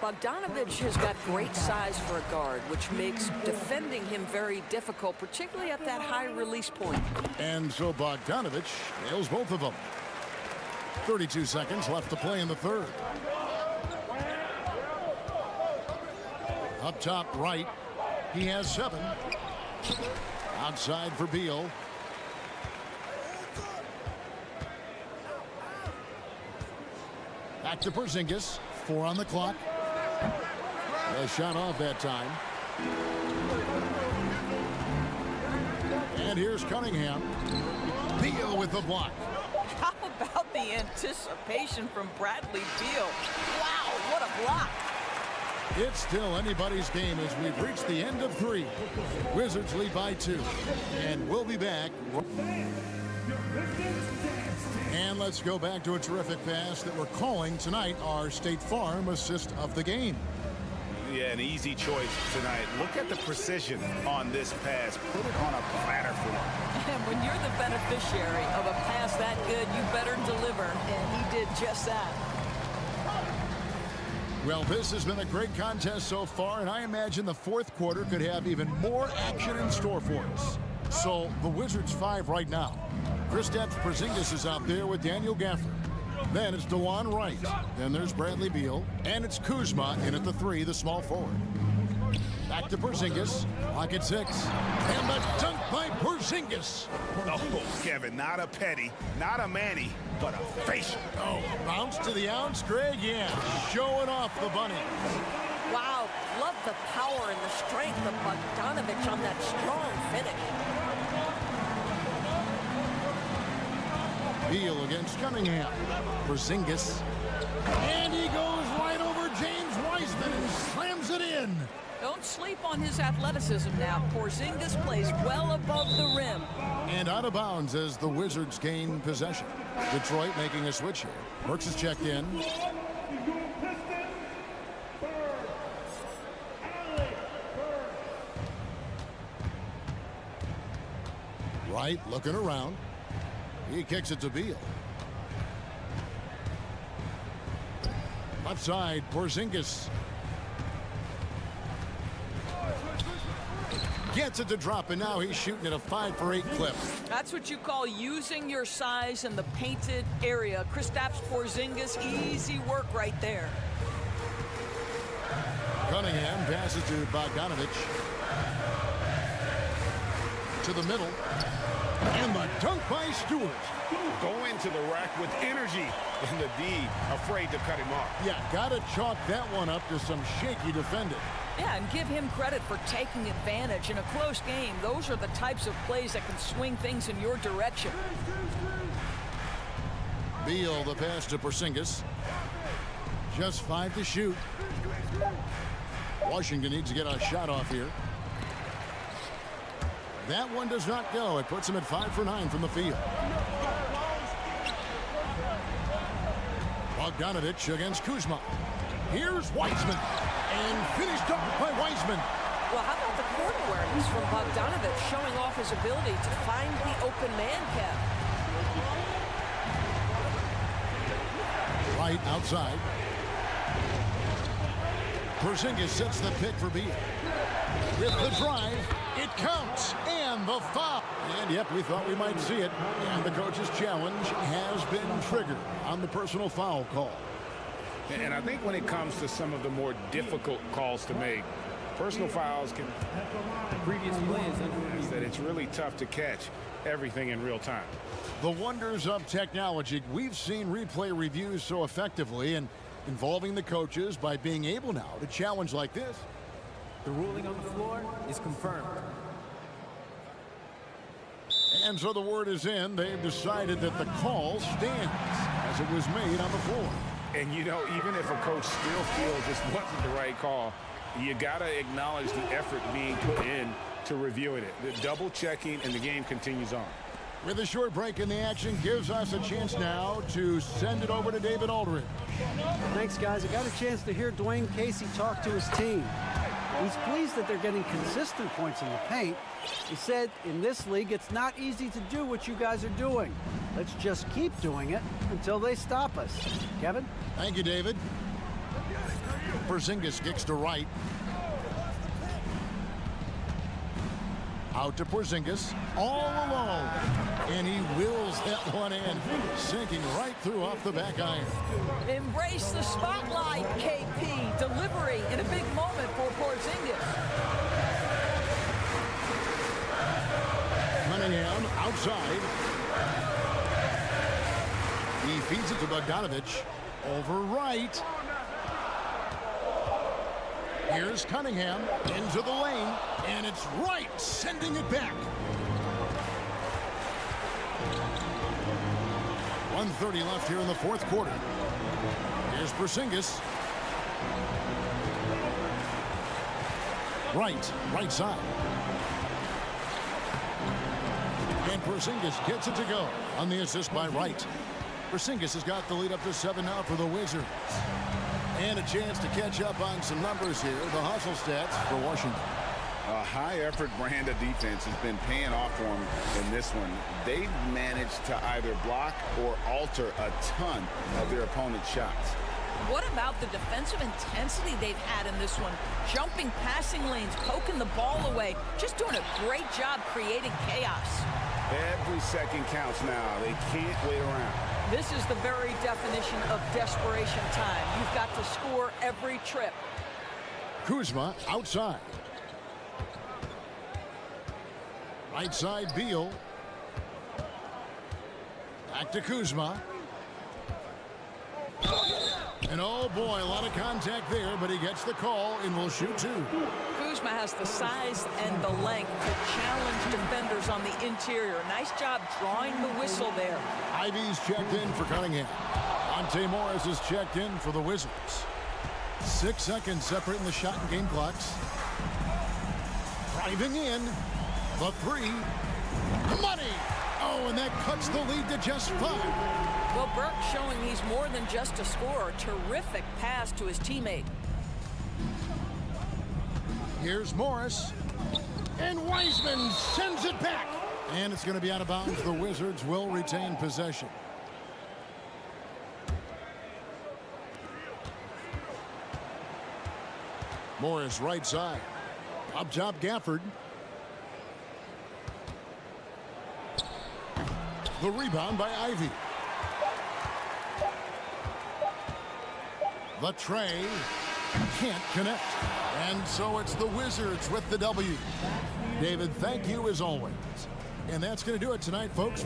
Bogdanovich has got great size for a guard, which makes defending him very difficult, particularly at that high release point. And so Bogdanovich nails both of them. 32 seconds left to play in the third. Up top right, he has 7. Outside for Beal. Back to Porzingis. 4 on the clock. A shot off that time. And here's Cunningham. Beal with the block. How about the anticipation from Bradley Beal? Wow, what a block. It's still anybody's game as we've reached the end of 3. Wizards lead by 2. And we'll be back. And let's go back to a terrific pass that we're calling tonight our State Farm assist of the game. Yeah, an easy choice tonight. Look at the precision on this pass. Put it on a platter for him. And when you're the beneficiary of a pass that good, you better deliver. And he did just that. Well, this has been a great contest so far, and I imagine the fourth quarter could have even more action in store for us. So the Wizards 5 right now. Kristaps Porzingis is out there with Daniel Gafford. Then it's DeLon Wright. Then there's Bradley Beal. And it's Kuzma in at the 3, the small forward. Back to Porzingis. Lock at 6. And the dunk by Porzingis. Oh, Kevin, not a petty, not a Manny, but a facial. Oh, bounce to the ounce, Greg. Yeah, showing off the bunny. Wow, love the power and the strength of Bogdanovich on that strong finish. Beal against Cunningham. Porzingis. And he goes right over James Wiseman and slams it in. Don't sleep on his athleticism now. Porzingis plays well above the rim. And out of bounds as the Wizards gain possession. Detroit making a switch here. Burks is checked in. Wright looking around. He kicks it to Beal. Left side, Porzingis. Gets it to drop, and now he's shooting at a 5-for-8 clip. That's what you call using your size in the painted area. Kristaps Porzingis, easy work right there. Cunningham passes to Bogdanovich. To the middle. And the dunk by Stewart. Go into the rack with energy, and the D afraid to cut him off. Yeah, gotta chalk that one up to some shaky defending. Yeah, and give him credit for taking advantage. In a close game, those are the types of plays that can swing things in your direction. Beal, the pass to Porzingis. Just 5 to shoot. Washington needs to get a shot off here. That one does not go. It puts him at 5 for 9 from the field. Bogdanovich against Kuzma. Here's Wiseman. And finished up by Wiseman. Well, how about the court awareness from Bogdanovich showing off his ability to find the open man, Kev? Right outside. Porzingis sets the pick for Beal. With the drive, it counts, and the foul. And yep, we thought we might see it. And the coach's challenge has been triggered on the personal foul call. And I think when it comes to some of the more difficult calls to make, personal fouls can... Previous play is under that it's really tough to catch everything in real time. The wonders of technology. We've seen replay reviews so effectively and involving the coaches by being able now to challenge like this. The ruling on the floor is confirmed. And so the word is in. They've decided that the call stands as it was made on the floor. And, you know, even if a coach still feels this wasn't the right call, you got to acknowledge the effort being put in to reviewing it. The double checking, and the game continues on. With a short break in the action, gives us a chance now to send it over to David Aldridge. Thanks, guys. I got a chance to hear Dwayne Casey talk to his team. He's pleased that they're getting consistent points in the paint. He said, in this league, it's not easy to do what you guys are doing. Let's just keep doing it until they stop us. Kevin? Thank you, David. Porzingis kicks to right. Out to Porzingis, all alone. And he wills that one in, sinking right through off the back iron. Embrace the spotlight, KP. Delivery in a big moment for Porzingis. Cunningham outside. He feeds it to Bogdanovich. Over right. Here's Cunningham into the lane, and it's Wright sending it back. 1:30 left here in the fourth quarter. Here's Porzingis. Right side. And Porzingis gets it to go on the assist by Wright. Porzingis has got the lead up to 7 now for the Wizards. And a chance to catch up on some numbers here. The hustle stats for Washington. A high-effort brand of defense has been paying off for them in this one. They've managed to either block or alter a ton of their opponent's shots. what about the defensive intensity they've had in this one? Jumping passing lanes, poking the ball away, just doing a great job creating chaos. Every second counts now. They can't wait around. This is the very definition of desperation time. You've got to score every trip. Kuzma outside. Right side, Beal. Back to Kuzma. And oh boy, a lot of contact there, but he gets the call and will shoot two. Kuzma has the size and the length to challenge defenders on the interior. Nice job drawing the whistle there. Ivy's checked in for Cunningham. Monte Morris is checked in for the Wizards. 6 seconds separating the shot and game clocks. Driving in. The three. Money! Oh, and that cuts the lead to just 5. Well, Burke showing he's more than just a scorer. Terrific pass to his teammate. Here's Morris. And Wiseman sends it back. And it's going to be out of bounds. The Wizards will retain possession. Morris right side. Up top, Gafford. The rebound by Ivy. The tray can't connect. And so it's the Wizards with the W. David, thank you as always. And that's going to do it tonight, folks.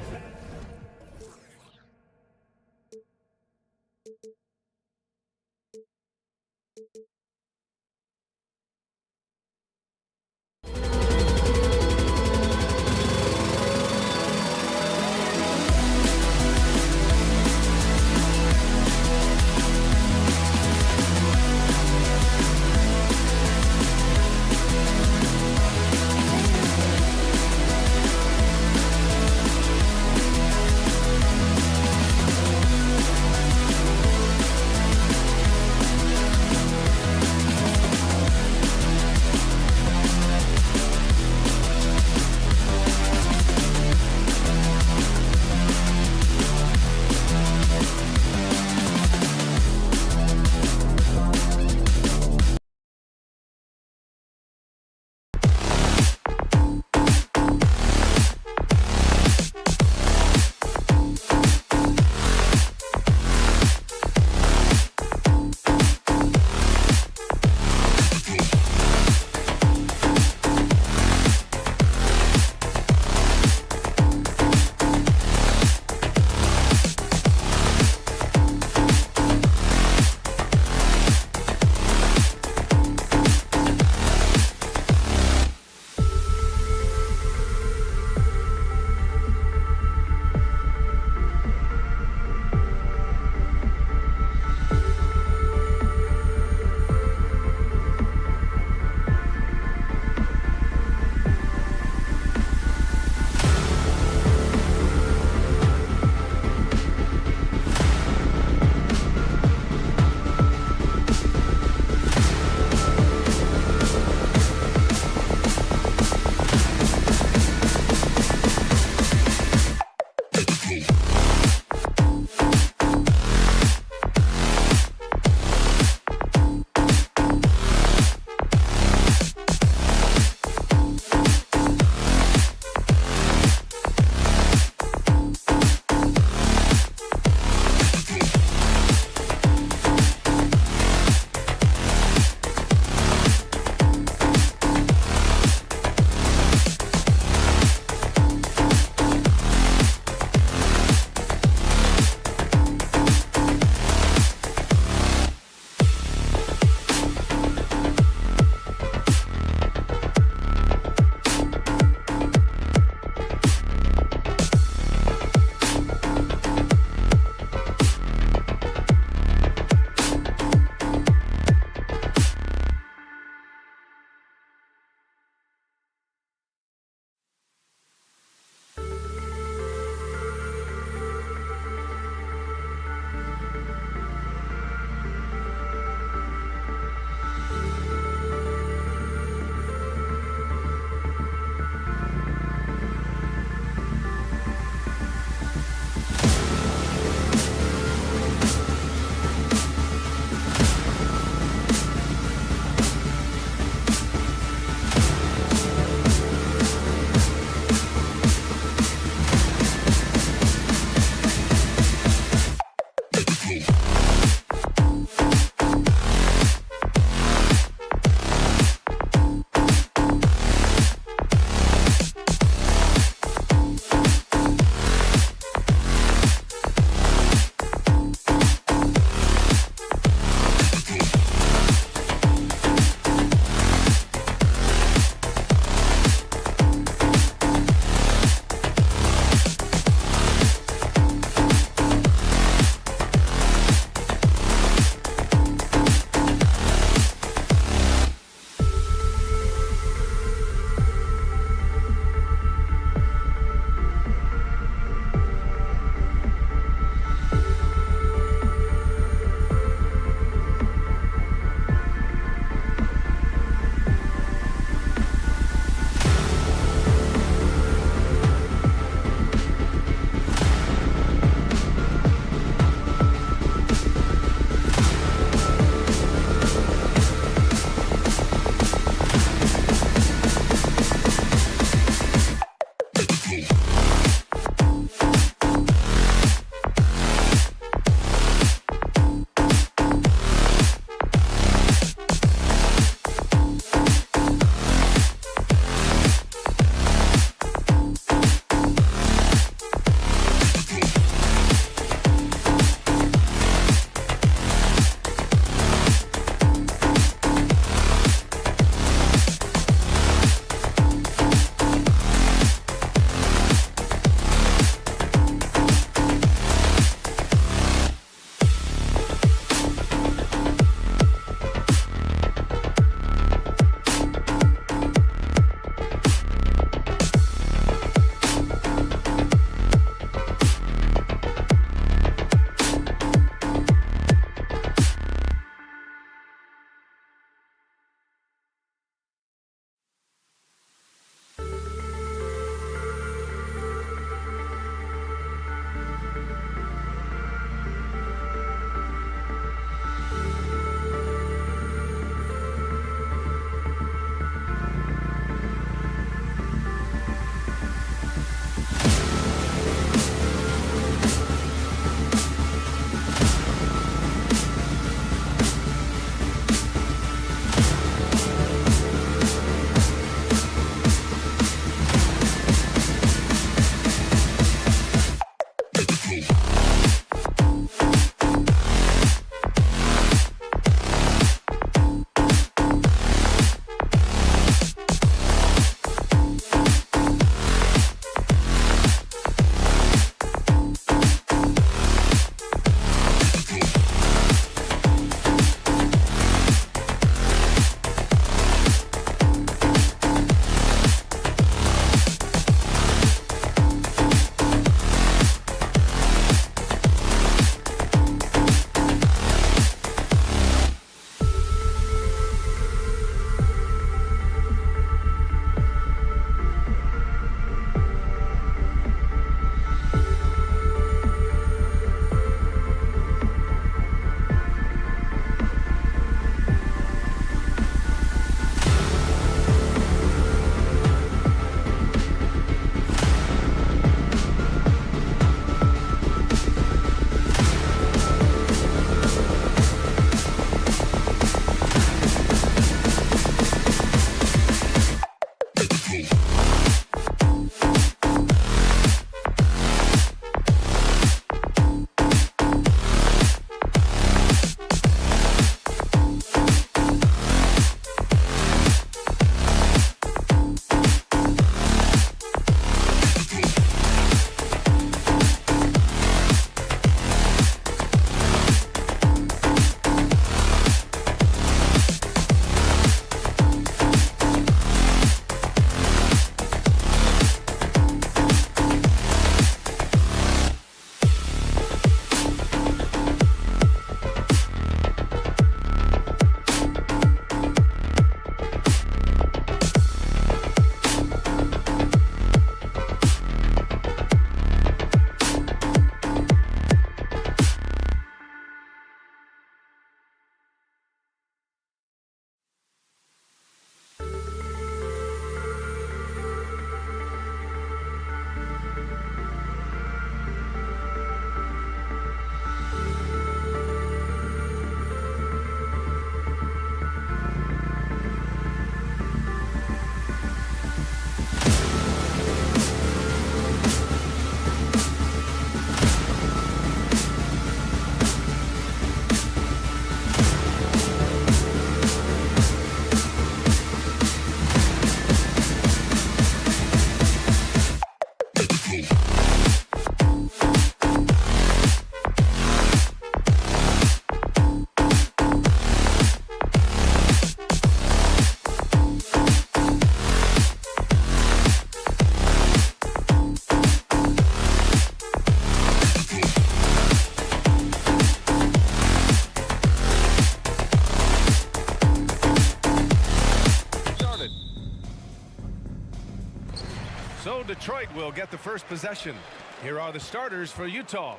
So Detroit will get the first possession. Here are the starters for Utah.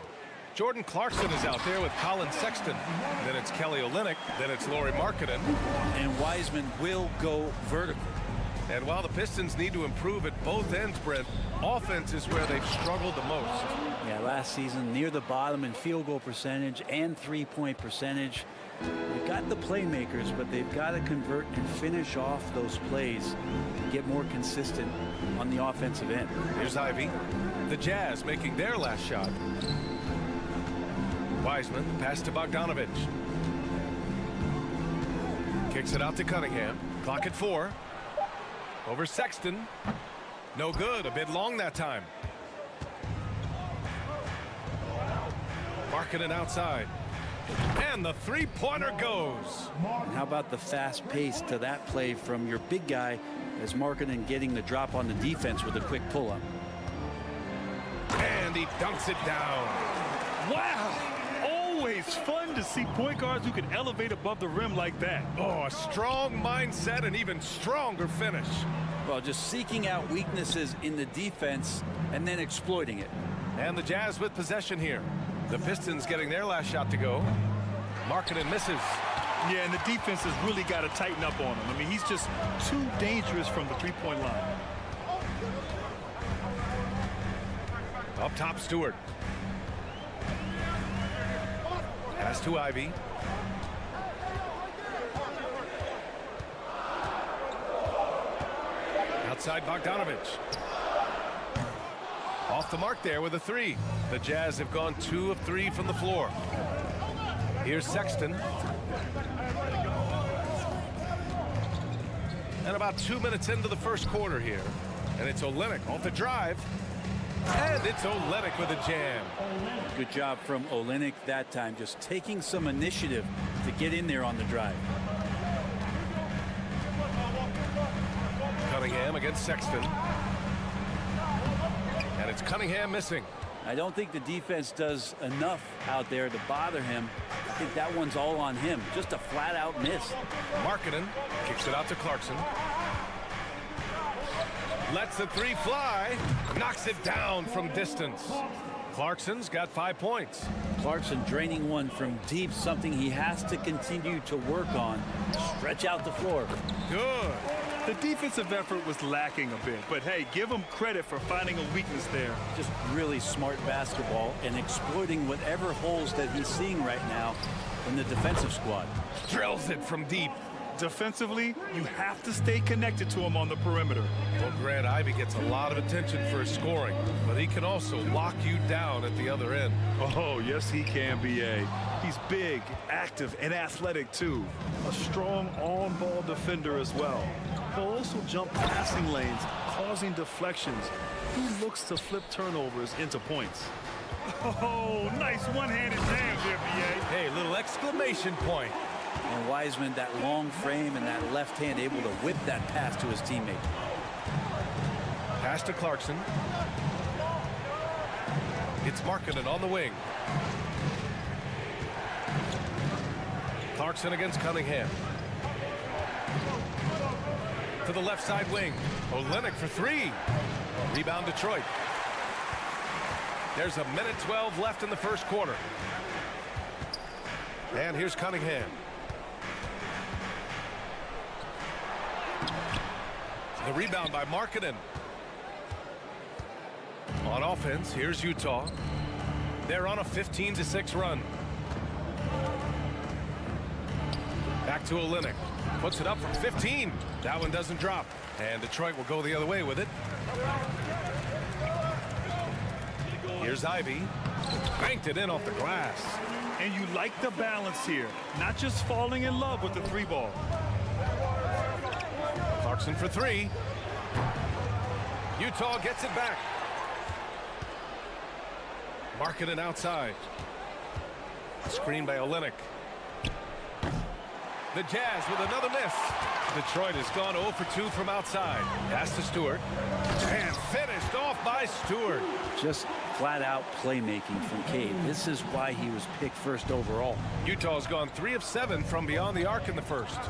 Jordan Clarkson is out there with Colin Sexton. Then it's Kelly Olynyk. Then it's Lauri Markkanen. And Wiseman will go vertical. And while the Pistons need to improve at both ends, Brent, offense is where they've struggled the most. Yeah, last season near the bottom in field goal percentage and three-point percentage. They've got the playmakers, but they've got to convert and finish off those plays and get more consistent on the offensive end. Here's Ivy. The Jazz making their last shot. Wiseman, pass to Bogdanovich. Kicks it out to Cunningham. Clock at 4. Over Sexton. No good. A bit long that time. Markkanen outside. And the three-pointer goes. And how about the fast pace to that play from your big guy as Markkanen getting the drop on the defense with a quick pull-up. And he dunks it down. Wow. Always fun to see point guards who can elevate above the rim like that. Oh, a strong mindset and even stronger finish. Well, just seeking out weaknesses in the defense and then exploiting it. And the Jazz with possession here. The Pistons getting their last shot to go. Markkanen misses. Yeah, and the defense has really got to tighten up on him. I mean, he's just too dangerous from the three-point line. Up top, Stewart. Pass to Ivy. Outside Bogdanovich. Off the mark there with a 3. The Jazz have gone 2 of 3 from the floor. Here's Sexton. And about 2 minutes into the first quarter here. And it's Olynyk off the drive. And it's Olynyk with a jam. Good job from Olynyk that time, just taking some initiative to get in there on the drive. Cunningham against Sexton. And it's Cunningham missing. I don't think the defense does enough out there to bother him. I think that one's all on him. Just a flat-out miss. Markkanen kicks it out to Clarkson. Lets the 3 fly. Knocks it down from distance. Clarkson's got 5 points. Clarkson draining one from deep, something he has to continue to work on. Stretch out the floor. Good. The defensive effort was lacking a bit, but hey, give him credit for finding a weakness there. Just really smart basketball and exploiting whatever holes that he's seeing right now in the defensive squad. Drills it from deep. Defensively, you have to stay connected to him on the perimeter. Well, Grant, Ivy gets a lot of attention for his scoring, but he can also lock you down at the other end. Oh, yes, he can, B.A. He's big, active, and athletic, too. A strong on-ball defender as well. He'll also jump passing lanes, causing deflections. He looks to flip turnovers into points. Oh, nice one-handed jam there, B.A. Hey, little exclamation point. And Wiseman, that long frame and that left hand able to whip that pass to his teammate. Pass to Clarkson. It's Markkanen on the wing. Clarkson against Cunningham. To the left side wing. Olynyk for 3. Rebound Detroit. There's 1:12 left in the first quarter. And here's Cunningham. The rebound by Markkanen. On offense, here's Utah. They're on a 15-6 run. Back to Olynyk. Puts it up from 15. That one doesn't drop. And Detroit will go the other way with it. Here's Ivy. Banked it in off the glass. And you like the balance here. Not just falling in love with the 3 ball. Clarkson for 3. Utah gets it back. Markkanen outside. Screen by Olynyk. The Jazz with another miss. Detroit has gone 0 for 2 from outside. Pass to Stewart. And finished off by Stewart. Just flat-out playmaking from Cade. This is why he was picked first overall. Utah's gone 3 of 7 from beyond the arc in the first.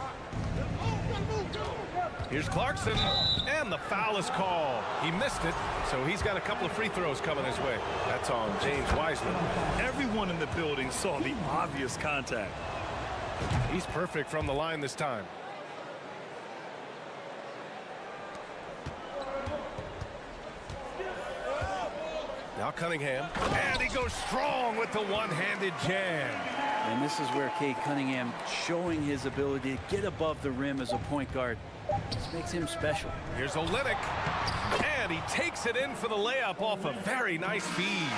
Here's Clarkson, and the foul is called. He missed it, so he's got a couple of free throws coming his way. That's on James Wiseman. Everyone in the building saw the obvious contact. He's perfect from the line this time. Now Cunningham, and he goes strong with the one-handed jam. And this is where Cade Cunningham showing his ability to get above the rim as a point guard. This makes him special. Here's Olynyk, and he takes it in for the layup off a very nice feed.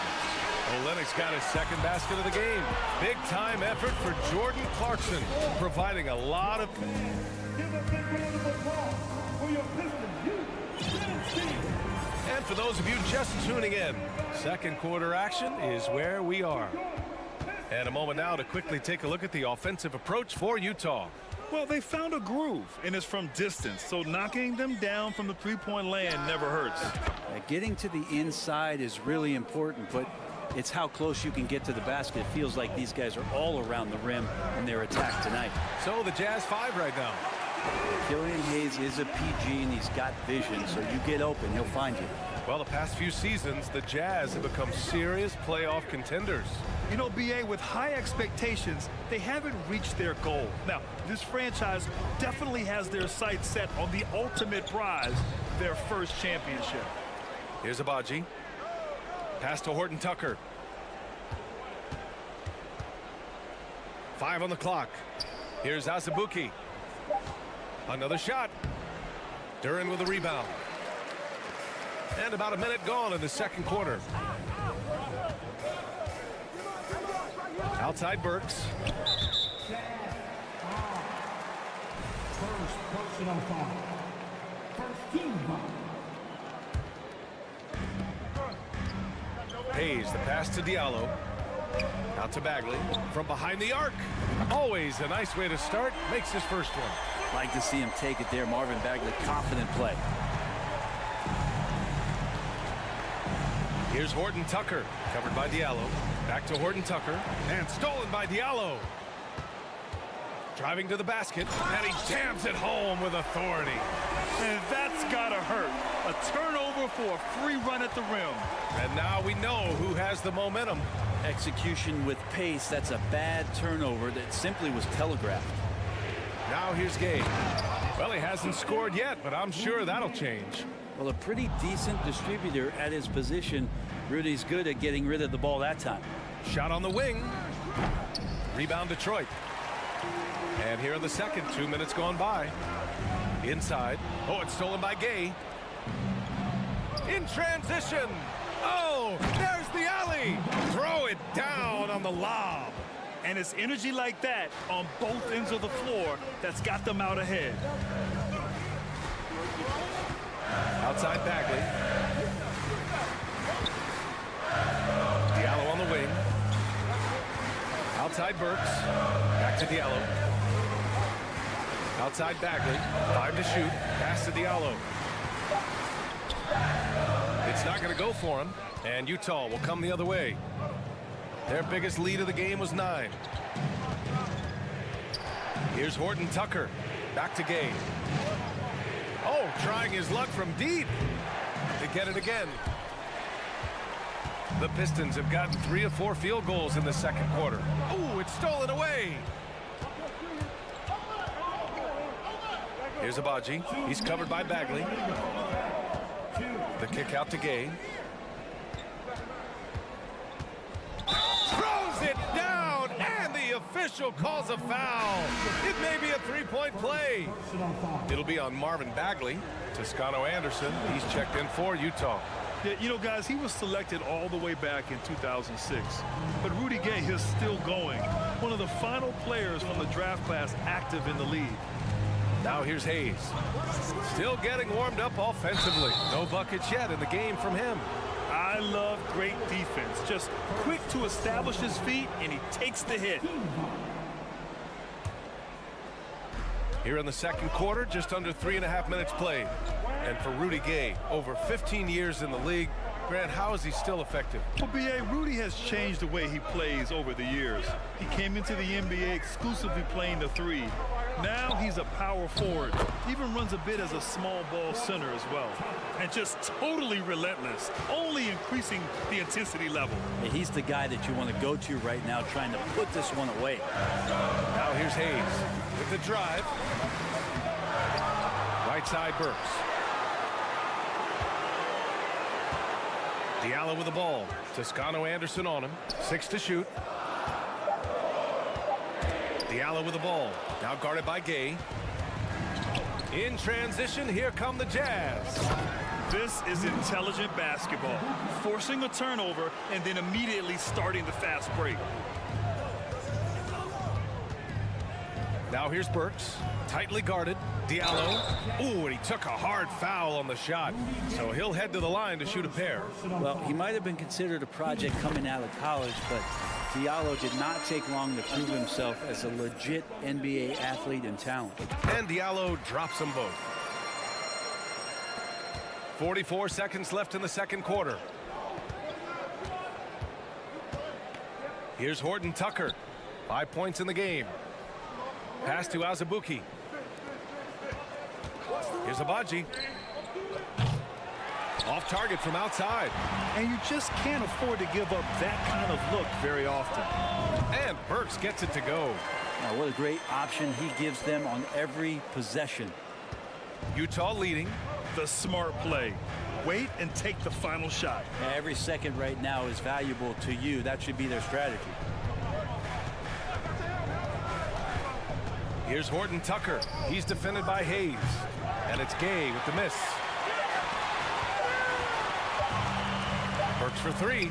Olynyk's got his second basket of the game. Big time effort for Jordan Clarkson, providing a lot of... Give a big round of applause for your Pistons youth team. And for those of you just tuning in, second quarter action is where we are. And a moment now to quickly take a look at the offensive approach for Utah. Well, they found a groove, and it's from distance, so knocking them down from the three-point land never hurts. Getting to the inside is really important, but it's how close you can get to the basket. It feels like these guys are all around the rim in their attack tonight. So the Jazz 5 right now. Killian Hayes is a PG, and he's got vision, so you get open, he'll find you. Well, the past few seasons, the Jazz have become serious playoff contenders. You know, BA, with high expectations, they haven't reached their goal. Now, this franchise definitely has their sights set on the ultimate prize, their first championship. Here's Abaji. Pass to Horton Tucker. 5 on the clock. Here's Azubuike. Another shot. Duran with a rebound. And about a minute gone in the second quarter. Outside Burks. First personal foul. First team foul. Hayes, the pass to Diallo. Out to Bagley. From behind the arc. Always a nice way to start. Makes his first one. Like to see him take it there. Marvin Bagley, confident play. Here's Horton Tucker, covered by Diallo. Back to Horton Tucker, and stolen by Diallo. Driving to the basket, and he jams it home with authority. And that's gotta hurt. A turnover for a free run at the rim. And now we know who has the momentum. Execution with pace, that's a bad turnover that simply was telegraphed. Now here's Gay. Well, he hasn't scored yet, but I'm sure that'll change. Well, a pretty decent distributor at his position. Rudy's good at getting rid of the ball that time. Shot on the wing. Rebound Detroit. And here in the second, 2 minutes gone by. Inside. Oh, it's stolen by Gay. In transition. Oh, there's the alley. Throw it down on the lob. And it's energy like that on both ends of the floor that's got them out ahead. Outside Bagley. Diallo on the wing. Outside Burks. Back to Diallo. Outside Bagley. 5 to shoot. Pass to Diallo. It's not going to go for him. And Utah will come the other way. Their biggest lead of the game was 9. Here's Horton Tucker. Back to Gay. Oh, trying his luck from deep. They get it again. The Pistons have gotten 3 of 4 field goals in the second quarter. Oh, it's stolen away. Here's Abaji. He's covered by Bagley. The kick out to Gay. Throws it down, and the official calls a foul. It may be a three-point play. It'll be on Marvin Bagley. Toscano Anderson, he's checked in for Utah. Yeah, you know, guys, he was selected all the way back in 2006. But Rudy Gay is still going. One of the final players from the draft class active in the league. Now here's Hayes. Still getting warmed up offensively. No buckets yet in the game from him. I love great defense. Just quick to establish his feet, and he takes the hit. Here in the second quarter, just under 3.5 minutes played. And for Rudy Gay, over 15 years in the league, Grant, how is he still effective? Well, B.A., Rudy has changed the way he plays over the years. He came into the NBA exclusively playing the 3. Now he's a power forward. Even runs a bit as a small ball center as well. And just totally relentless, only increasing the intensity level. Yeah, he's the guy that you want to go to right now, trying to put this one away. Now here's Hayes with the drive. Right side Burks. Diallo with the ball. Toscano Anderson on him. 6 to shoot. Diallo with the ball. Now guarded by Gay. In transition, here come the Jazz. This is intelligent basketball. Forcing a turnover and then immediately starting the fast break. Now here's Burks. Tightly guarded. Diallo. Ooh, and he took a hard foul on the shot. So he'll head to the line to shoot a pair. Well, he might have been considered a project coming out of college, but Diallo did not take long to prove himself as a legit NBA athlete and talent. And Diallo drops them both. 44 seconds left in the second quarter. Here's Horton Tucker. 5 points in the game. Pass to Azubuike. Here's Abaji. Off target from outside. And you just can't afford to give up that kind of look very often. And Burks gets it to go. Now, what a great option he gives them on every possession. Utah leading. The smart play. Wait and take the final shot. Yeah, every second right now is valuable to you. That should be their strategy. Here's Horton Tucker. He's defended by Hayes. And it's Gay with the miss. Burks for 3.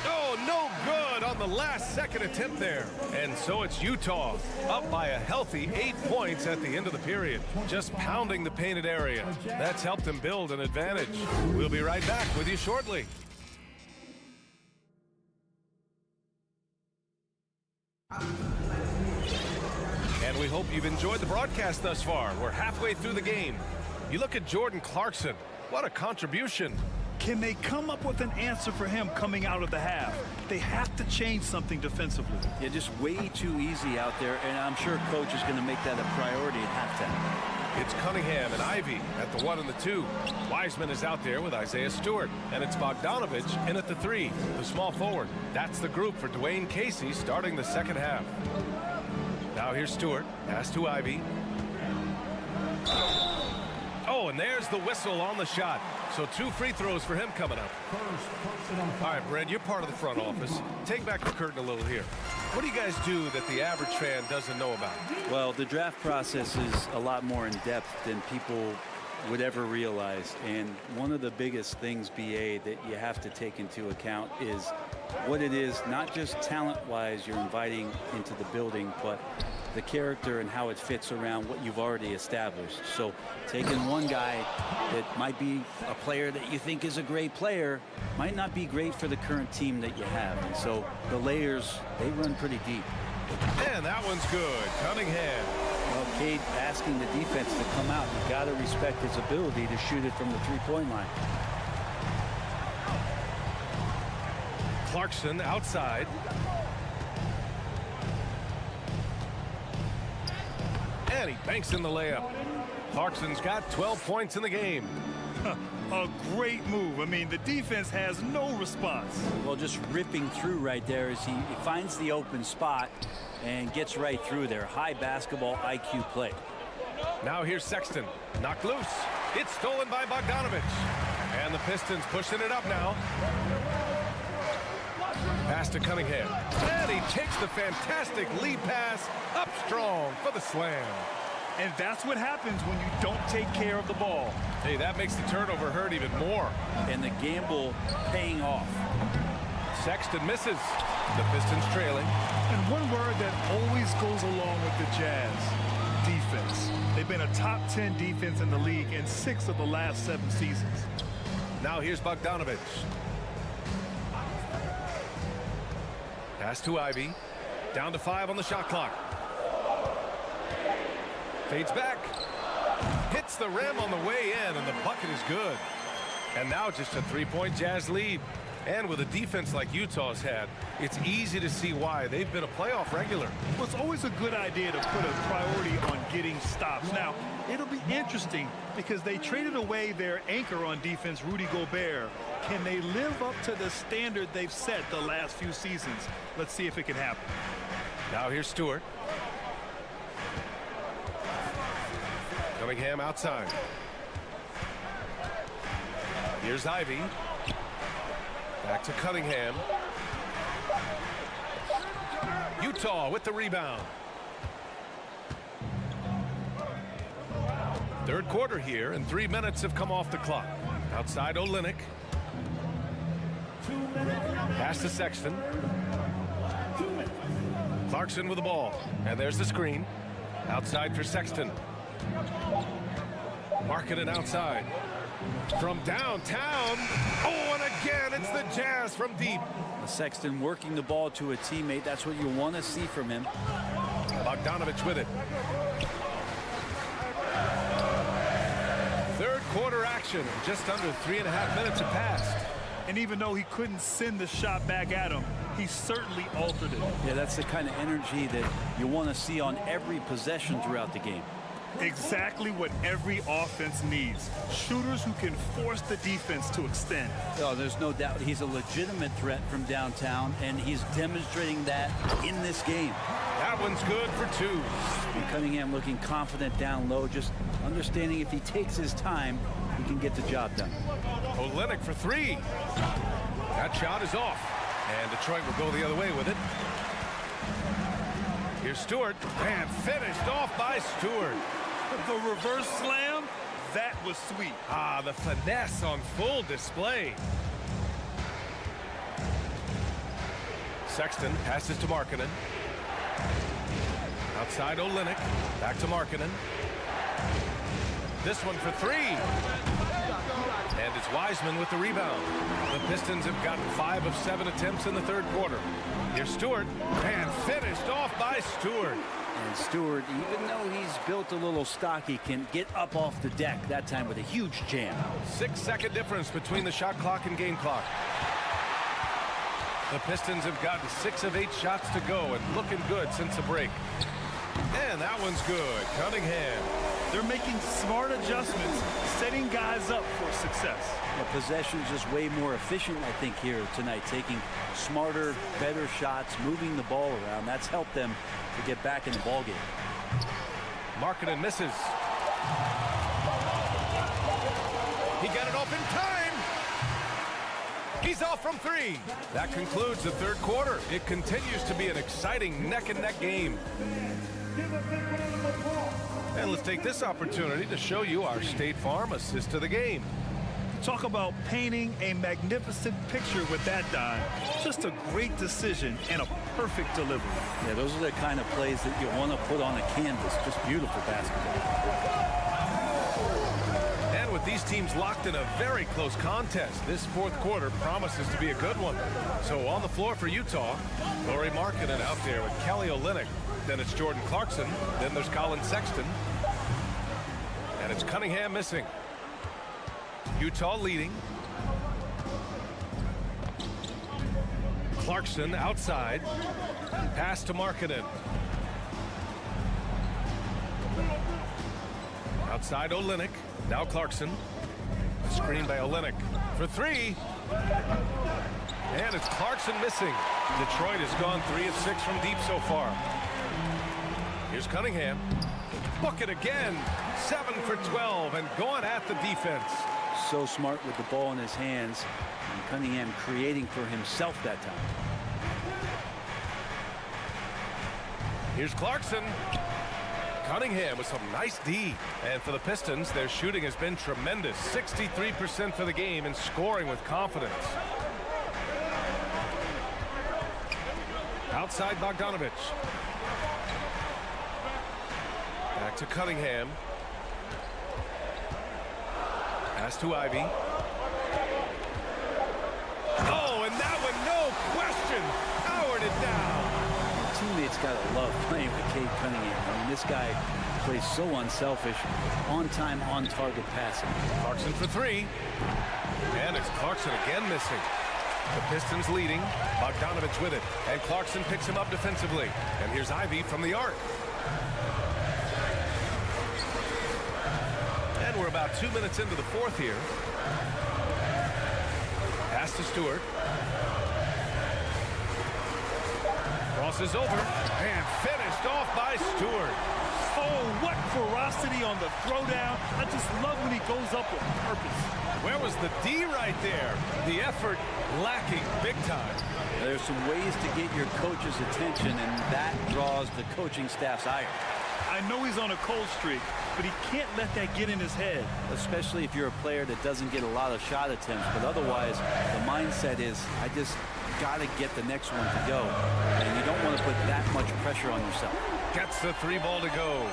Oh, no good on the last second attempt there. And so it's Utah up by a healthy 8 points at the end of the period. Just pounding the painted area. That's helped them build an advantage. We'll be right back with you shortly. And we hope you've enjoyed the broadcast thus far. We're halfway through the game. You look at Jordan Clarkson. What a contribution. Can they come up with an answer for him coming out of the half? They have to change something defensively. Yeah, just way too easy out there, and I'm sure coach is going to make that a priority at halftime. It's Cunningham and Ivy at the 1 and the 2. Wiseman is out there with Isaiah Stewart. And it's Bogdanovich in at the 3, the small forward. That's the group for Dwayne Casey starting the second half. Now here's Stewart. Pass to Ivy. Oh, and there's the whistle on the shot. So 2 free throws for him coming up. All right, Brad, you're part of the front office. Take back the curtain a little here. What do you guys do that the average fan doesn't know about? Well, the draft process is a lot more in depth than people would ever realize. And one of the biggest things, BA, that you have to take into account is what it is, not just talent-wise you're inviting into the building, but the character and how it fits around what you've already established. So taking one guy that might be a player that you think is a great player might not be great for the current team that you have. And so the layers, they run pretty deep. And that one's good. Cunningham. Well, Cade asking the defense to come out. You've got to respect his ability to shoot it from the three-point line. Clarkson outside. And he banks in the layup. Clarkson's got 12 points in the game. A great move. I mean, the defense has no response. Well, just ripping through right there as he finds the open spot and gets right through there. High basketball IQ play. Now here's Sexton. Knocked loose. It's stolen by Bogdanovich. And the Pistons pushing it up now. Pass to Cunningham. And he takes the fantastic lead pass up strong for the slam. And that's what happens when you don't take care of the ball. Hey, that makes the turnover hurt even more. And the gamble paying off. Sexton misses. The Pistons trailing. And one word that always goes along with the Jazz, defense. They've been a top 10 defense in the league in 6 of the last 7 seasons. Now here's Bogdanovich. Pass to Ivy. Down to 5 on the shot clock. Fades back. Hits the rim on the way in, and the bucket is good. And now just a 3-point Jazz lead. And with a defense like Utah's had, it's easy to see why they've been a playoff regular. Well, it's always a good idea to put a priority on getting stops. Now, it'll be interesting because they traded away their anchor on defense, Rudy Gobert. Can they live up to the standard they've set the last few seasons? Let's see if it can happen. Now here's Stewart. Cunningham outside. Here's Ivy. Back to Cunningham. Utah with the rebound. Third quarter here, and 3 minutes have come off the clock. Outside Olynyk. Pass to Sexton. Clarkson with the ball. And there's the screen. Outside for Sexton. Markkanen outside. From downtown. Oh, and again, it's the Jazz from deep. Sexton working the ball to a teammate. That's what you want to see from him. Bogdanovich with it. Third quarter action. Just under 3.5 minutes have passed. And even though he couldn't send the shot back at him, he certainly altered it. Yeah, that's the kind of energy that you want to see on every possession throughout the game. Exactly what every offense needs. Shooters who can force the defense to extend. Oh, there's no doubt he's a legitimate threat from downtown, and he's demonstrating that in this game. That one's good for 2. And Cunningham looking confident down low, just understanding if he takes his time, he can get the job done. Olynyk for 3. That shot is off, and Detroit will go the other way with it. Here's Stewart, and finished off by Stewart. The reverse slam, that was sweet. Ah, the finesse on full display. Sexton passes to Markkanen. Outside Olynyk, back to Markkanen. This one for 3. And it's Wiseman with the rebound. The Pistons have gotten 5 of 7 attempts in the third quarter. Here's Stewart, and finished off by Stewart. And Stewart, even though he's built a little stocky, can get up off the deck, that time with a huge jam. 6-second difference between the shot clock and game clock. The Pistons have gotten 6 of 8 shots to go and looking good since the break. And that one's good. Cunningham. They're making smart adjustments, setting guys up for success. The possession's just way more efficient, I think, here tonight, taking smarter, better shots, moving the ball around. That's helped them to get back in the ball game. Markkanen misses. He got it off in time. He's off from 3. That concludes the third quarter. It continues to be an exciting neck-and-neck game. And let's take this opportunity to show you our State Farm assist to the game. Talk about painting a magnificent picture with that, Don. Just a great decision and a perfect delivery. Yeah, those are the kind of plays that you want to put on a canvas. Just beautiful basketball. And with these teams locked in a very close contest, this fourth quarter promises to be a good one. So on the floor for Utah, Lauri Markkanen out there with Kelly Olynyk. Then it's Jordan Clarkson. Then there's Colin Sexton. And it's Cunningham missing. Utah leading. Clarkson outside. Pass to Markkanen. Outside Olynyk. Now Clarkson. Screen by Olynyk for 3. And it's Clarkson missing. Detroit has gone 3 of 6 from deep so far. Here's Cunningham. Bucket again. 7 for 12 and going at the defense. So smart with the ball in his hands. And Cunningham creating for himself that time. Here's Clarkson. Cunningham with some nice D. And for the Pistons, their shooting has been tremendous. 63% for the game and scoring with confidence. Outside Bogdanovich. Back to Cunningham. Pass to Ivy. Oh, and that one, no question, powered it down. Teammates gotta love playing with Cade Cunningham. I mean, this guy plays so unselfish, on time, on target passing. Clarkson for 3. And it's Clarkson again missing. The Pistons leading. Bogdanovich with it. And Clarkson picks him up defensively. And here's Ivy from the arc. And we're about 2 minutes into the fourth here. Pass to Stewart. Crosses over. And finished off by Stewart. Oh, what ferocity on the throwdown. I just love when he goes up with purpose. Where was the D right there? The effort lacking big time. There's some ways to get your coach's attention, and that draws the coaching staff's ire. I know he's on a cold streak, but he can't let that get in his head. Especially if you're a player that doesn't get a lot of shot attempts. But otherwise, the mindset is, I just got to get the next one to go. And you don't want to put that much pressure on yourself. Gets the 3 ball to go.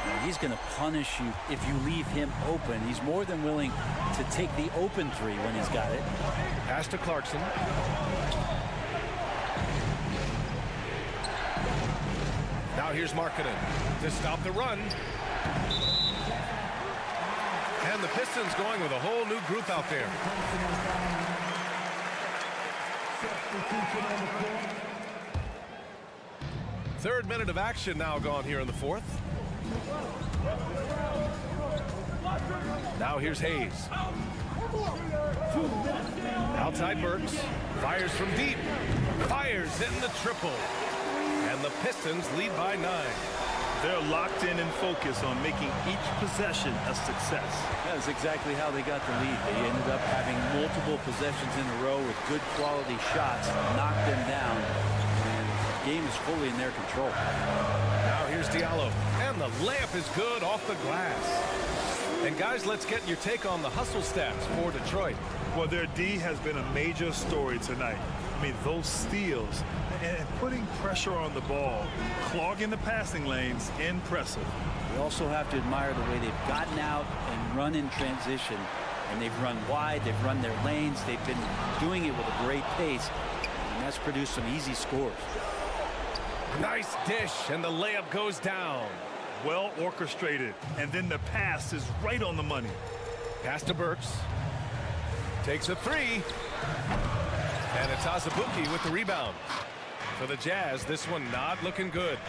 Now, he's going to punish you if you leave him open. He's more than willing to take the open 3 when he's got it. Pass to Clarkson. Now here's Markkanen to stop the run. And the Pistons going with a whole new group out there. Third minute of action now gone here in the fourth. Now here's Hayes. Outside Burks. Fires from deep. Fires in the triple. And the Pistons lead by 9. They're locked in and focused on making each possession a success. That's exactly how they got the lead. They ended up having multiple possessions in a row with good quality shots, knocked them down, and the game is fully in their control. Now here's Diallo, and the layup is good off the glass. And guys, let's get your take on the hustle stats for Detroit. Well, their D has been a major story tonight. I mean, those steals and putting pressure on the ball, clogging the passing lanes, impressive. We also have to admire the way they've gotten out and run in transition. And they've run wide, they've run their lanes, they've been doing it with a great pace. And that's produced some easy scores. Nice dish, and the layup goes down. Well orchestrated, and then the pass is right on the money. Pass to Burks. Takes a 3. And it's Azubuike with the rebound. For the Jazz, this one not looking good.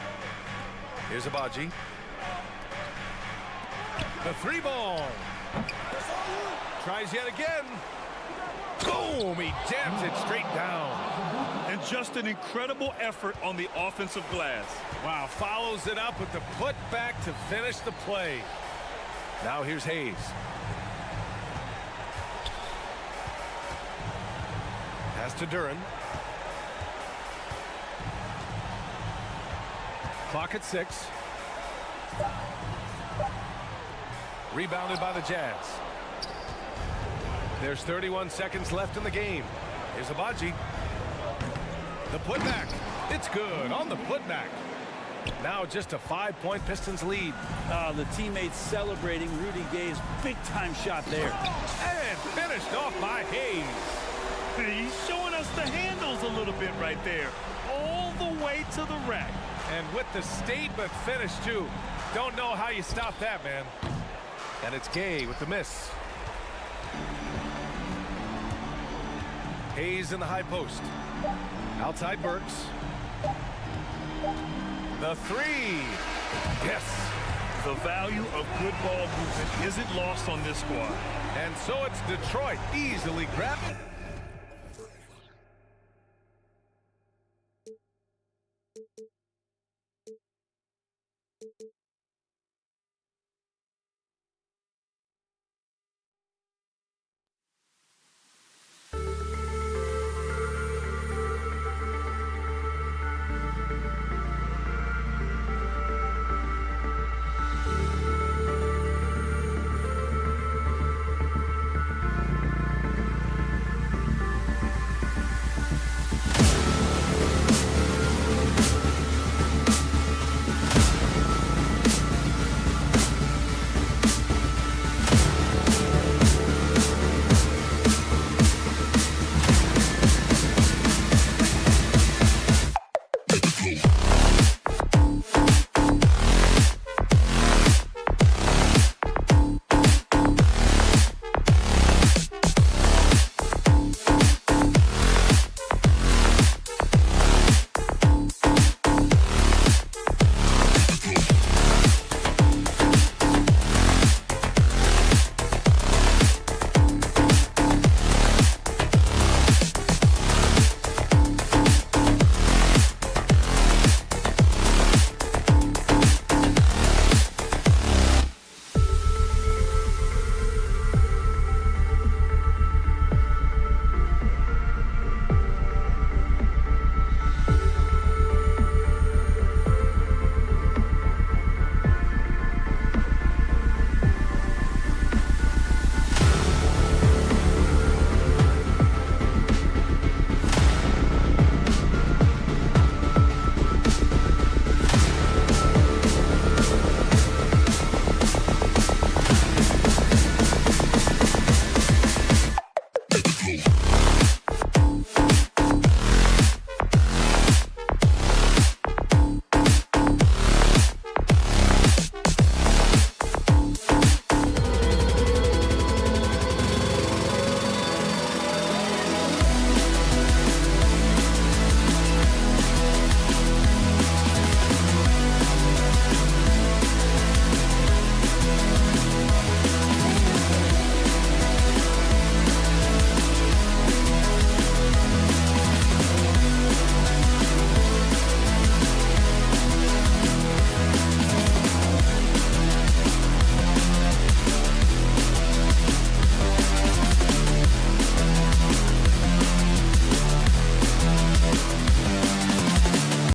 Here's Abaji. The 3 ball. Tries yet again. Boom! He jams it straight down. And just an incredible effort on the offensive glass. Wow, follows it up with the putback to finish the play. Now here's Hayes. Pass to Duren. Clock at 6. Rebounded by the Jazz. There's 31 seconds left in the game. Here's Abaji. The putback. It's good on the putback. Now just a 5-point Pistons lead. The teammates celebrating Rudy Gay's big-time shot there. And finished off by Hayes. He's showing us the handles a little bit right there. All the way to the rack. And with the statement finish, too. Don't know how you stop that, man. And it's Gay with the miss. Hayes in the high post. Outside Burks. The 3. Yes. The value of good ball movement isn't lost on this squad. And so it's Detroit easily grabbed.